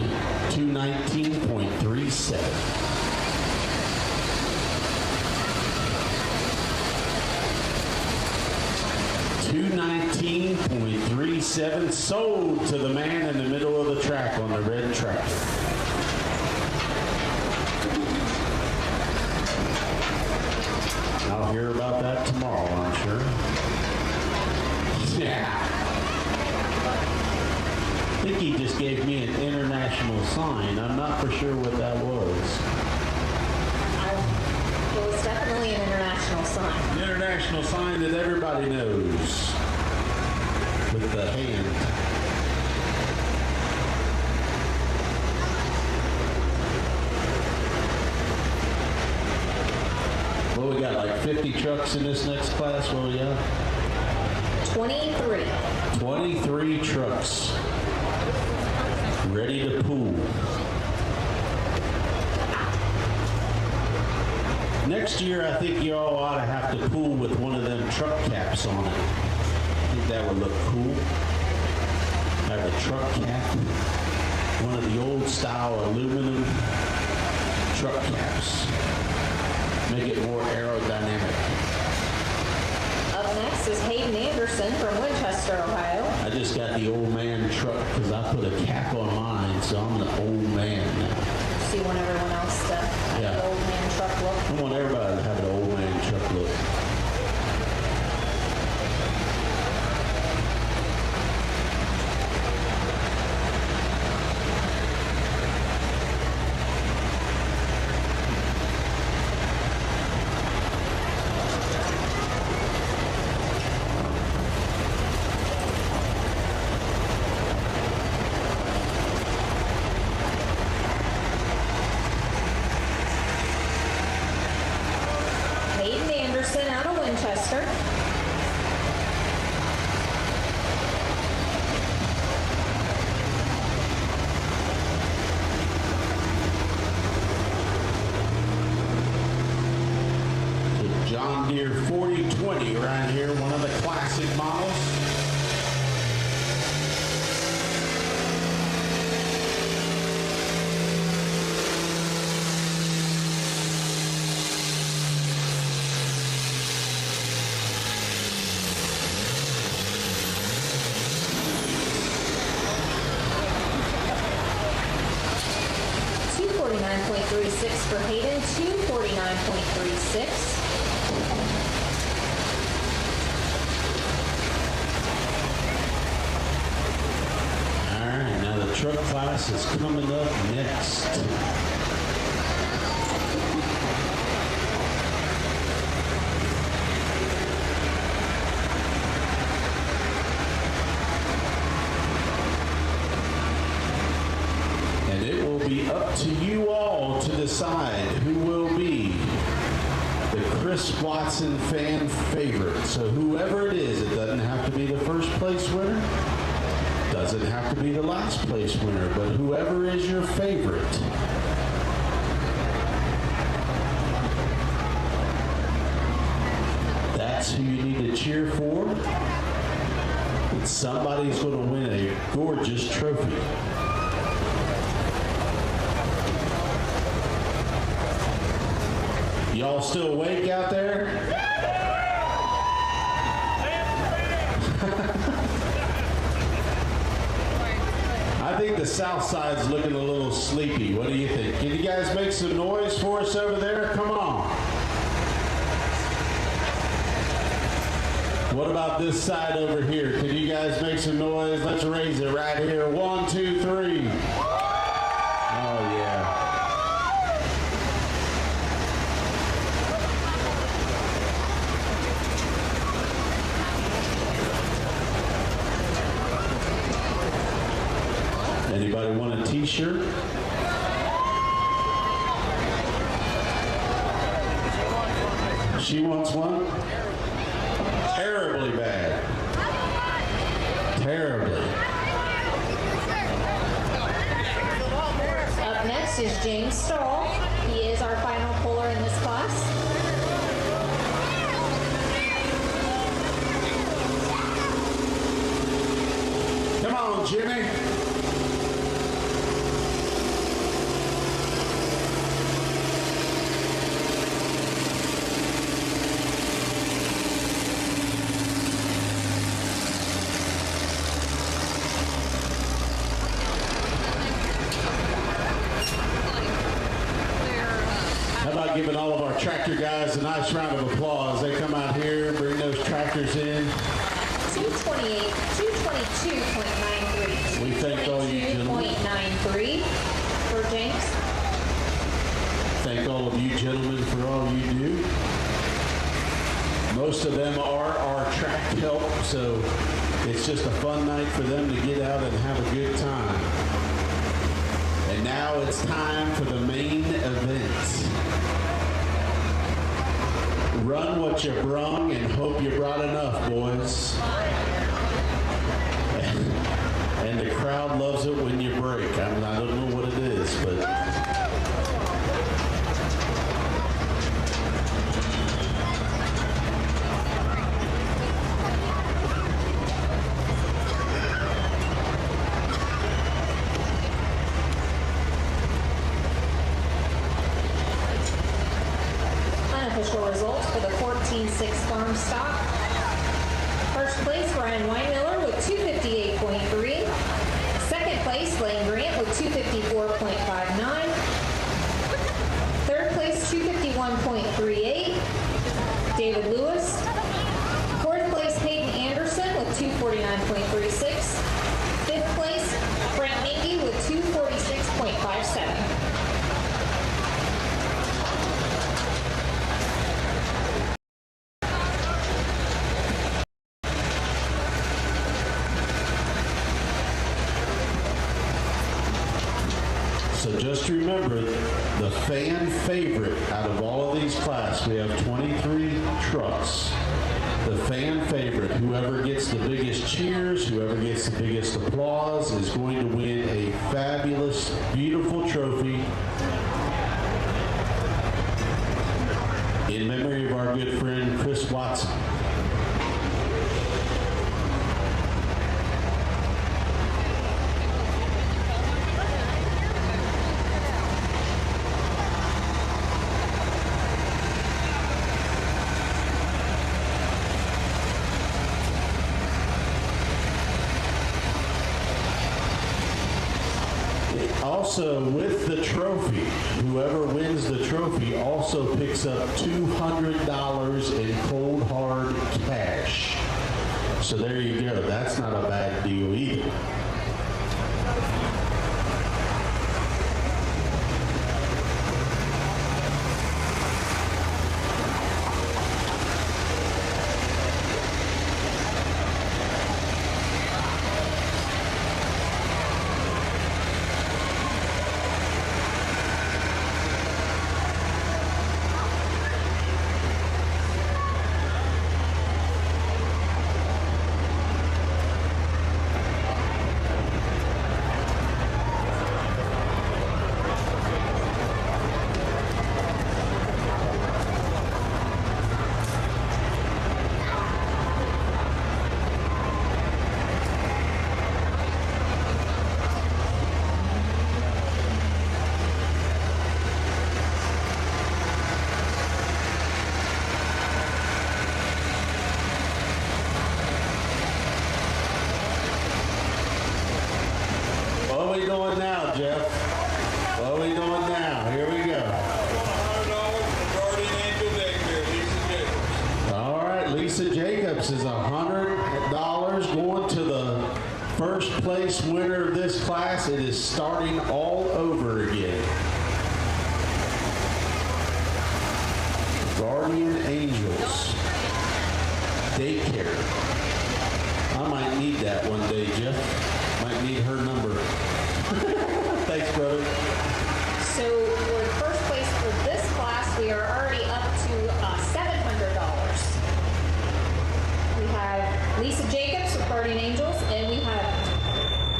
219.37. 219.37 sold to the man in the middle of the track on the red tractor. I'll hear about that tomorrow, I'm sure. Yeah. I think he just gave me an international sign. I'm not for sure what that was. It was definitely an international sign. An international sign that everybody knows. With the hand. What we got, like 50 trucks in this next class? What we got? 23. 23 trucks ready to pool. Next year, I think you all ought to have to pool with one of them truck caps on it. I think that would look cool. Have a truck cap. One of the old style aluminum truck caps. Make it more aerodynamic. Up next is Hayden Anderson from Winchester, Ohio. I just got the old man truck because I put a cap on mine, so I'm the old man now. So you want everyone else to have Yeah. the old man truck look? I want everybody to have an old man truck look. Hayden Anderson out of Winchester. 20 right here, one of the classic models. $249.36 for Hayden, $249.36. Truck class is coming up next. And it will be up to you all to decide who will be the Chris Watson fan favorite. So whoever it is, it doesn't have to be the first place winner. Doesn't have to be the last place winner, but whoever is your favorite. That's who you need to cheer for. And somebody's going to win a gorgeous trophy. Y'all still awake out there? I think the south side's looking a little sleepy. What do you think? Can you guys make some noise for us over there? Come on. What about this side over here? Can you guys make some noise? Let's raise it right here. 1, 2, 3. Oh, yeah. Anybody want a t-shirt? She wants one? Terribly bad. Terribly. Up next is James Stahl. He is our final puller in this class. Come on, Jimmy. Giving all of our tractor guys a nice round of applause. They come out here, bring those tractors in. 222.93. We thank all you gentlemen. 222.93 for James. Thank all of you gentlemen for all you do. Most of them are our track help, so it's just a fun night for them to get out and have a good time. And now it's time for the main event. Run what you brung and hope you brought enough, boys. And the crowd loves it when you break. I mean, I don't know what it is, but... Results for the 14-6 farm stock. First place, Ryan Weinmiller with 258.3. Second place, Lane Grant with 254.59. Third place, 251.38. David Lewis. Fourth place, Hayden Anderson with 249.36. Fifth place, Brent Minky with 246.57. So just remember, the fan favorite out of all of these classes, we have 23 trucks. The fan favorite, whoever gets the biggest cheers, whoever gets the biggest applause, is going to win a fabulous, beautiful trophy in memory of our good friend Chris Watson. Also, with the trophy, whoever wins the trophy also picks up $200 in cold hard cash. So there you go. That's not a bad deal either. What are we doing now, Jeff? What are we doing now? Here we go. All right, Lisa Jacobs is $100 going to the first place winner of this class. It is starting all over again. Guardian Angels Daycare. I might need that one day, Jeff. Might need her number. Thanks, brother. So for the first place for this class, we are already up to $700. We have Lisa Jacobs with Guardian Angels, and we have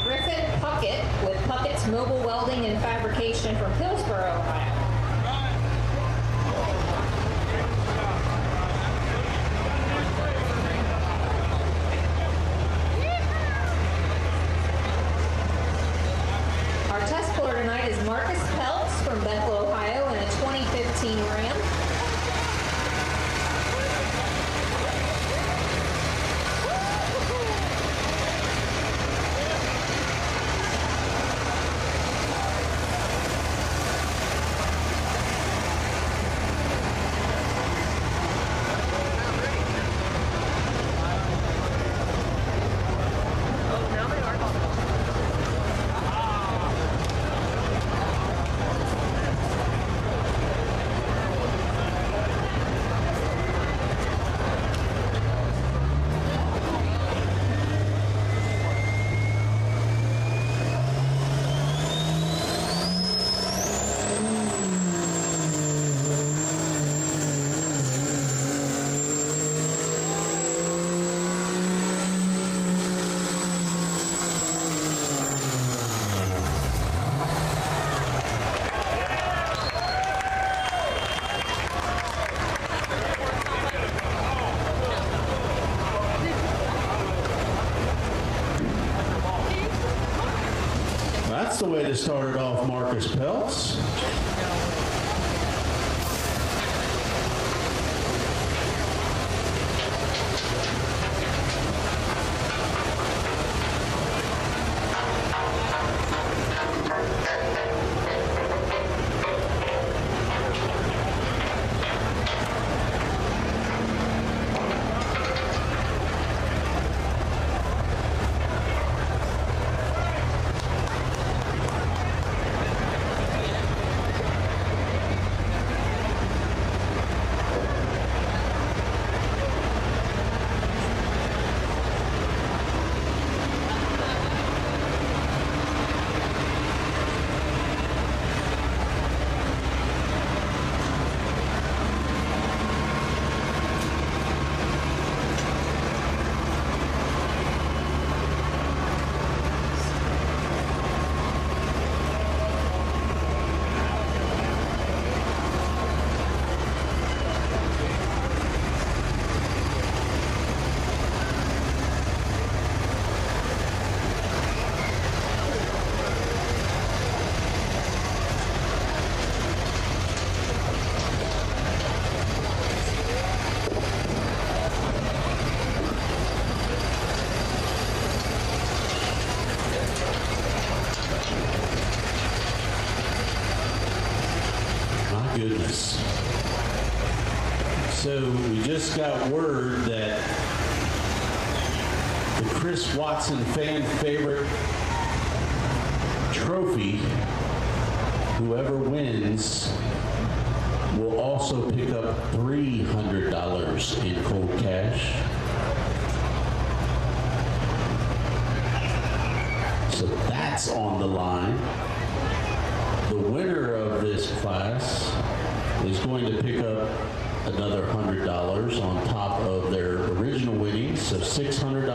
Griffin Puckett with Puckett's Mobile Welding and Fabrication from Hillsboro, Ohio. Our test puller tonight is Marcus Peltz from Bethel, Ohio, in a 2015 Ram. That's the way to start it off, Marcus Peltz. goodness. So we just got word that the Chris Watson fan favorite trophy, whoever wins, will also pick up $300 in cold cash. So that's on the line. The winner of this class is going to pick up another $100 on top of their original winnings of $600,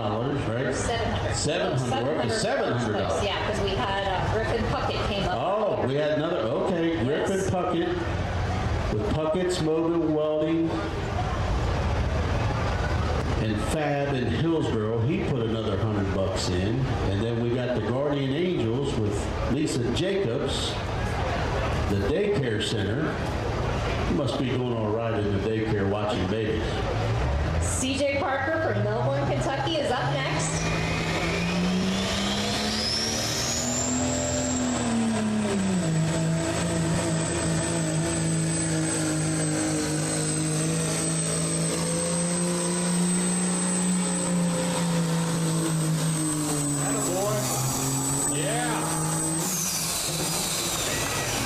right? $700. We're up to $700. Yeah, because we had Griffin Puckett came up. Oh, we had another, okay, Griffin Puckett with Puckett's Mobile Welding and Fab in Hillsboro. He put another $100 in. And then we got the Guardian Angels with Lisa Jacobs, the daycare center. You must be doing all right in the daycare watching babies. CJ Parker from Melbourne, Kentucky is up next.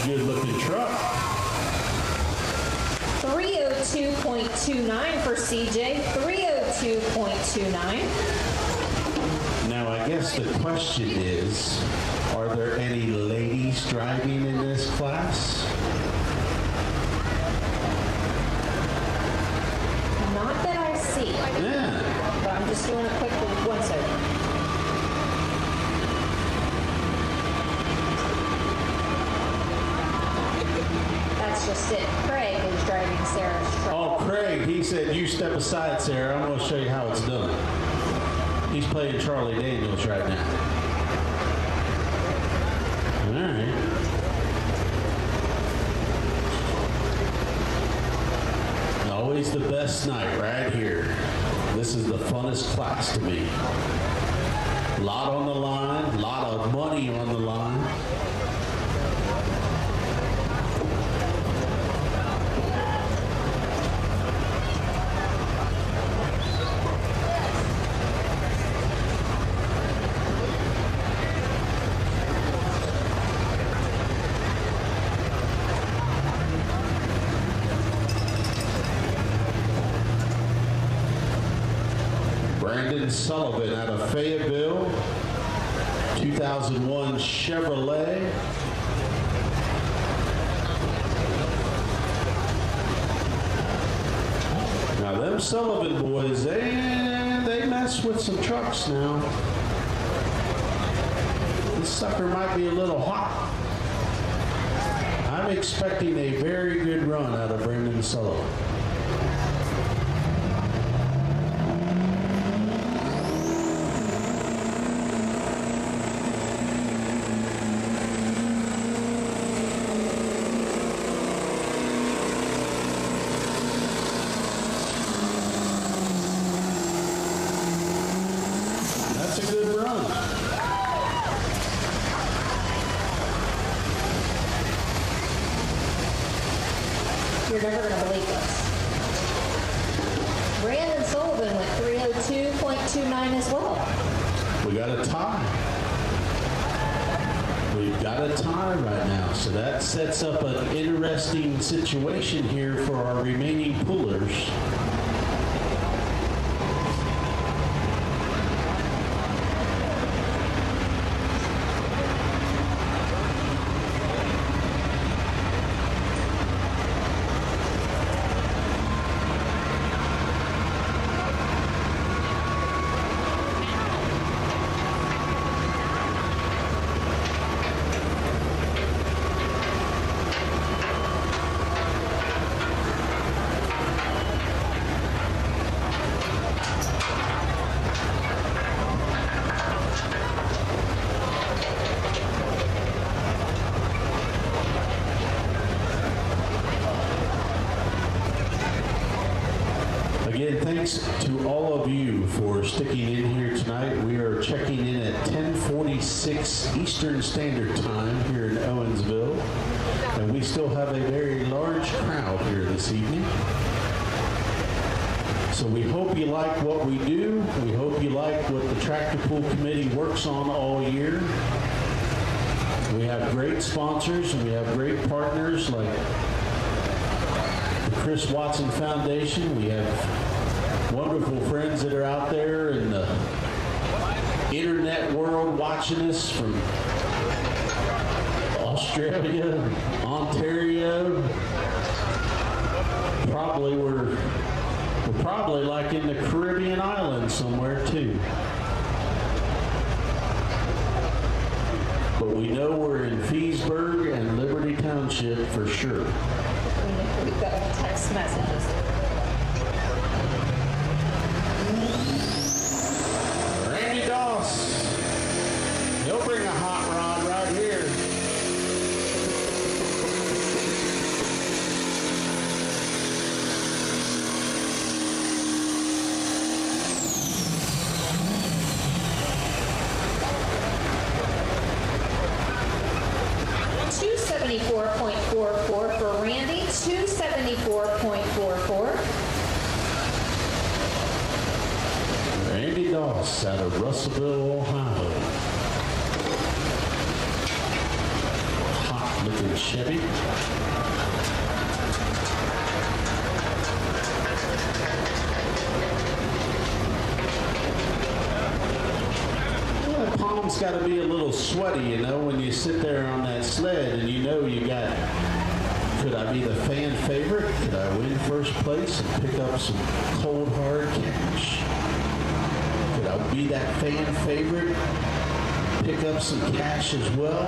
Good looking truck. 302.29 for CJ. 302.29. Now, I guess the question is, are there any ladies driving in this class? Not that I see. Yeah. But I'm just doing a quick 1 second. That's just it. Craig is driving Sarah's truck. Oh, Craig, he said, you step aside, Sarah. I'm going to show you how it's done. He's playing Charlie Daniels right now. All right. Always the best night right here. This is the funnest class to me. A lot on the line, a lot of money on the line. Sullivan out of Fayetteville, 2001 Chevrolet. Now them Sullivan boys, they mess with some trucks now. This sucker might be a little hot. I'm expecting a very good run out of Brendan Sullivan. You're never going to believe this. Brandon Sullivan went 302.29 as well. We got a tie. We've got a tie right now, so that sets up an interesting situation here for our remaining pullers. Again, thanks to all of you for sticking in here tonight. We are checking in at 10:40 11:46 Eastern Standard Time here in Owensville. And we still have a very large crowd here this evening. So we hope you like what we do. We hope you like what the Tractor Pull Committee works on all year. We have great sponsors and we have great partners like the Chris Watson Foundation. We have wonderful friends that are out there in the internet world watching us from Australia, Ontario. We're probably like in the Caribbean islands somewhere too. But we know we're in Feesburg and Liberty Township for sure. We've got text messages. Randy Doss, he'll bring a hot rod right here. $274.44 for Randy, $274.44. Randy Doss out of Russellville, Ohio. Hot looking Chevy. Well, the palm's got to be a little sweaty, you know, when you sit there on that sled and you know you got, could I be the fan favorite? Could I win first place and pick up some cold hard cash? Could I be that fan favorite? Pick up some cash as well?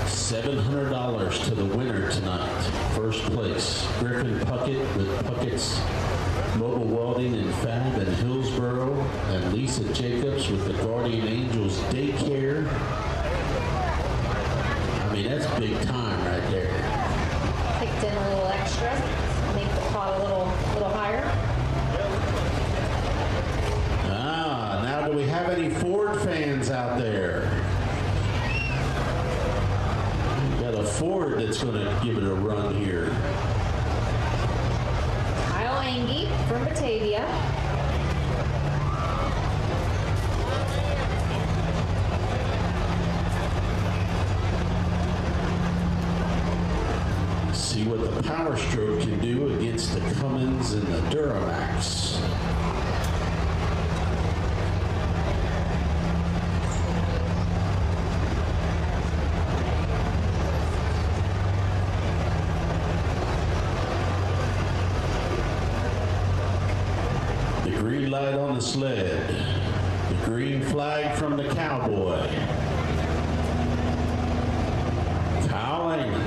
$700 to the winner tonight. First place, Griffin Puckett with Puckett's Mobile Welding and Fab in Hillsboro, and Lisa Jacobs with the Guardian Angels Daycare. I mean, that's big time right there. Kicked in a little extra, make the pot a little higher. Ah, now do we have any Ford fans out there? Got a Ford that's going to give it a run here. Kyle Angie from Batavia. See what the Power Stroke can do against the Cummins and the Duramax. Green light on the sled. The green flag from the cowboy. Kyle Angley.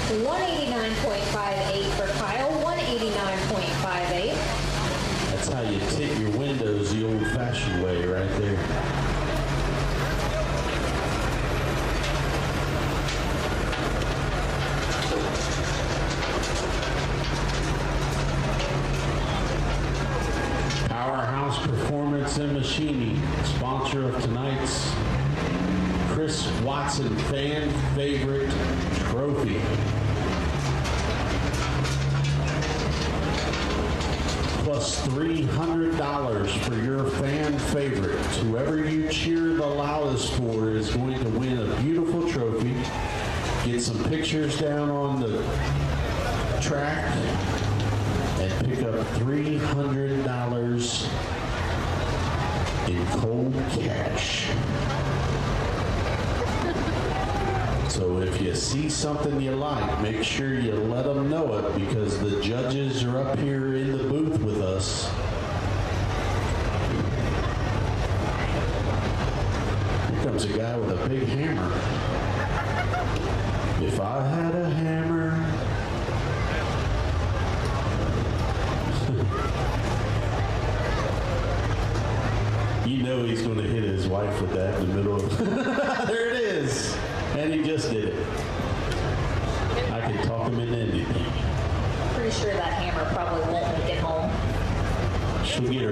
$189.58 for Kyle, $189.58. That's how you tint your windows the old-fashioned way right there. Powerhouse Performance and Machining, sponsor of tonight's Chris Watson Fan Favorite Trophy. Plus plus $300 for your fan favorite. Whoever you cheer the loudest for is going to win a beautiful trophy. Get some pictures down on the track and pick up $300 in cold cash. So if you see something you like, make sure you let them know it, because the judges are up here in the booth with us. Here comes a guy with a big hammer. If I had a hammer. You know he's going to hit his wife with that in the middle of there it is. And he just did it. I can talk him into anything. Pretty sure that hammer probably won't make it home. She'll get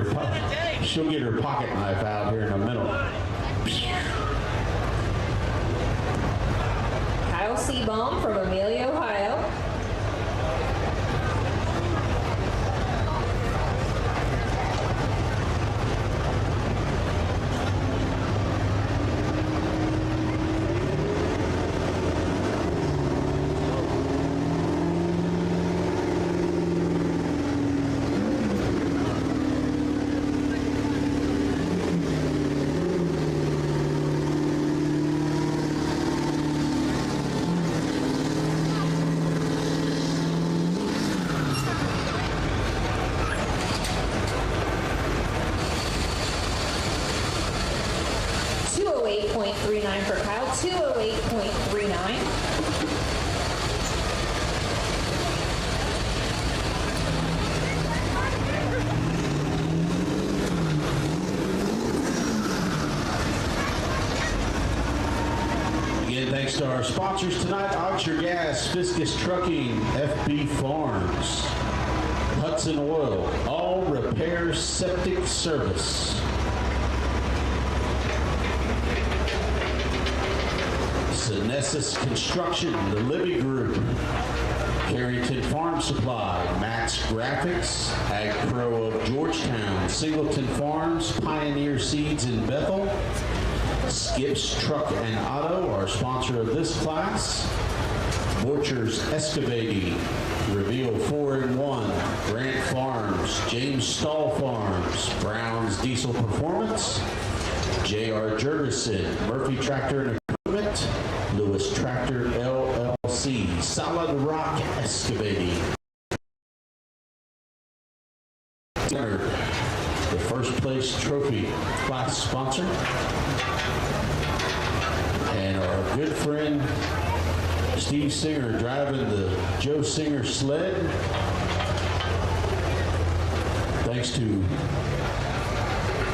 her pocket knife out here in a minute. Kyle Seabaum from Amelia, Ohio. .39 for Kyle, 208.39. Again, thanks to our sponsors tonight, Oxford Gas, Fiscus Trucking, FB Farms, Hudson Oil, All Repair Septic Service, Nessus Construction, the Libby Group, Carrington Farm Supply, Max Graphics, Ag Pro of Georgetown, Singleton Farms, Pioneer Seeds in Bethel, Skips Truck and Auto, our sponsor of this class, Borchers Excavating, Reveal 4-in-1, Grant Farms, James Stahl Farms, Brown's Diesel Performance, J.R. Jurgensen, Murphy Tractor and Equipment, Lewis Tractor LLC, Solid Rock Excavating, the first place trophy class sponsor, and our good friend Steve Singer driving the Joe Singer sled. Thanks to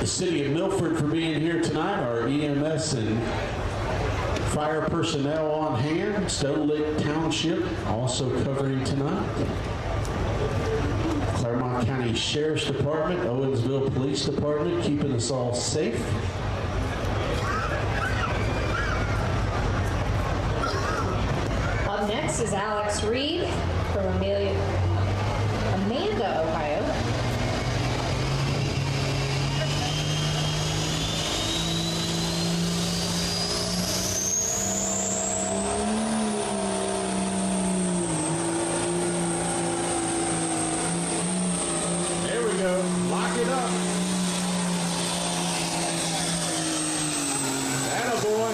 the city of Milford for being here tonight, our EMS and fire personnel on hand, Stone Lake Township also covering tonight. Clermont County Sheriff's Department, Owensville Police Department, keeping us all safe. Up next is Alex Reed from Amanda, Ohio. Lock it up. Attaboy.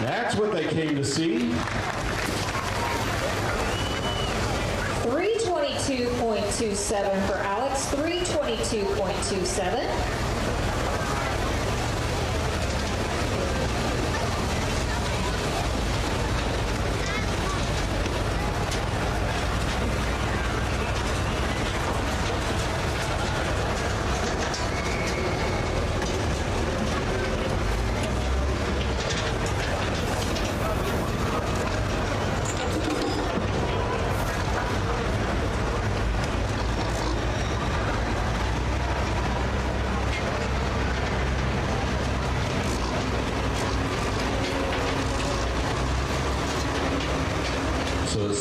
That's what they came to see. 322.27 for Alex, 322.27.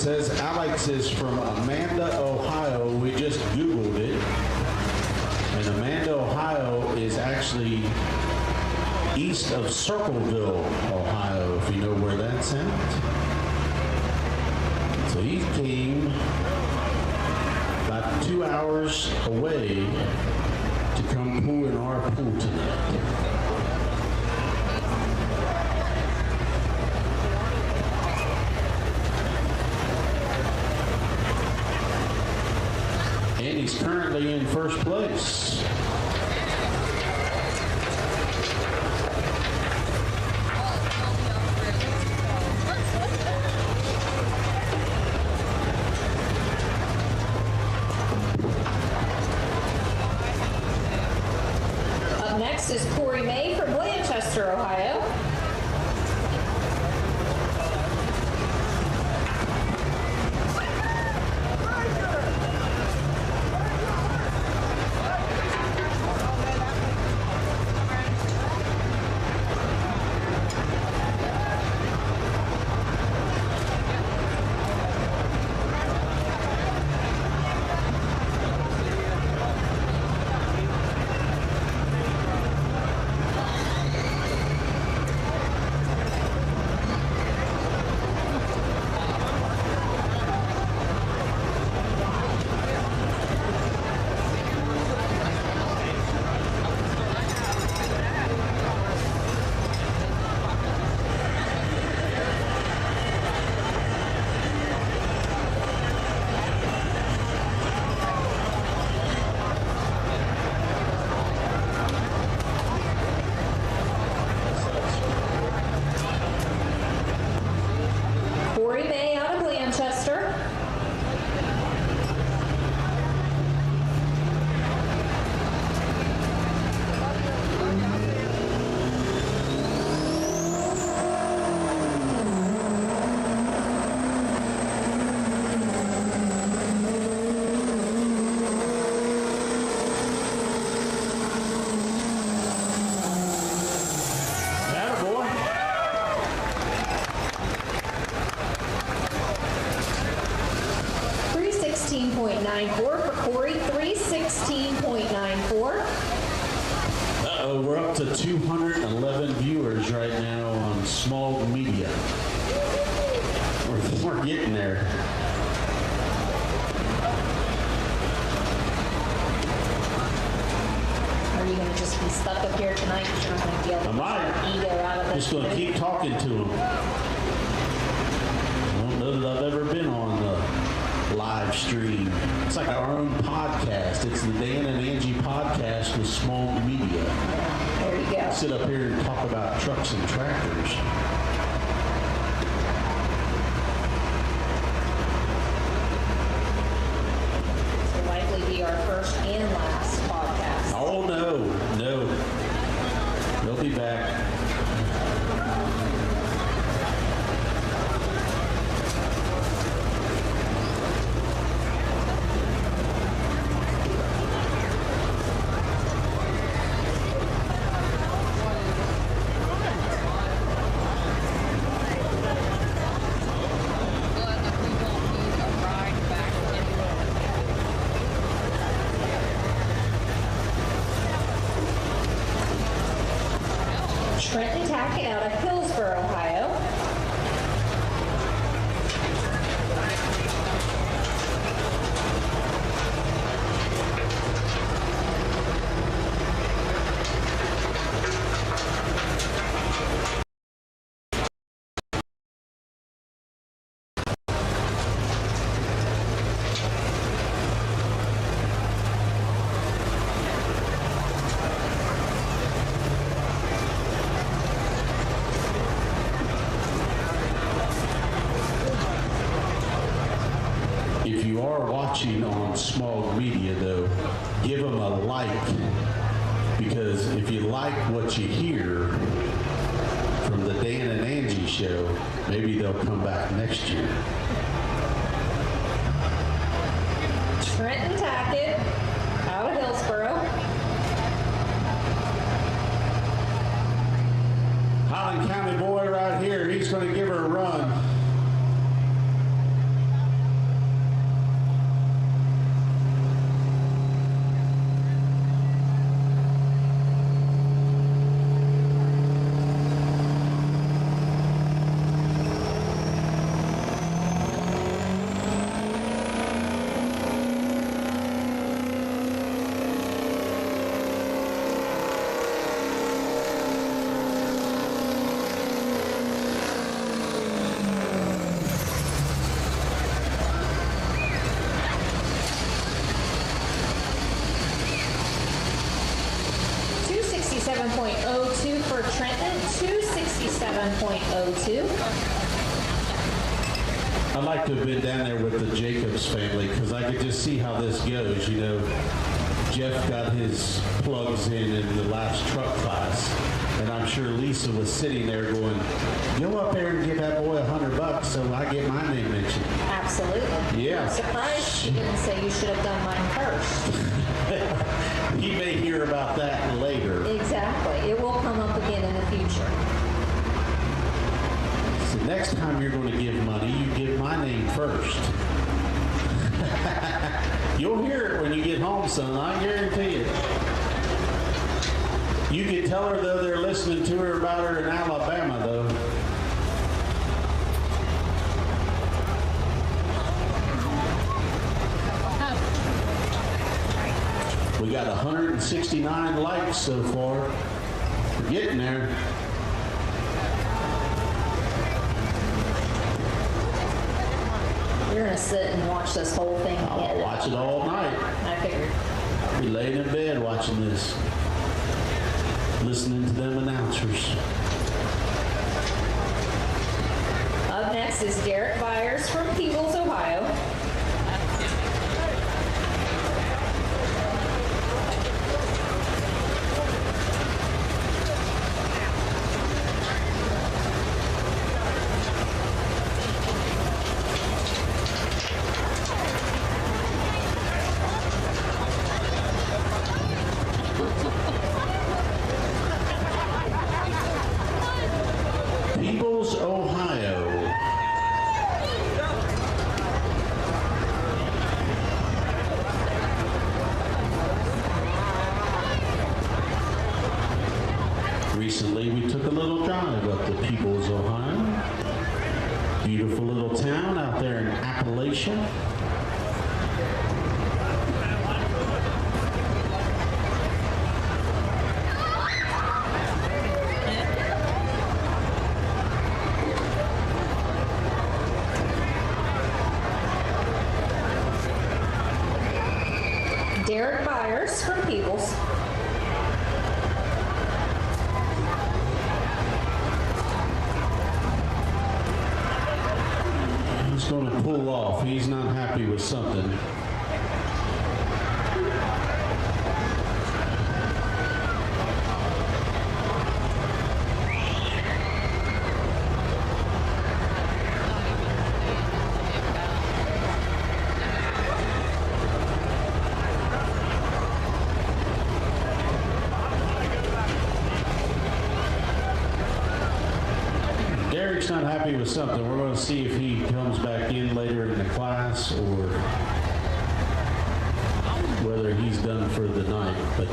says Alex is from Amanda, Ohio. We just Googled it. And Amanda, Ohio is actually east of Circleville, Ohio, if you know where that's at. So he came about 2 hours away to come pool in our pool tonight. And he's currently in first place. Up next is Corey May from Blanchester, Ohio. Corey May out of Blanchester. Attaboy. .94 for Corey, 316.94. Uh-oh, we're up to 211 viewers right now on SmogMedia. We're getting there. Are you going to just be stuck up here tonight? You're not going to be able to I might. get your ego out of this. Just going to keep talking to them. I don't know that I've ever been on the live stream. It's like our own podcast. It's the Dan and Angie podcast with SmogMedia. There you go. Sit up here and talk about trucks and tractors. This will likely be our first and last podcast. Oh, no. They'll be back. Trenton Tackett out of Hillsborough, Ohio. If you are watching on SmogMedia, though, give them a like, because if you like what you hear from the Dan and Angie show, maybe they'll come back next year. Trenton Tackett out of Hillsborough. Highland County boy right here, he's going to give her a run. 267.02 for Trenton, 267.02. I'd like to have been down there with the Jacobs family because I could just see how this goes. You know, Jeff got his plugs in the last truck class, and I'm sure Lisa was sitting there going, "Go up there and give that boy $100 so I get my name mentioned." Absolutely. Yeah. I'm surprised she didn't say you should have done mine first. He may hear about that later. Exactly. It will come up again in the future. So next time you're going to give money, you give my name first. You'll hear it when you get home, son. I guarantee it. You can tell her, though, they're listening to her about her in Alabama, though. We got 169 likes so far. We're getting there. You're going to sit and watch this whole thing I'll again. watch it all night. I figured. Be laying in bed watching this. Listening to them announcers. Up next is Derek Byers from Peebles, Ohio. Peebles, Ohio. Recently, we took a little drive up to Peebles, Ohio. Beautiful little town out there in Appalachia. Derek Byers from Peebles. He's going to pull off. He's not happy with something. Derek's not happy with something. We're going to see if he comes back in later in the class or whether he's done for the night. But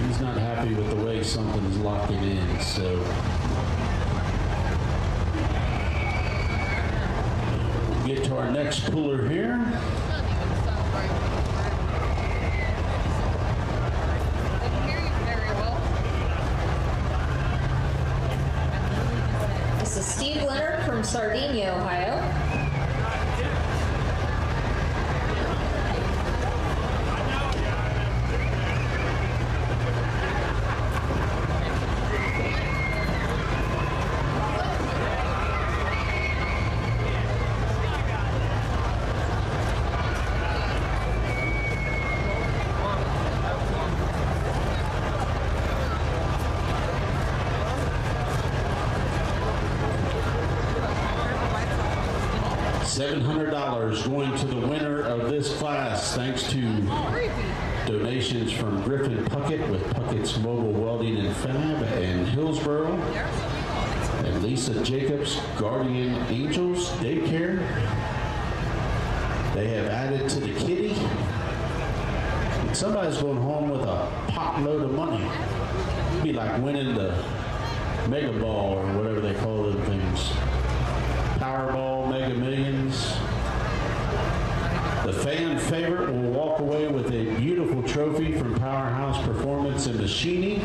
he's not happy with the way something's locking in. So we'll get to our next puller here. This is Steve Leonard from Sardinia, Ohio. $700 going to the winner of this class, thanks to donations from Griffin Puckett with Puckett's Mobile Welding and Fab and Hillsboro, and Lisa Jacobs, Guardian Angels Daycare. They have added to the kitty. And somebody's going home with a pot load of money. It'd be like winning the Mega Ball or whatever they call those things. Powerball, Mega Millions. The fan favorite will walk away with a beautiful trophy from Powerhouse Performance and Machining.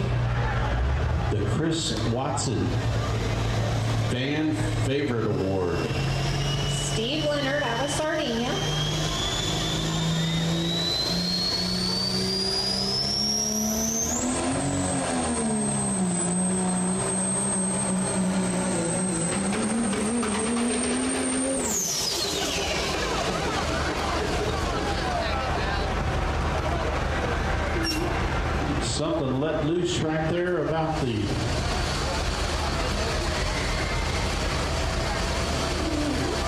The Chris Watson Fan Favorite Award. Steve Leonard out of Sardinia. Something let loose right there about the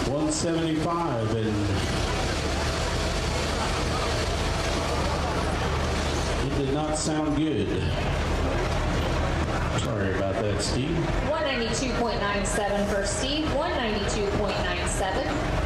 175, and it did not sound good. Sorry about that, Steve. 192.97 for Steve, 192.97.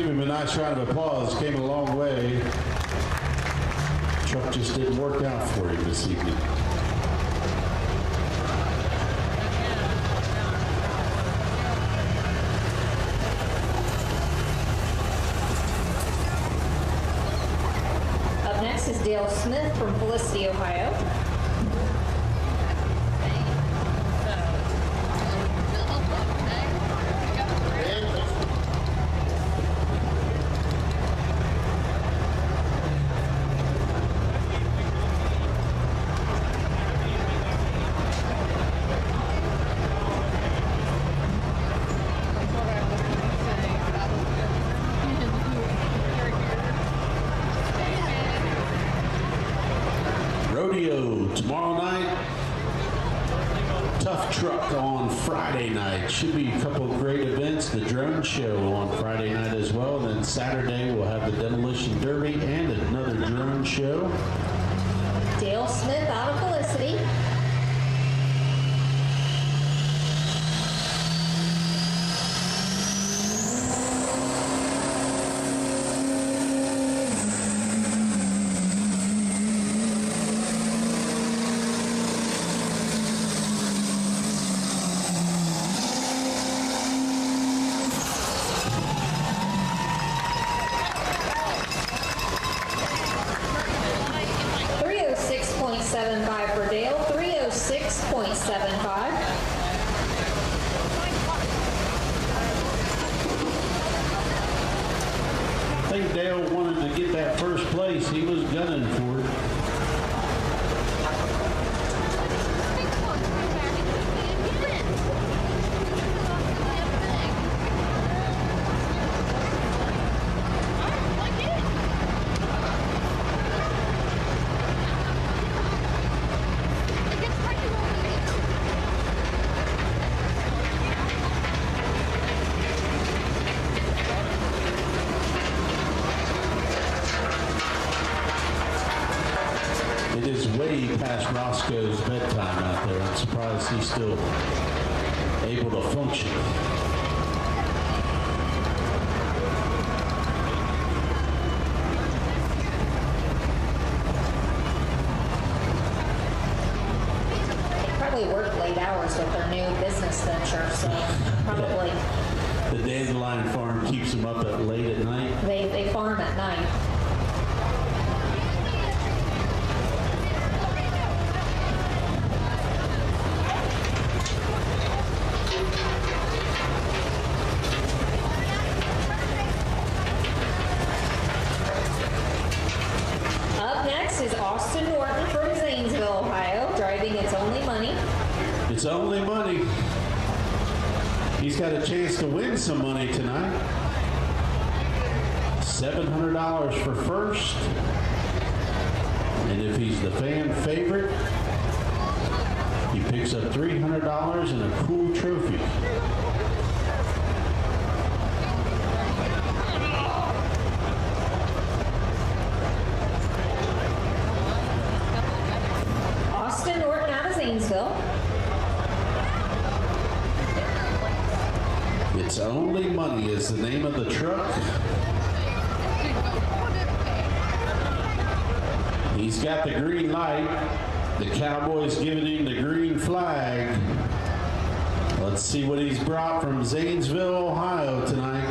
A nice round of applause. Came a long way. Truck just didn't work out for you this evening. Up next is Dale Smith from Felicity, Ohio. Rodeo tomorrow night. Tough Truck on Friday night. Should be a couple of great events. The drone show on Friday night as well. And then Saturday we'll have the Demolition Derby and another drone show. Dale Smith out of Felicity. .75 for Dale, 306.75. I think Dale wanted to get that first place. He was gunning for it. It is way past Roscoe's bedtime out there. I'm surprised he's still able to function. They probably work late hours with their new business venture, so probably The Dandelion Farm keeps them up at late at night. they farm at night. It's only money. He's got a chance to win some money tonight. $700 for first. And if he's the fan favorite, he picks up $300 and a cool trophy. Austin Norton out of Zanesville. It's Only Money is the name of the truck. He's got the green light. The Cowboys giving him the green flag. Let's see what he's brought from Zanesville, Ohio tonight.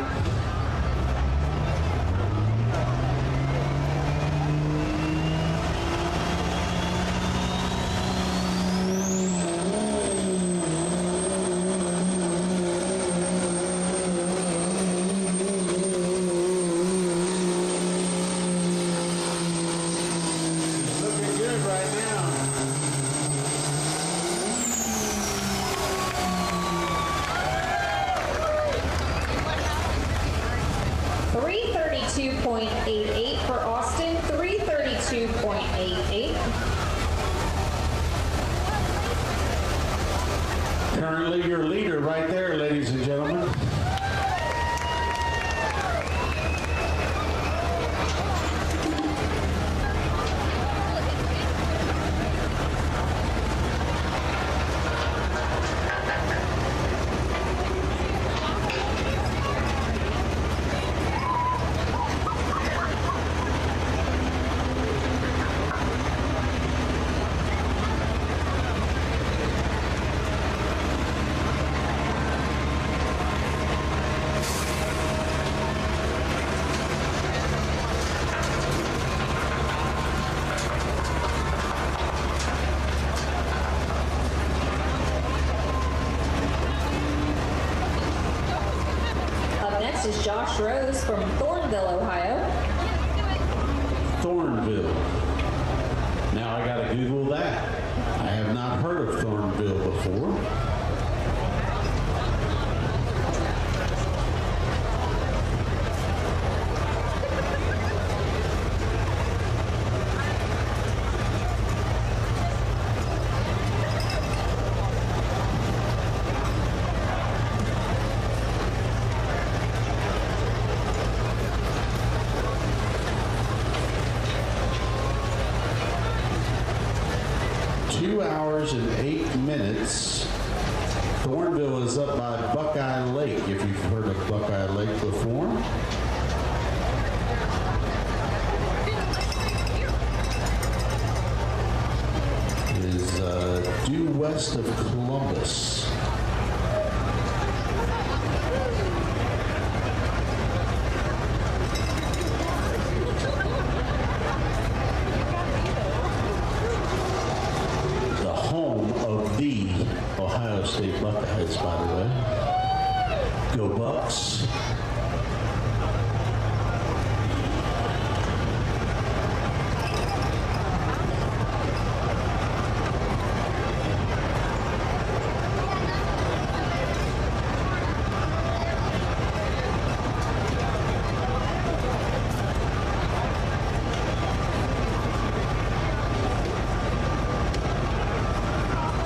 Looking good right now. 332.88 for Austin, 332.88. Currently your leader right there, ladies and gentlemen. Up next is Josh Rose from Thornville, Ohio. Thornville. Now I gotta Google that. I have not heard of Thornville before. Hours and 8 minutes. Thornville is up by Buckeye Lake, if you've heard of Buckeye Lake before. It is due west of Columbus. The Ohio State Buckeyes, by the way. Go Bucks.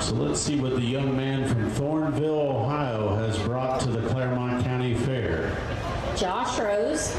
So let's see what the young man from Thornville, Ohio has brought to the Clermont County Fair. Josh Rose.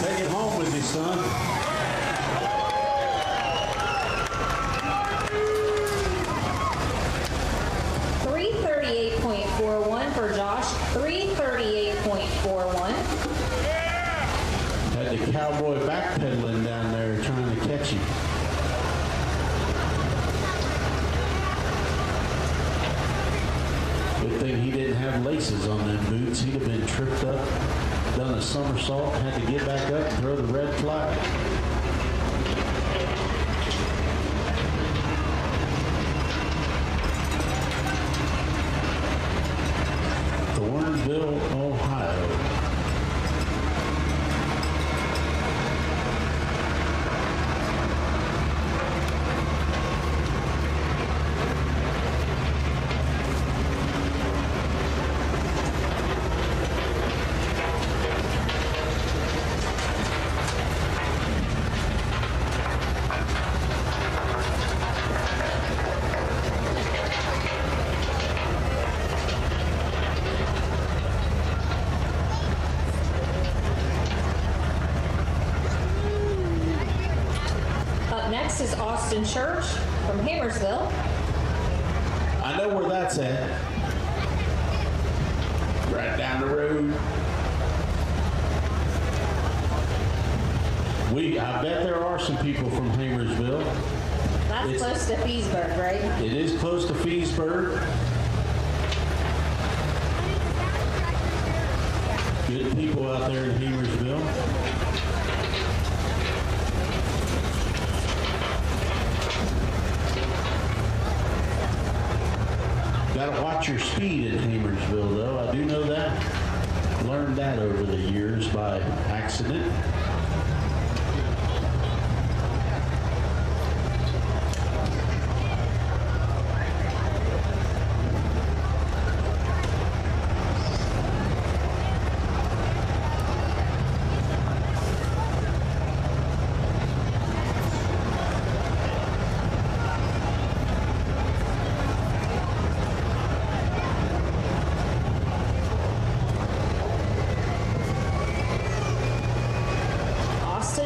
Take it home with you, son. .41 for Josh, 338.41. Had the cowboy backpedaling down there trying to catch him. Good thing he didn't have laces on them boots. He'd have been tripped up, done a somersault, had to get back up and throw the red flag. Thornville, Ohio. Next is Austin Church from Hammersville. I know where that's at. Right down the road. I bet there are some people from Hammersville. That's close to Feesburg, right? It is close to Feesburg. Good people out there in Hammersville. Gotta watch your speed in Hammersville, though. I do know that. Learned that over the years by accident.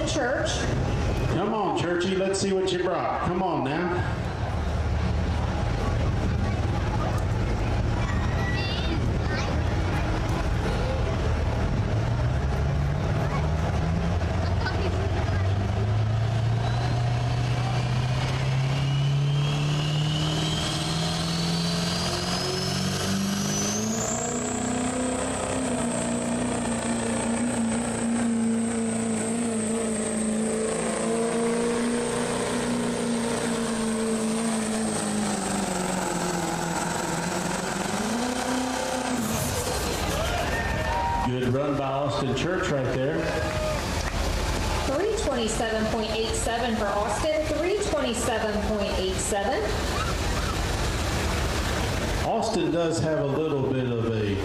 Church. Come on, Churchy, let's see what you brought. Come on now. Good run by Austin Church right there. 327.87 for Austin, 327.87. Austin does have a little bit of a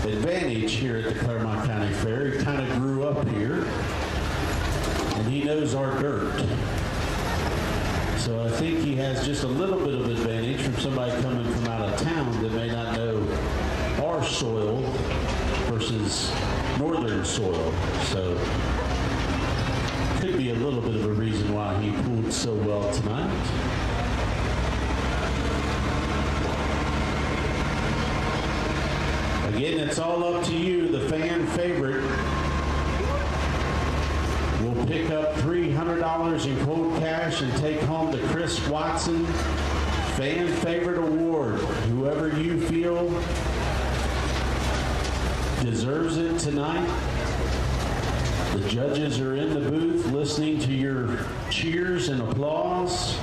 advantage here at the Clermont County Fair. He kind of grew up here, and he knows our dirt. So I think he has just a little bit of advantage from somebody coming from out of town that may not know our soil versus northern soil. So could be a little bit of a reason why he pulled so well tonight. Again, it's all up to you. The fan favorite will pick up $300 in cold cash and take home the Chris Watson Fan Favorite Award. Whoever you feel deserves it tonight. The judges are in the booth listening to your cheers and applause.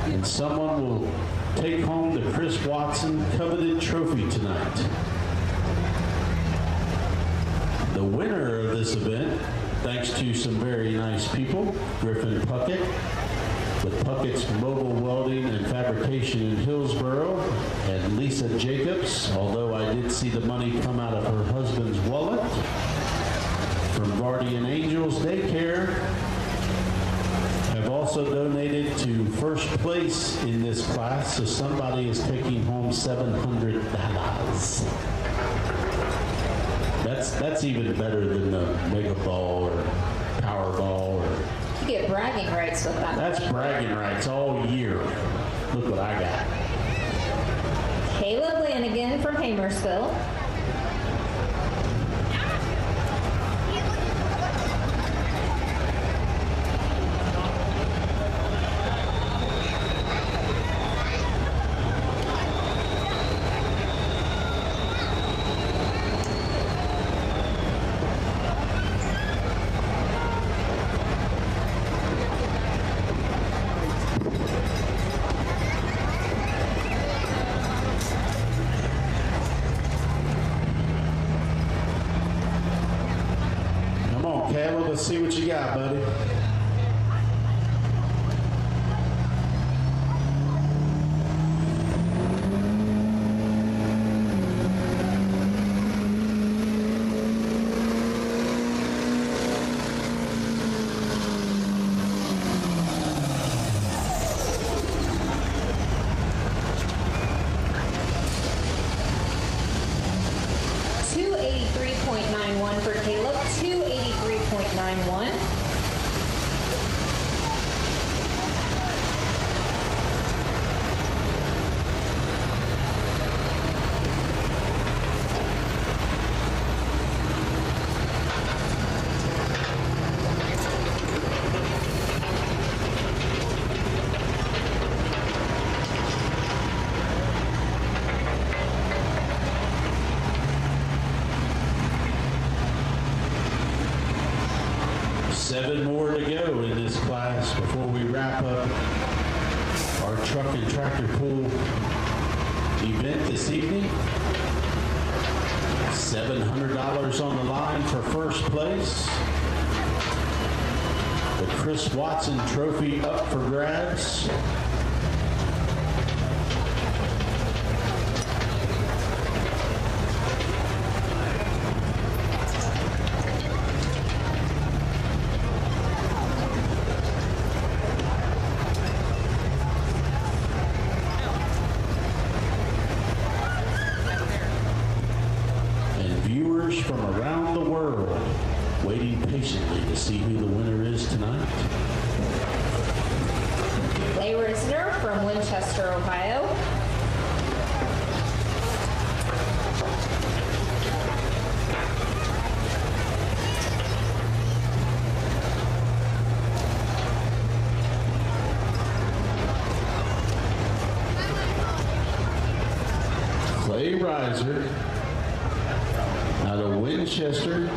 And someone will take home the Chris Watson coveted trophy tonight. The winner of this event, thanks to some very nice people, Griffin Puckett, with Puckett's Mobile Welding and Fabrication in Hillsboro, and Lisa Jacobs, although I did see the money come out of her husband's wallet, from Guardian Angels Daycare, have also donated to first place in this class, so somebody is taking home $700. That's even better than the Mega Ball or Powerball or... You get bragging rights with that. That's bragging rights all year. Look what I got. Caleb Lanigan from Hammersville. Caleb, let's see what you got, buddy. $283.91 for Caleb, $283.91. 7 more to go in this class before we wrap up our truck and tractor pull event this evening. $700 on the line for first place. The Chris Watson Trophy up for grabs. From around the world, waiting patiently to see who the winner is tonight. Clay Risner from Winchester, Ohio. Clay Riser out of Winchester.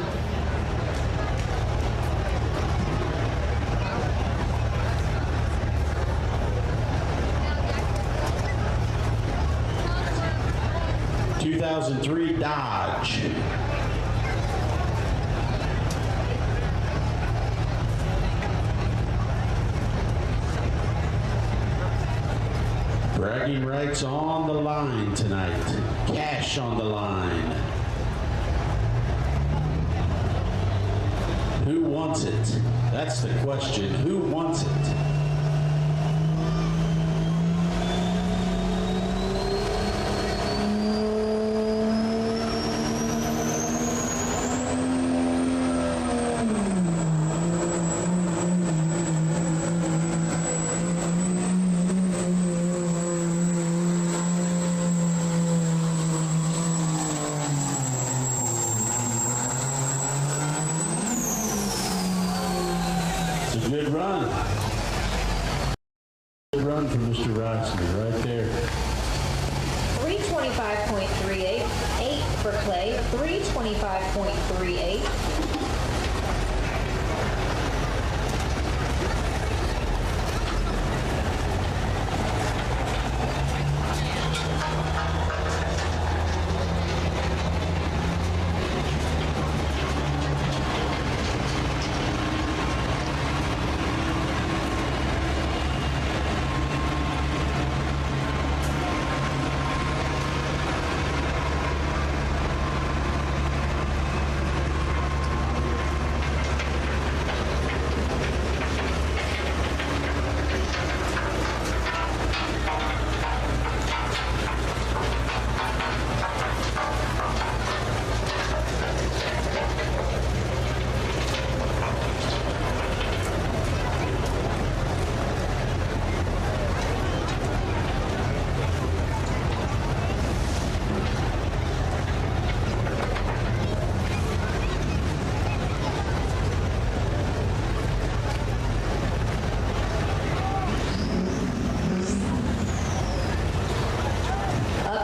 '2003 Dodge. Bragging rights on the line tonight. Cash on the line. Who wants it? That's the question. Who wants it? Good run. Good run for Mr. Reisner right there. 325.38, 8 for Clay, 325.38.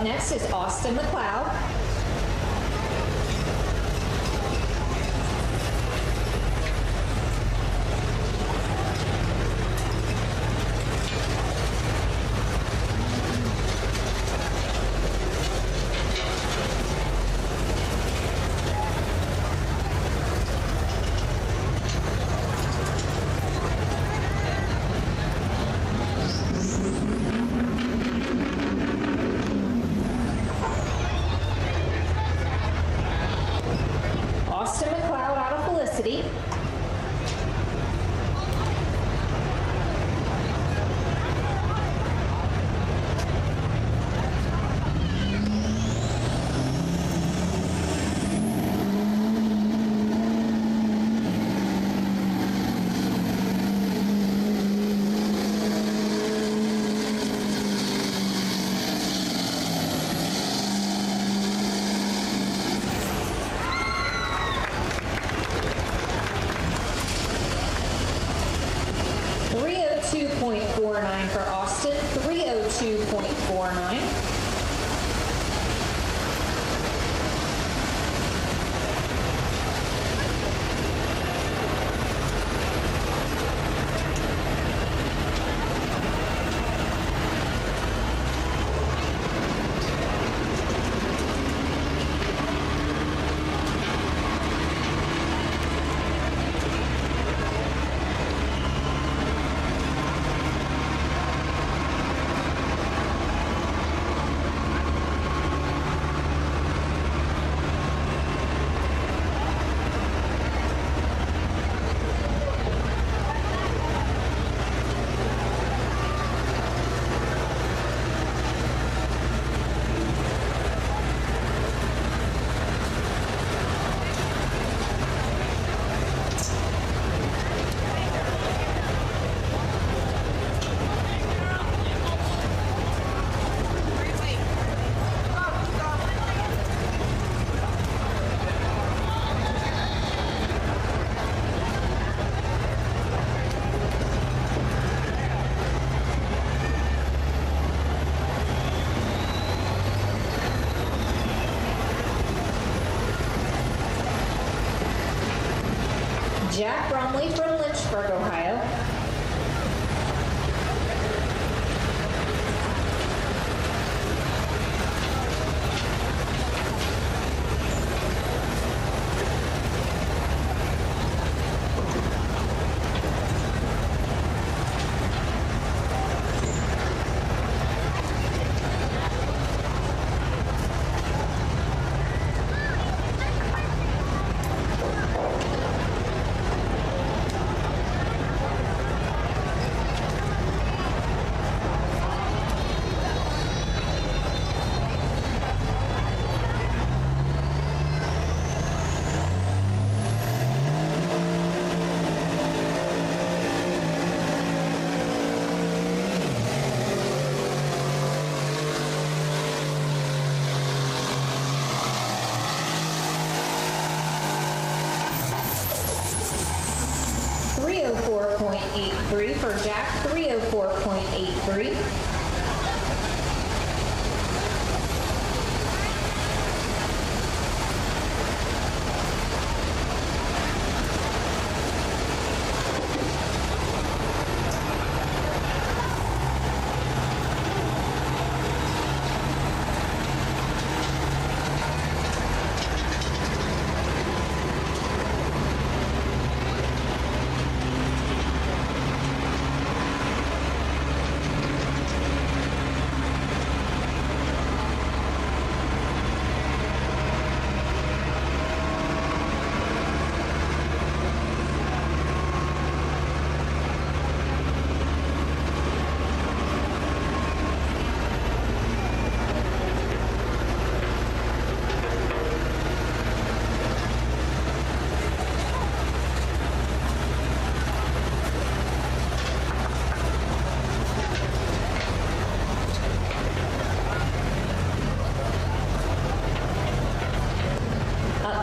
Next is Austin McLeod. Austin McLeod out of Felicity. .49 for Austin, 302.49. Jack Bromley from Lynchburg, Ohio. For Jack, 304.83.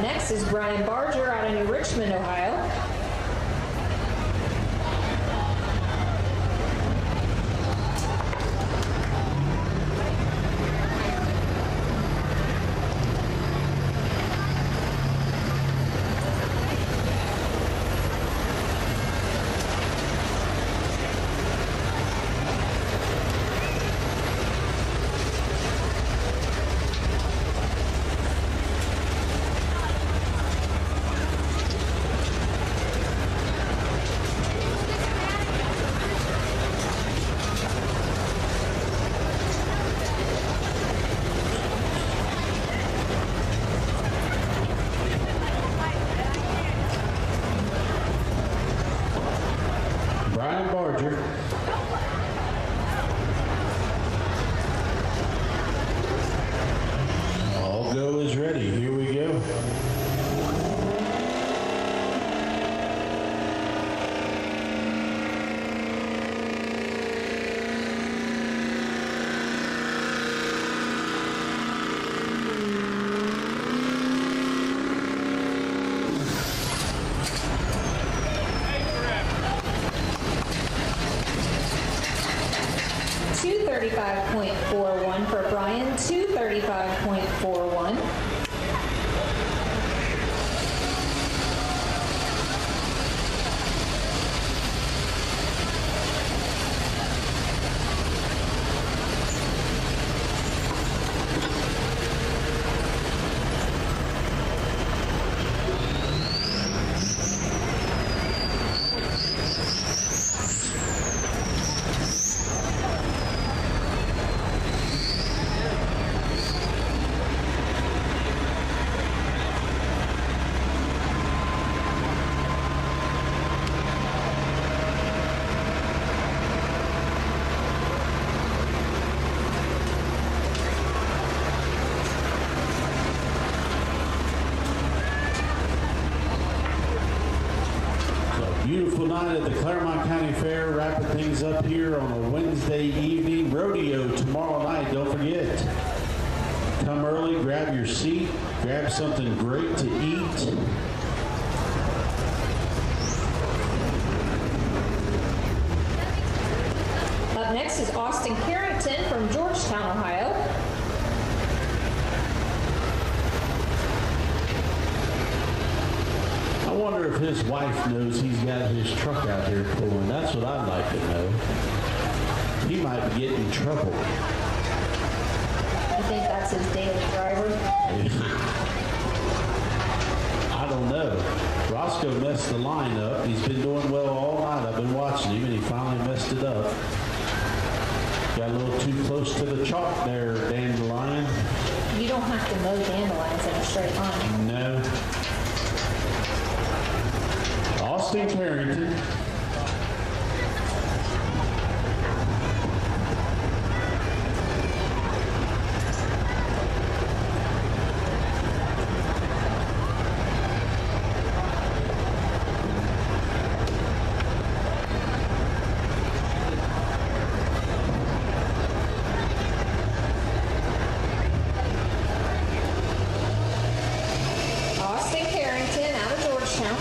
Next is Brian Barger out of New Richmond, Ohio. Brian Barger. All go is ready. Here we go. .41 for Brian, 235.41. Beautiful night at the Clermont County Fair, wrapping things up here on a Wednesday evening. Rodeo tomorrow night, don't forget. Come early, grab your seat, grab something great to eat. Up next is Austin Carrington from Georgetown, Ohio. I wonder if his wife knows he's got his truck out here pulling. That's what I'd like to know. He might be getting in trouble. I think that's his daily driver. I don't know. Roscoe messed the line up. He's been doing well all night. I've been watching him, and he finally messed it up. Got a little too close to the chalk there, Dandelion. You don't have to mow dandelions in a straight line. No. Austin Carrington. Austin Carrington out of Georgetown.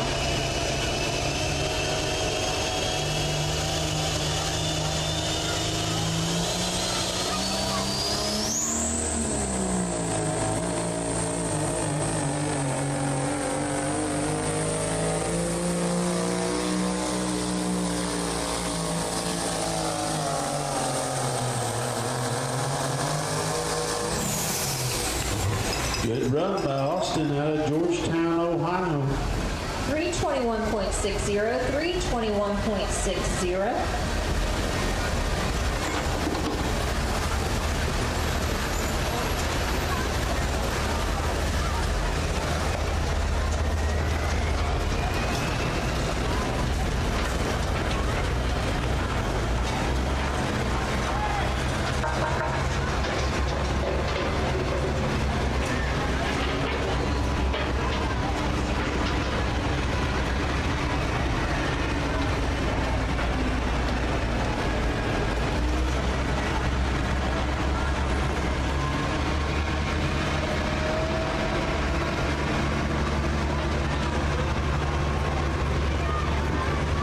Good run by Austin out of Georgetown, Ohio. 321.60, 321.60.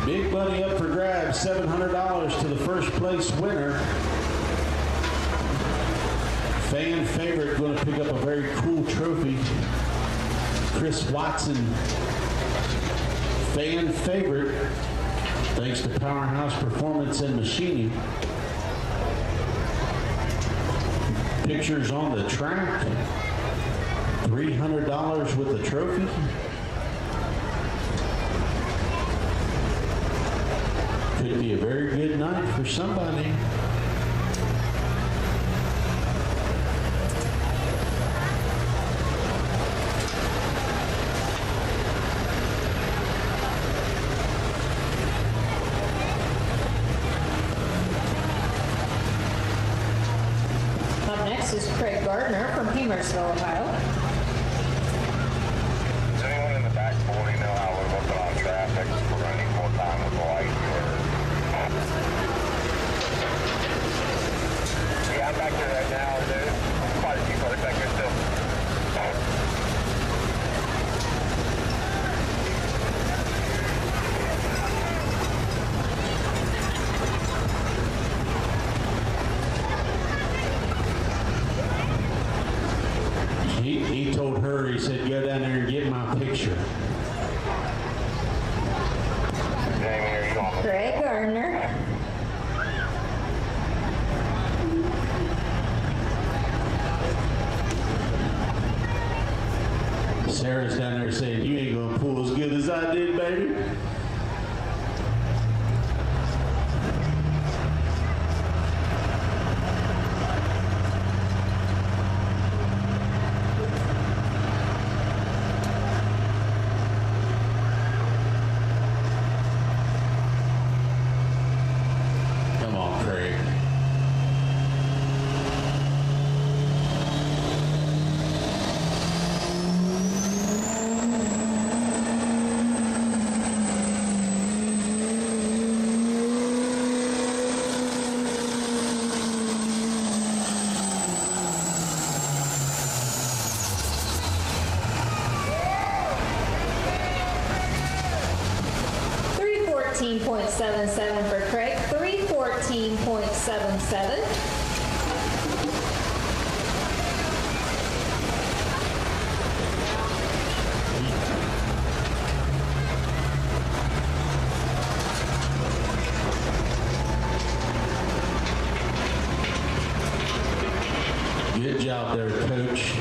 Big money up for grabs, $700 to the first place winner. Fan favorite going to pick up a very cool trophy. Chris Watson, fan favorite, thanks to Powerhouse Performance and Machining. Pictures on the track, $300 with the trophy. Could be a very good night for somebody. Up next is Craig Gardner from Owensville, Ohio. Does anyone in the back 40 know how we're looking on traffic? We're going to need more time with the light. Yeah, I'm back there right now, dude. Quite a few folks back there still. He told her, he said, go down there and get my picture. Jamie, are you on the Craig Gardner. Sarah's down there saying, you ain't gonna pull as good as I did, baby. Come on, Craig. $314.77 for Craig. 314.77. out there, Coach.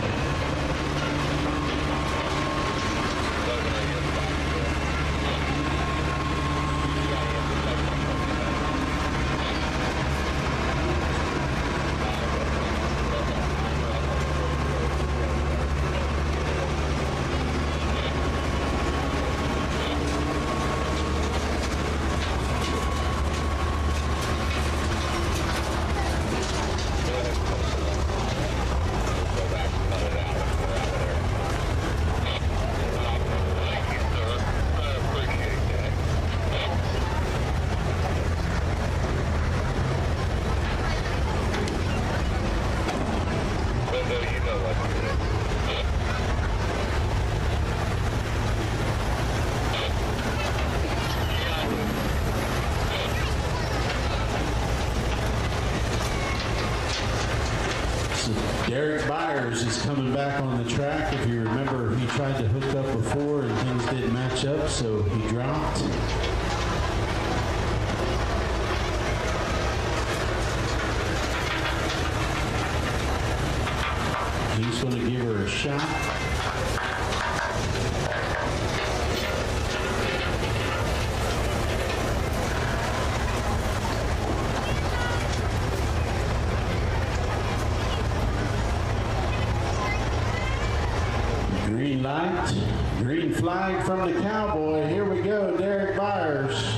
Derek Byers is coming back on the track. If you remember, he tried to hook up before and things didn't match up, so he dropped. He's going to give her a shot. Green light, green flag from the Cowboy. Here we go, Derek Byers.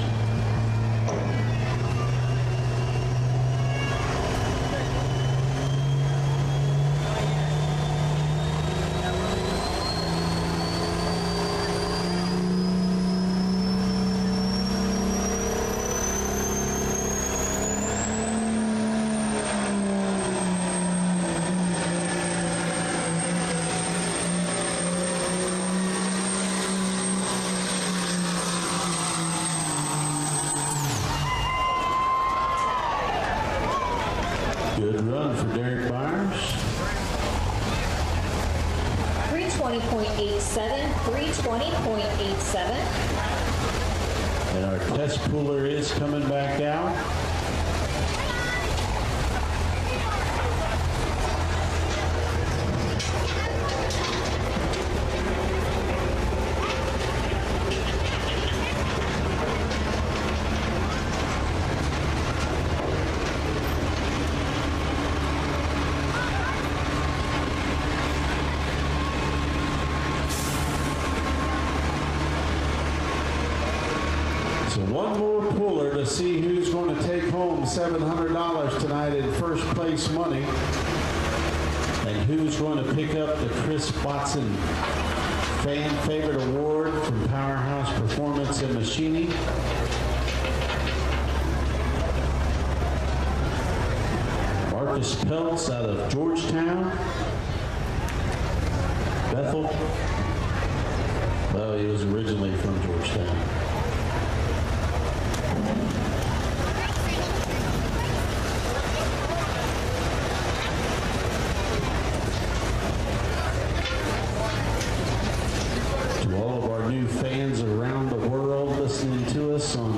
Good run for Derek Byers. 320.87, 320.87. And our test pooler is coming back out. So one more puller to see who's going to take home $700 tonight in first place money. And who's going to pick up the Chris Watson Fan Favorite Award from Powerhouse Performance and Machining. Marcus Peltz out of Georgetown. Bethel. Well, he was originally from Georgetown. To all of our new fans around the world listening to us on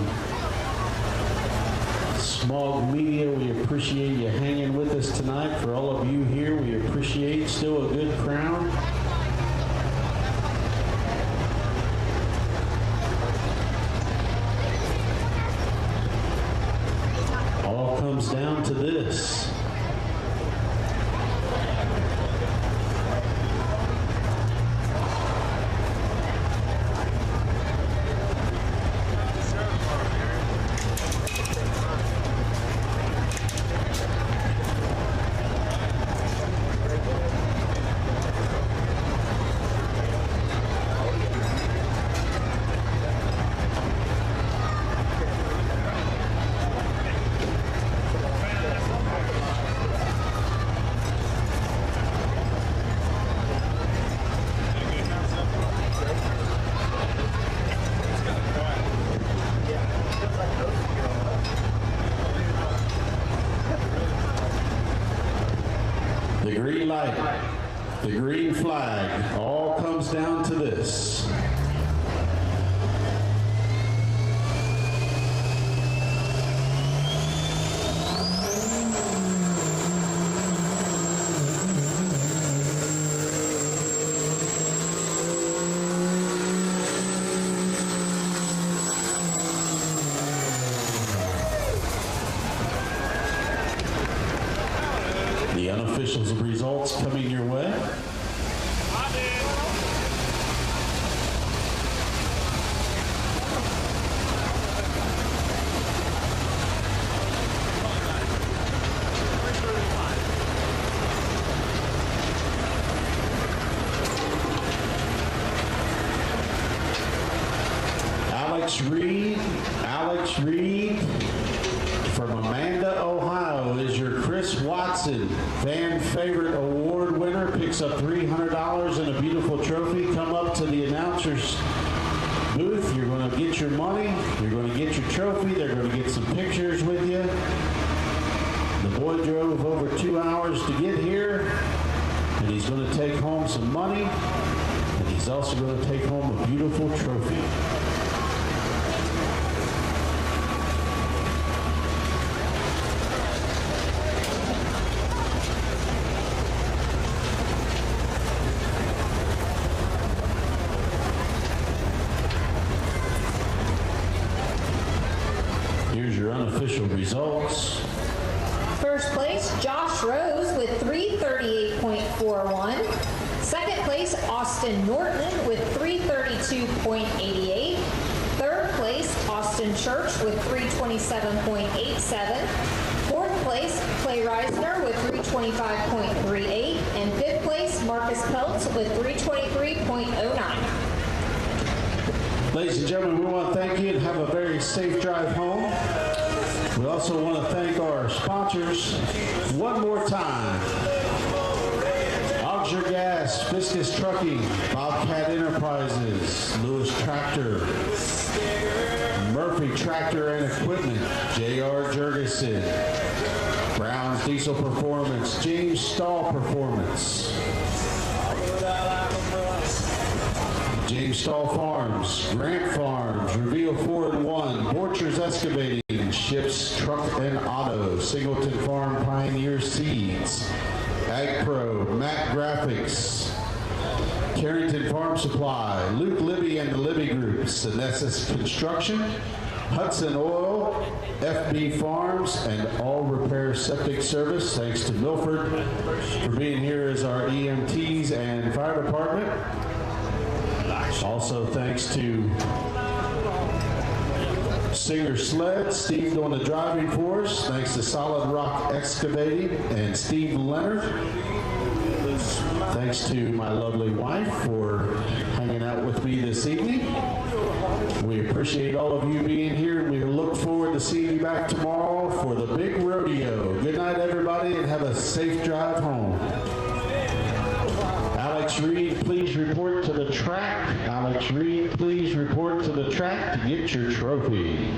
SmogMedia, we appreciate you hanging with us tonight. For all of you here, we appreciate still a good crowd. All comes down to this. The green light, the green flag, all comes down to this. results coming your way. Alex Reed from Amanda, Ohio is your Chris Watson fan favorite award winner. Picks up $300 and a beautiful trophy. Come up to the announcer's booth. You're going to get your money. You're going to get your trophy. They're going to get some pictures with you. The boy drove over 2 hours to get here, and he's going to take home some money, and he's also going to take home a beautiful trophy. Here's your unofficial results. First place, Josh Rose with 338.41. Second place, Austin Norton with 332.88. Third place, Austin Church with 327.87. Fourth place, Clay Reisner with 325.38. And fifth place, Marcus Peltz with 323.09. Ladies and gentlemen, we want to thank you and have a very safe drive home. We also want to thank our sponsors one more time. Auger Gas, Fiscus Trucking, Bobcat Enterprises, Lewis Tractor, Murphy Tractor and Equipment, J.R. Jurgensen, Brown's Diesel Performance, James Stahl Performance, James Stahl Farms, Grant Farms, Reveal 4-in-1, Borchers Excavating, Ships Truck and Auto, Singleton Farm Pioneer Seeds, Ag Pro, Mac Graphics, Carrington Farm Supply, Luke Libby and the Libby Group, Senessus Construction, Hudson Oil, FB Farms, and All Repair Septic Service. Thanks to Milford for being here as our EMTs and fire department. Also thanks to Singer Sled, Steve doing the driving for us. Thanks to Solid Rock Excavating and Steve Leonard. Thanks to my lovely wife for hanging out with me this evening. We appreciate all of you being here. We look forward to seeing you back tomorrow for the big rodeo. Good night, everybody, and have a safe drive home. Alex Reed, please report to the track. Alex Reed, please report to the track to get your trophy.